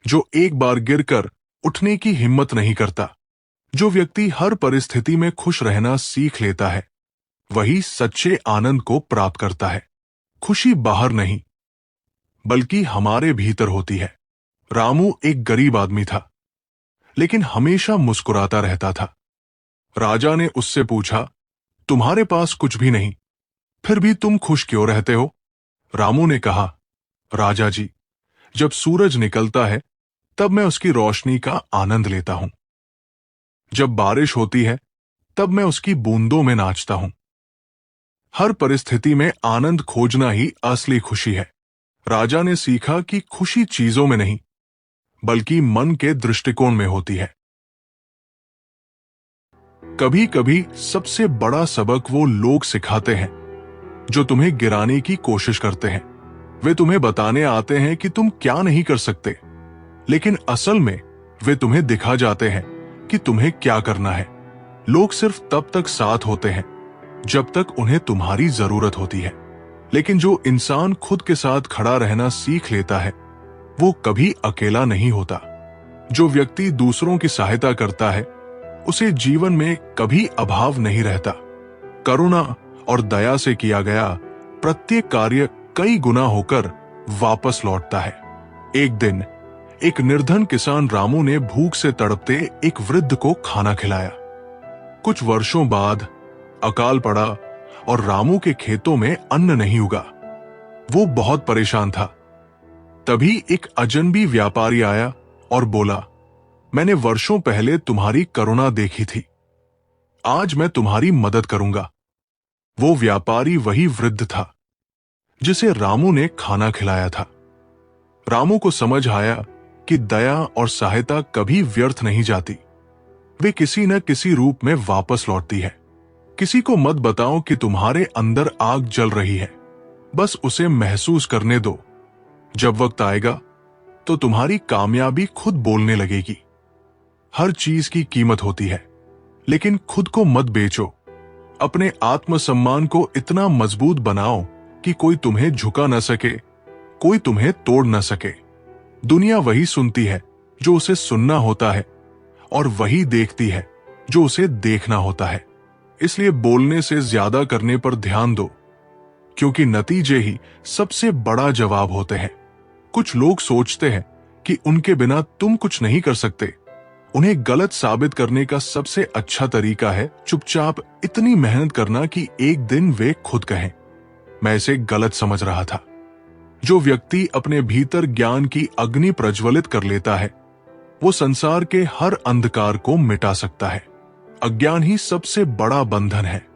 जो एक बार गिरकर उठने की हिम्मत नहीं करता। जो व्यक्ति हर परिस्थिति में खुश रहना सीख लेता है वही सच्चे आनंद को प्राप्त करता है। खुशी बाहर नहीं बल्कि हमारे भीतर होती है। रामू एक गरीब आदमी था, लेकिन हमेशा मुस्कुराता रहता था। राजा ने उससे पूछा, तुम्हारे पास कुछ भी नहीं, फिर भी तुम खुश क्यों रहते हो? रामू ने कहा, राजा जी, जब सूरज निकलता है तब मैं उसकी रोशनी का आनंद लेता हूं। जब बारिश होती है तब मैं उसकी बूंदों में नाचता हूं। हर परिस्थिति में आनंद खोजना ही असली खुशी है। राजा ने सीखा कि खुशी चीजों में नहीं बल्कि मन के दृष्टिकोण में होती है। कभी कभी सबसे बड़ा सबक वो लोग सिखाते हैं जो तुम्हें गिराने की कोशिश करते हैं। वे तुम्हें बताने आते हैं कि तुम क्या नहीं कर सकते, लेकिन असल में वे तुम्हें दिखा जाते हैं कि तुम्हें क्या करना है। लोग सिर्फ तब तक साथ होते हैं जब तक उन्हें तुम्हारी जरूरत होती है, लेकिन जो इंसान खुद के साथ खड़ा रहना सीख लेता है वो कभी अकेला नहीं होता। जो व्यक्ति दूसरों की सहायता करता है उसे जीवन में कभी अभाव नहीं रहता। करुणा और दया से किया गया प्रत्येक कार्य कई गुना होकर वापस लौटता है। एक दिन एक निर्धन किसान रामू ने भूख से तड़पते एक वृद्ध को खाना खिलाया। कुछ वर्षों बाद अकाल पड़ा और रामू के खेतों में अन्न नहीं उगा। वो बहुत परेशान था। तभी एक अजनबी व्यापारी आया और बोला, मैंने वर्षों पहले तुम्हारी करुणा देखी थी, आज मैं तुम्हारी मदद करूंगा। वो व्यापारी वही वृद्ध था जिसे रामू ने खाना खिलाया था। रामू को समझ आया कि दया और सहायता कभी व्यर्थ नहीं जाती, वे किसी न किसी रूप में वापस लौटती है। किसी को मत बताओ कि तुम्हारे अंदर आग जल रही है, बस उसे महसूस करने दो। जब वक्त आएगा तो तुम्हारी कामयाबी खुद बोलने लगेगी। हर चीज की कीमत होती है, लेकिन खुद को मत बेचो। अपने आत्मसम्मान को इतना मजबूत बनाओ कि कोई तुम्हें झुका न सके, कोई तुम्हें तोड़ न सके। दुनिया वही सुनती है जो उसे सुनना होता है, और वही देखती है जो उसे देखना होता है। इसलिए बोलने से ज्यादा करने पर ध्यान दो, क्योंकि नतीजे ही सबसे बड़ा जवाब होते हैं। कुछ लोग सोचते हैं कि उनके बिना तुम कुछ नहीं कर सकते। उन्हें गलत साबित करने का सबसे अच्छा तरीका है चुपचाप इतनी मेहनत करना कि एक दिन वे खुद कहें, मैं इसे गलत समझ रहा था। जो व्यक्ति अपने भीतर ज्ञान की अग्नि प्रज्वलित कर लेता है वो संसार के हर अंधकार को मिटा सकता है। अज्ञान ही सबसे बड़ा बंधन है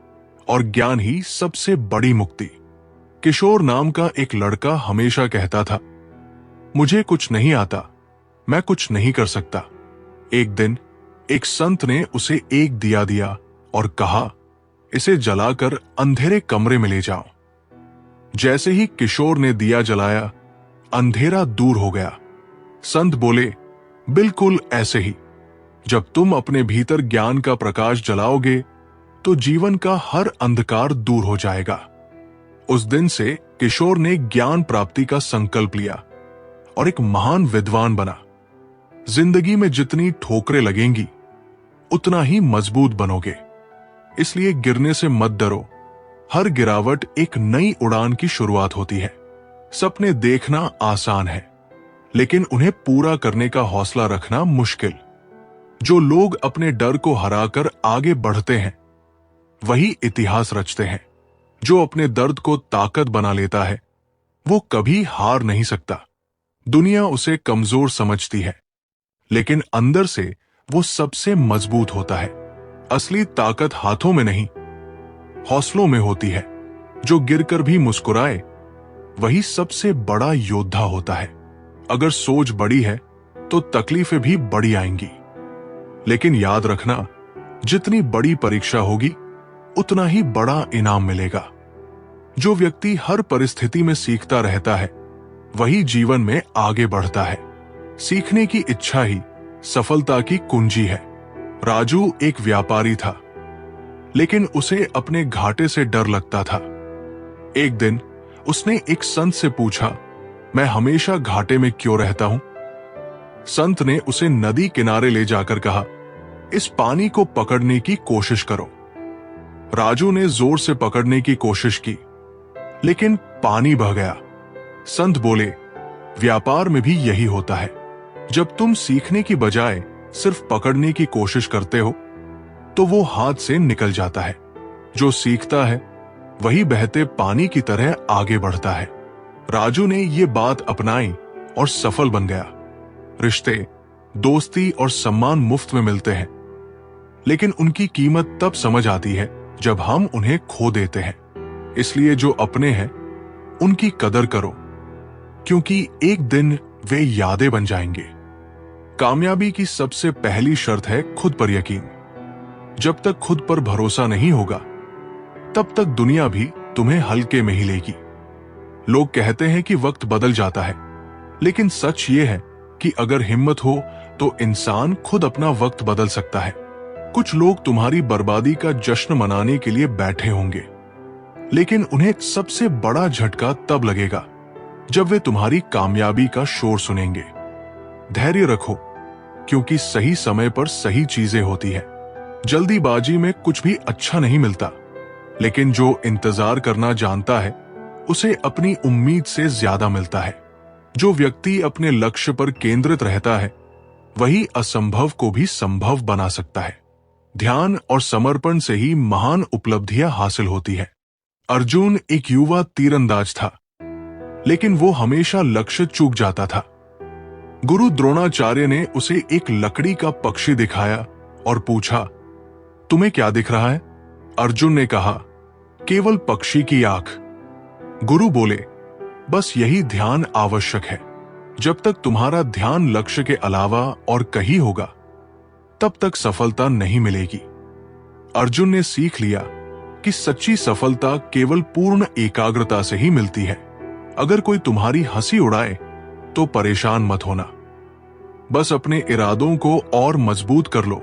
और ज्ञान ही सबसे बड़ी मुक्ति। किशोर नाम का एक लड़का हमेशा कहता था, मुझे कुछ नहीं आता, मैं कुछ नहीं कर सकता। एक दिन एक संत ने उसे एक दिया दिया और कहा, इसे जलाकर अंधेरे कमरे में ले जाओ। जैसे ही किशोर ने दिया जलाया, अंधेरा दूर हो गया। संत बोले, बिल्कुल ऐसे ही जब तुम अपने भीतर ज्ञान का प्रकाश जलाओगे तो जीवन का हर अंधकार दूर हो जाएगा। उस दिन से किशोर ने ज्ञान प्राप्ति का संकल्प लिया और एक महान विद्वान बना। जिंदगी में जितनी ठोकरें लगेंगी उतना ही मजबूत बनोगे, इसलिए गिरने से मत डरो। हर गिरावट एक नई उड़ान की शुरुआत होती है। सपने देखना आसान है, लेकिन उन्हें पूरा करने का हौसला रखना मुश्किल। जो लोग अपने डर को हराकर आगे बढ़ते हैं वही इतिहास रचते हैं। जो अपने दर्द को ताकत बना लेता है वो कभी हार नहीं सकता। दुनिया उसे कमजोर समझती है, लेकिन अंदर से वो सबसे मजबूत होता है। असली ताकत हाथों में नहीं, हौसलों में होती है। जो गिरकर भी मुस्कुराए वही सबसे बड़ा योद्धा होता है। अगर सोच बड़ी है तो तकलीफें भी बड़ी आएंगी, लेकिन याद रखना, जितनी बड़ी परीक्षा होगी उतना ही बड़ा इनाम मिलेगा। जो व्यक्ति हर परिस्थिति में सीखता रहता है वही जीवन में आगे बढ़ता है। सीखने की इच्छा ही सफलता की कुंजी है। राजू एक व्यापारी था, लेकिन उसे अपने घाटे से डर लगता था। एक दिन उसने एक संत से पूछा, मैं हमेशा घाटे में क्यों रहता हूं? संत ने उसे नदी किनारे ले जाकर कहा, इस पानी को पकड़ने की कोशिश करो। राजू ने जोर से पकड़ने की कोशिश की, लेकिन पानी बह गया। संत बोले, व्यापार में भी यही होता है। जब तुम सीखने की बजाय सिर्फ पकड़ने की कोशिश करते हो तो वो हाथ से निकल जाता है। जो सीखता है वही बहते पानी की तरह आगे बढ़ता है। राजू ने ये बात अपनाई और सफल बन गया। रिश्ते, दोस्ती और सम्मान मुफ्त में मिलते हैं, लेकिन उनकी कीमत तब समझ आती है जब हम उन्हें खो देते हैं। इसलिए जो अपने हैं उनकी कदर करो, क्योंकि एक दिन वे यादें बन जाएंगे। कामयाबी की सबसे पहली शर्त है खुद पर यकीन। जब तक खुद पर भरोसा नहीं होगा तब तक दुनिया भी तुम्हें हल्के में ही लेगी। लोग कहते हैं कि वक्त बदल जाता है, लेकिन सच ये है कि अगर हिम्मत हो तो इंसान खुद अपना वक्त बदल सकता है। कुछ लोग तुम्हारी बर्बादी का जश्न मनाने के लिए बैठे होंगे, लेकिन उन्हें सबसे बड़ा झटका तब लगेगा जब वे तुम्हारी कामयाबी का शोर सुनेंगे। धैर्य रखो, क्योंकि सही समय पर सही चीजें होती है। जल्दीबाजी में कुछ भी अच्छा नहीं मिलता, लेकिन जो इंतजार करना जानता है उसे अपनी उम्मीद से ज्यादा मिलता है। जो व्यक्ति अपने लक्ष्य पर केंद्रित रहता है वही असंभव को भी संभव बना सकता है। ध्यान और समर्पण से ही महान उपलब्धियां हासिल होती है। अर्जुन एक युवा तीरंदाज था, लेकिन वो हमेशा लक्ष्य चूक जाता था। गुरु द्रोणाचार्य ने उसे एक लकड़ी का पक्षी दिखाया और पूछा, तुम्हें क्या दिख रहा है? अर्जुन ने कहा, केवल पक्षी की आंख। गुरु बोले, बस यही ध्यान आवश्यक है। जब तक तुम्हारा ध्यान लक्ष्य के अलावा और कहीं होगा तब तक सफलता नहीं मिलेगी। अर्जुन ने सीख लिया कि सच्ची सफलता केवल पूर्ण एकाग्रता से ही मिलती है। अगर कोई तुम्हारी हंसी उड़ाए तो परेशान मत होना, बस अपने इरादों को और मजबूत कर लो,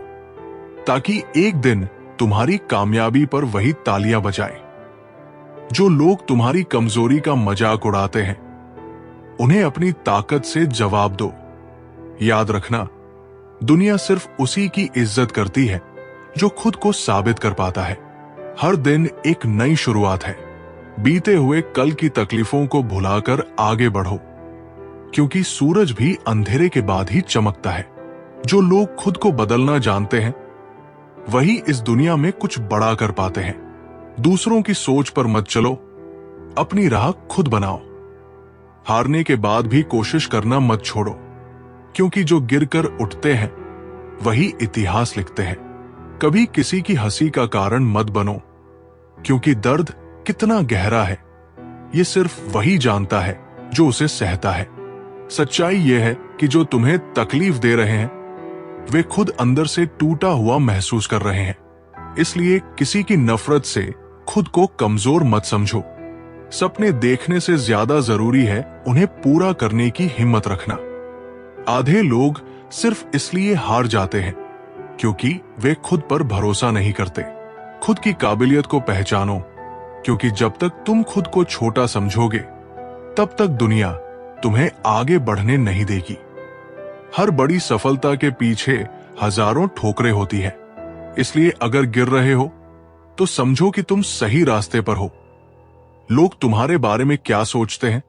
ताकि एक दिन तुम्हारी कामयाबी पर वही तालियां बजाए। जो लोग तुम्हारी कमजोरी का मजाक उड़ाते हैं उन्हें अपनी ताकत से जवाब दो। याद रखना, दुनिया सिर्फ उसी की इज्जत करती है जो खुद को साबित कर पाता है। हर दिन एक नई शुरुआत है। बीते हुए कल की तकलीफों को भुलाकर आगे बढ़ो, क्योंकि सूरज भी अंधेरे के बाद ही चमकता है। जो लोग खुद को बदलना जानते हैं वही इस दुनिया में कुछ बड़ा कर पाते हैं। दूसरों की सोच पर मत चलो, अपनी राह खुद बनाओ। हारने के बाद भी कोशिश करना मत छोड़ो, क्योंकि जो गिरकर उठते हैं वही इतिहास लिखते हैं। कभी किसी की हंसी का कारण मत बनो, क्योंकि दर्द कितना गहरा है ये सिर्फ वही जानता है जो उसे सहता है। सच्चाई यह है कि जो तुम्हें तकलीफ दे रहे हैं वे खुद अंदर से टूटा हुआ महसूस कर रहे हैं। इसलिए किसी की नफरत से खुद को कमजोर मत समझो। सपने देखने से ज्यादा जरूरी है उन्हें पूरा करने की हिम्मत रखना। आधे लोग सिर्फ इसलिए हार जाते हैं क्योंकि वे खुद पर भरोसा नहीं करते। खुद की काबिलियत को पहचानो, क्योंकि जब तक तुम खुद को छोटा समझोगे तब तक दुनिया तुम्हें आगे बढ़ने नहीं देगी। हर बड़ी सफलता के पीछे हजारों ठोकरें होती है। इसलिए अगर गिर रहे हो तो समझो कि तुम सही रास्ते पर हो। लोग तुम्हारे बारे में क्या सोचते हैं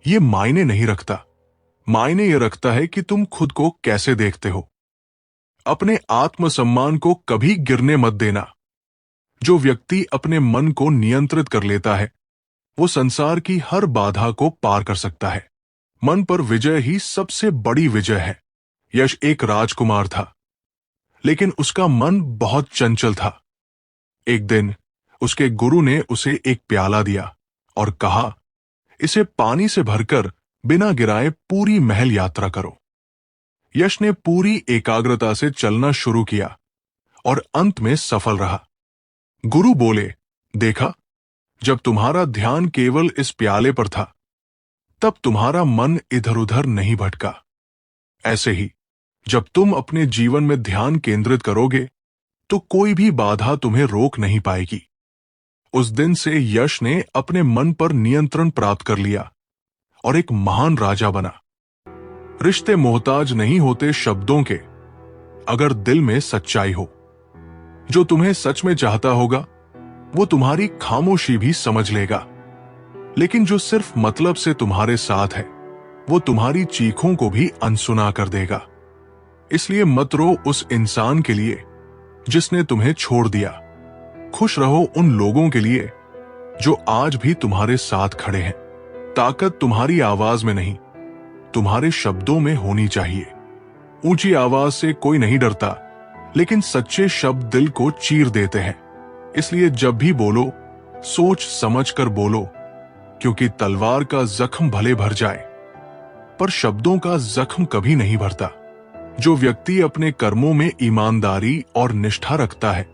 ये मायने नहीं रखता। मायने ये रखता है कि तुम खुद को कैसे देखते हो। अपने आत्मसम्मान को कभी गिरने मत देना। जो व्यक्ति अपने मन को नियंत्रित कर लेता है वो संसार की हर बाधा को पार कर सकता है। मन पर विजय ही सबसे बड़ी विजय है। यश एक राजकुमार था, लेकिन उसका मन बहुत चंचल था। एक दिन उसके गुरु ने उसे एक प्याला दिया और कहा, इसे पानी से भरकर बिना गिराए पूरी महल यात्रा करो। यश ने पूरी एकाग्रता से चलना शुरू किया और अंत में सफल रहा। गुरु बोले, देखा, जब तुम्हारा ध्यान केवल इस प्याले पर था तब तुम्हारा मन इधर उधर नहीं भटका। ऐसे ही जब तुम अपने जीवन में ध्यान केंद्रित करोगे तो कोई भी बाधा तुम्हें रोक नहीं पाएगी। उस दिन से यश ने अपने मन पर नियंत्रण प्राप्त कर लिया और एक महान राजा बना। रिश्ते मोहताज नहीं होते शब्दों के, अगर दिल में सच्चाई हो। जो तुम्हें सच में चाहता होगा वो तुम्हारी खामोशी भी समझ लेगा, लेकिन जो सिर्फ मतलब से तुम्हारे साथ है वो तुम्हारी चीखों को भी अनसुना कर देगा। इसलिए मत रो उस इंसान के लिए जिसने तुम्हें छोड़ दिया। खुश रहो उन लोगों के लिए जो आज भी तुम्हारे साथ खड़े हैं। ताकत तुम्हारी आवाज में नहीं, तुम्हारे शब्दों में होनी चाहिए। ऊंची आवाज से कोई नहीं डरता, लेकिन सच्चे शब्द दिल को चीर देते हैं। इसलिए जब भी बोलो, सोच समझ कर बोलो, क्योंकि तलवार का जख्म भले भर जाए, पर शब्दों का जख्म कभी नहीं भरता। जो व्यक्ति अपने कर्मों में ईमानदारी और निष्ठा रखता है,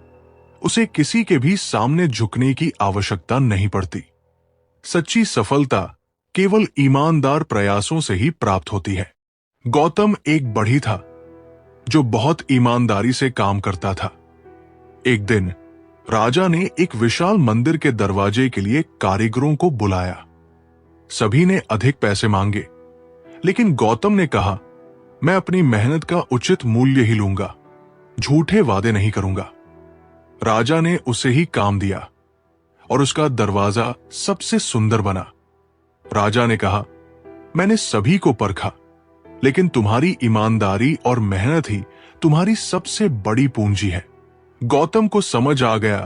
उसे किसी के भी सामने झुकने की आवश्यकता नहीं पड़ती। सच्ची सफलता केवल ईमानदार प्रयासों से ही प्राप्त होती है। गौतम एक बढ़ई था जो बहुत ईमानदारी से काम करता था। एक दिन राजा ने एक विशाल मंदिर के दरवाजे के लिए कारीगरों को बुलाया। सभी ने अधिक पैसे मांगे, लेकिन गौतम ने कहा, मैं अपनी मेहनत का उचित मूल्य ही लूंगा, झूठे वादे नहीं करूंगा। राजा ने उसे ही काम दिया और उसका दरवाजा सबसे सुंदर बना। राजा ने कहा, मैंने सभी को परखा, लेकिन तुम्हारी ईमानदारी और मेहनत ही तुम्हारी सबसे बड़ी पूंजी है। गौतम को समझ आ गया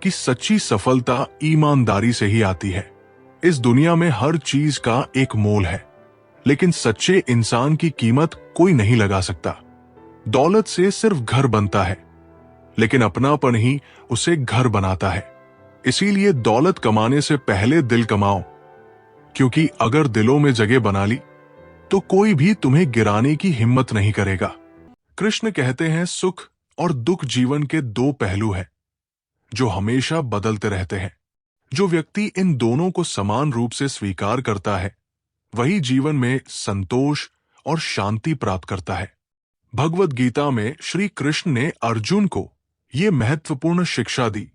कि सच्ची सफलता ईमानदारी से ही आती है। इस दुनिया में हर चीज का एक मोल है, लेकिन सच्चे इंसान की कीमत कोई नहीं लगा सकता। दौलत से सिर्फ घर बनता है, लेकिन अपनापन ही उसे घर बनाता है। इसीलिए दौलत कमाने से पहले दिल कमाओ, क्योंकि अगर दिलों में जगह बना ली तो कोई भी तुम्हें गिराने की हिम्मत नहीं करेगा। कृष्ण कहते हैं, सुख और दुख जीवन के दो पहलू हैं जो हमेशा बदलते रहते हैं। जो व्यक्ति इन दोनों को समान रूप से स्वीकार करता है, वही जीवन में संतोष और शांति प्राप्त करता है। भगवद गीता में श्री कृष्ण ने अर्जुन को यह महत्वपूर्ण शिक्षा दी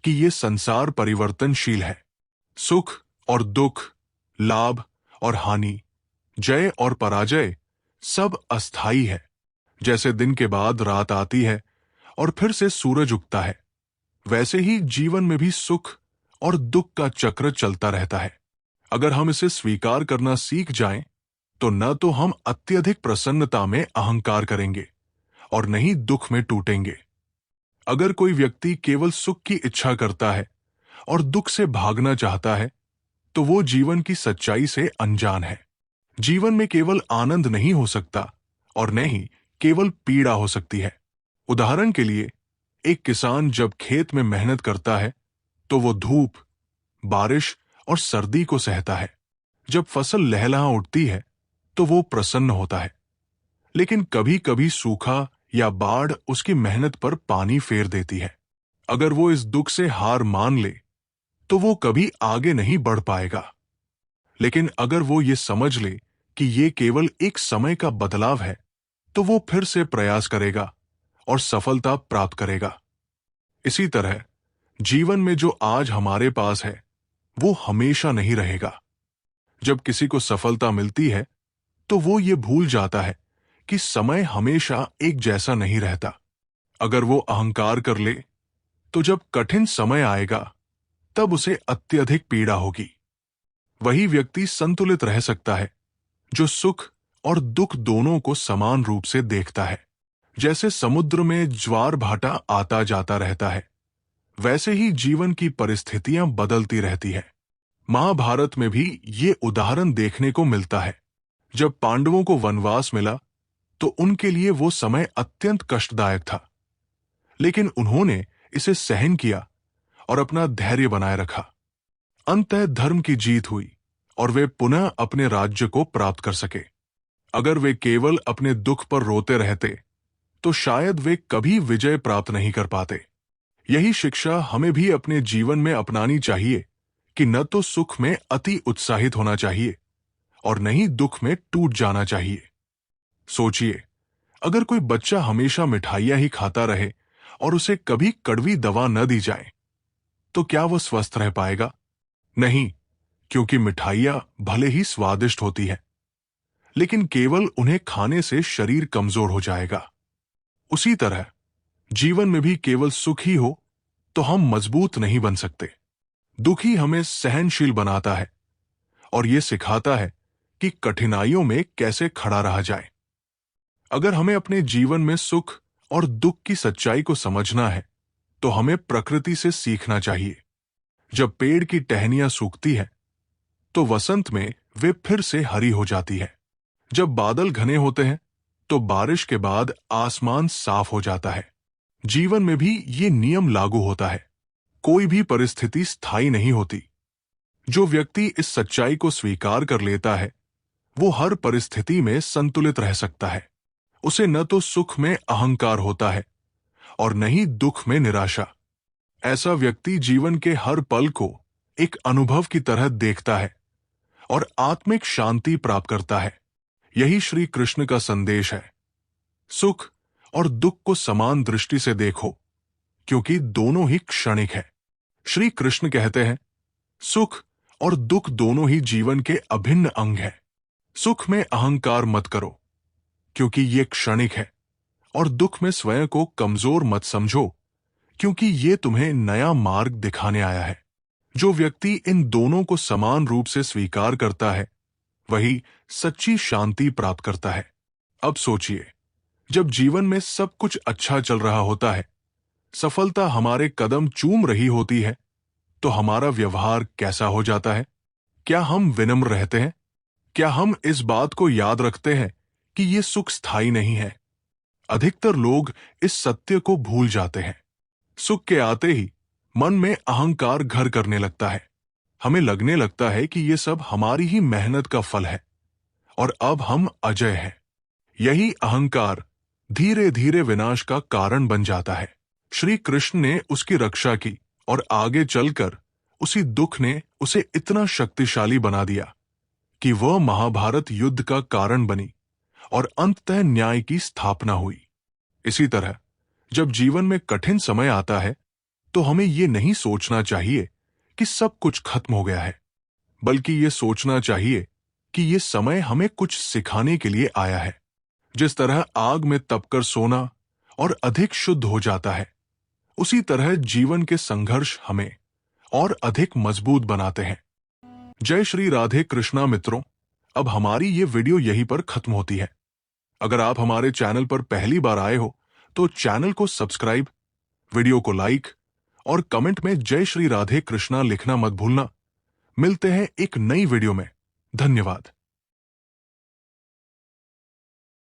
कि यह संसार परिवर्तनशील है। सुख और दुख, लाभ और हानि, जय और पराजय सब अस्थायी है। जैसे दिन के बाद रात आती है और फिर से सूरज उगता है, वैसे ही जीवन में भी सुख और दुख का चक्र चलता रहता है। अगर हम इसे स्वीकार करना सीख जाएं, तो न तो हम अत्यधिक प्रसन्नता में अहंकार करेंगे और न ही दुख में टूटेंगे। अगर कोई व्यक्ति केवल सुख की इच्छा करता है और दुख से भागना चाहता है, तो वो जीवन की सच्चाई से अनजान है। जीवन में केवल आनंद नहीं हो सकता और न ही केवल पीड़ा हो सकती है। उदाहरण के लिए, एक किसान जब खेत में मेहनत करता है तो वो धूप, बारिश और सर्दी को सहता है। जब फसल लहलहा उठती है तो वो प्रसन्न होता है, लेकिन कभी कभी सूखा या बाढ़ उसकी मेहनत पर पानी फेर देती है। अगर वो इस दुख से हार मान ले तो वो कभी आगे नहीं बढ़ पाएगा। लेकिन अगर वो ये समझ ले कि ये केवल एक समय का बदलाव है, तो वो फिर से प्रयास करेगा और सफलता प्राप्त करेगा। इसी तरह जीवन में जो आज हमारे पास है, वो हमेशा नहीं रहेगा। जब किसी को सफलता मिलती है, तो वो ये भूल जाता है कि समय हमेशा एक जैसा नहीं रहता। अगर वो अहंकार कर ले, तो जब कठिन समय आएगा, तब उसे अत्यधिक पीड़ा होगी। वही व्यक्ति संतुलित रह सकता है जो सुख और दुख दोनों को समान रूप से देखता है। जैसे समुद्र में ज्वार भाटा आता जाता रहता है, वैसे ही जीवन की परिस्थितियां बदलती रहती है। महाभारत में भी ये उदाहरण देखने को मिलता है। जब पांडवों को वनवास मिला, तो उनके लिए वो समय अत्यंत कष्टदायक था, लेकिन उन्होंने इसे सहन किया और अपना धैर्य बनाए रखा। अंततः धर्म की जीत हुई और वे पुनः अपने राज्य को प्राप्त कर सके। अगर वे केवल अपने दुख पर रोते रहते, तो शायद वे कभी विजय प्राप्त नहीं कर पाते। यही शिक्षा हमें भी अपने जीवन में अपनानी चाहिए कि न तो सुख में अति उत्साहित होना चाहिए और न ही दुख में टूट जाना चाहिए। सोचिए, अगर कोई बच्चा हमेशा मिठाइयां ही खाता रहे और उसे कभी कड़वी दवा न दी जाए, तो क्या वो स्वस्थ रह पाएगा? नहीं, क्योंकि मिठाइयां भले ही स्वादिष्ट होती हैं, लेकिन केवल उन्हें खाने से शरीर कमजोर हो जाएगा। उसी तरह जीवन में भी केवल सुख ही हो तो हम मजबूत नहीं बन सकते। दुख ही हमें सहनशील बनाता है और यह सिखाता है कि कठिनाइयों में कैसे खड़ा रहा जाए। अगर हमें अपने जीवन में सुख और दुख की सच्चाई को समझना है, तो हमें प्रकृति से सीखना चाहिए। जब पेड़ की टहनियां सूखती है, तो वसंत में वे फिर से हरी हो जाती है। जब बादल घने होते हैं, तो बारिश के बाद आसमान साफ हो जाता है। जीवन में भी ये नियम लागू होता है। कोई भी परिस्थिति स्थायी नहीं होती। जो व्यक्ति इस सच्चाई को स्वीकार कर लेता है, वो हर परिस्थिति में संतुलित रह सकता है। उसे न तो सुख में अहंकार होता है और न ही दुख में निराशा। ऐसा व्यक्ति जीवन के हर पल को एक अनुभव की तरह देखता है और आत्मिक शांति प्राप्त करता है। यही श्री कृष्ण का संदेश है। सुख और दुख को समान दृष्टि से देखो, क्योंकि दोनों ही क्षणिक है। श्री कृष्ण कहते हैं, सुख और दुख दोनों ही जीवन के अभिन्न अंग हैं। सुख में अहंकार मत करो, क्योंकि ये क्षणिक है, और दुख में स्वयं को कमजोर मत समझो, क्योंकि ये तुम्हें नया मार्ग दिखाने आया है। जो व्यक्ति इन दोनों को समान रूप से स्वीकार करता है, वही सच्ची शांति प्राप्त करता है। अब सोचिए, जब जीवन में सब कुछ अच्छा चल रहा होता है, सफलता हमारे कदम चूम रही होती है, तो हमारा व्यवहार कैसा हो जाता है? क्या हम विनम्र रहते हैं? क्या हम इस बात को याद रखते हैं कि ये सुख स्थायी नहीं है? अधिकतर लोग इस सत्य को भूल जाते हैं। सुख के आते ही मन में अहंकार घर करने लगता है। हमें लगने लगता है कि ये सब हमारी ही मेहनत का फल है और अब हम अजय हैं। यही अहंकार धीरे धीरे विनाश का कारण बन जाता है। श्री कृष्ण ने उसकी रक्षा की और आगे चलकर उसी दुख ने उसे इतना शक्तिशाली बना दिया कि वह महाभारत युद्ध का कारण बनी और अंततः न्याय की स्थापना हुई। इसी तरह जब जीवन में कठिन समय आता है, तो हमें ये नहीं सोचना चाहिए कि सब कुछ खत्म हो गया है, बल्कि ये सोचना चाहिए कि ये समय हमें कुछ सिखाने के लिए आया है। जिस तरह आग में तपकर सोना और अधिक शुद्ध हो जाता है, उसी तरह जीवन के संघर्ष हमें और अधिक मजबूत बनाते हैं। जय श्री राधे कृष्णा मित्रों, अब हमारी ये वीडियो यहीं पर खत्म होती है। अगर आप हमारे चैनल पर पहली बार आए हो तो चैनल को सब्सक्राइब, वीडियो को लाइक और कमेंट में जय श्री राधे कृष्णा लिखना मत भूलना। मिलते हैं एक नई वीडियो में। धन्यवाद।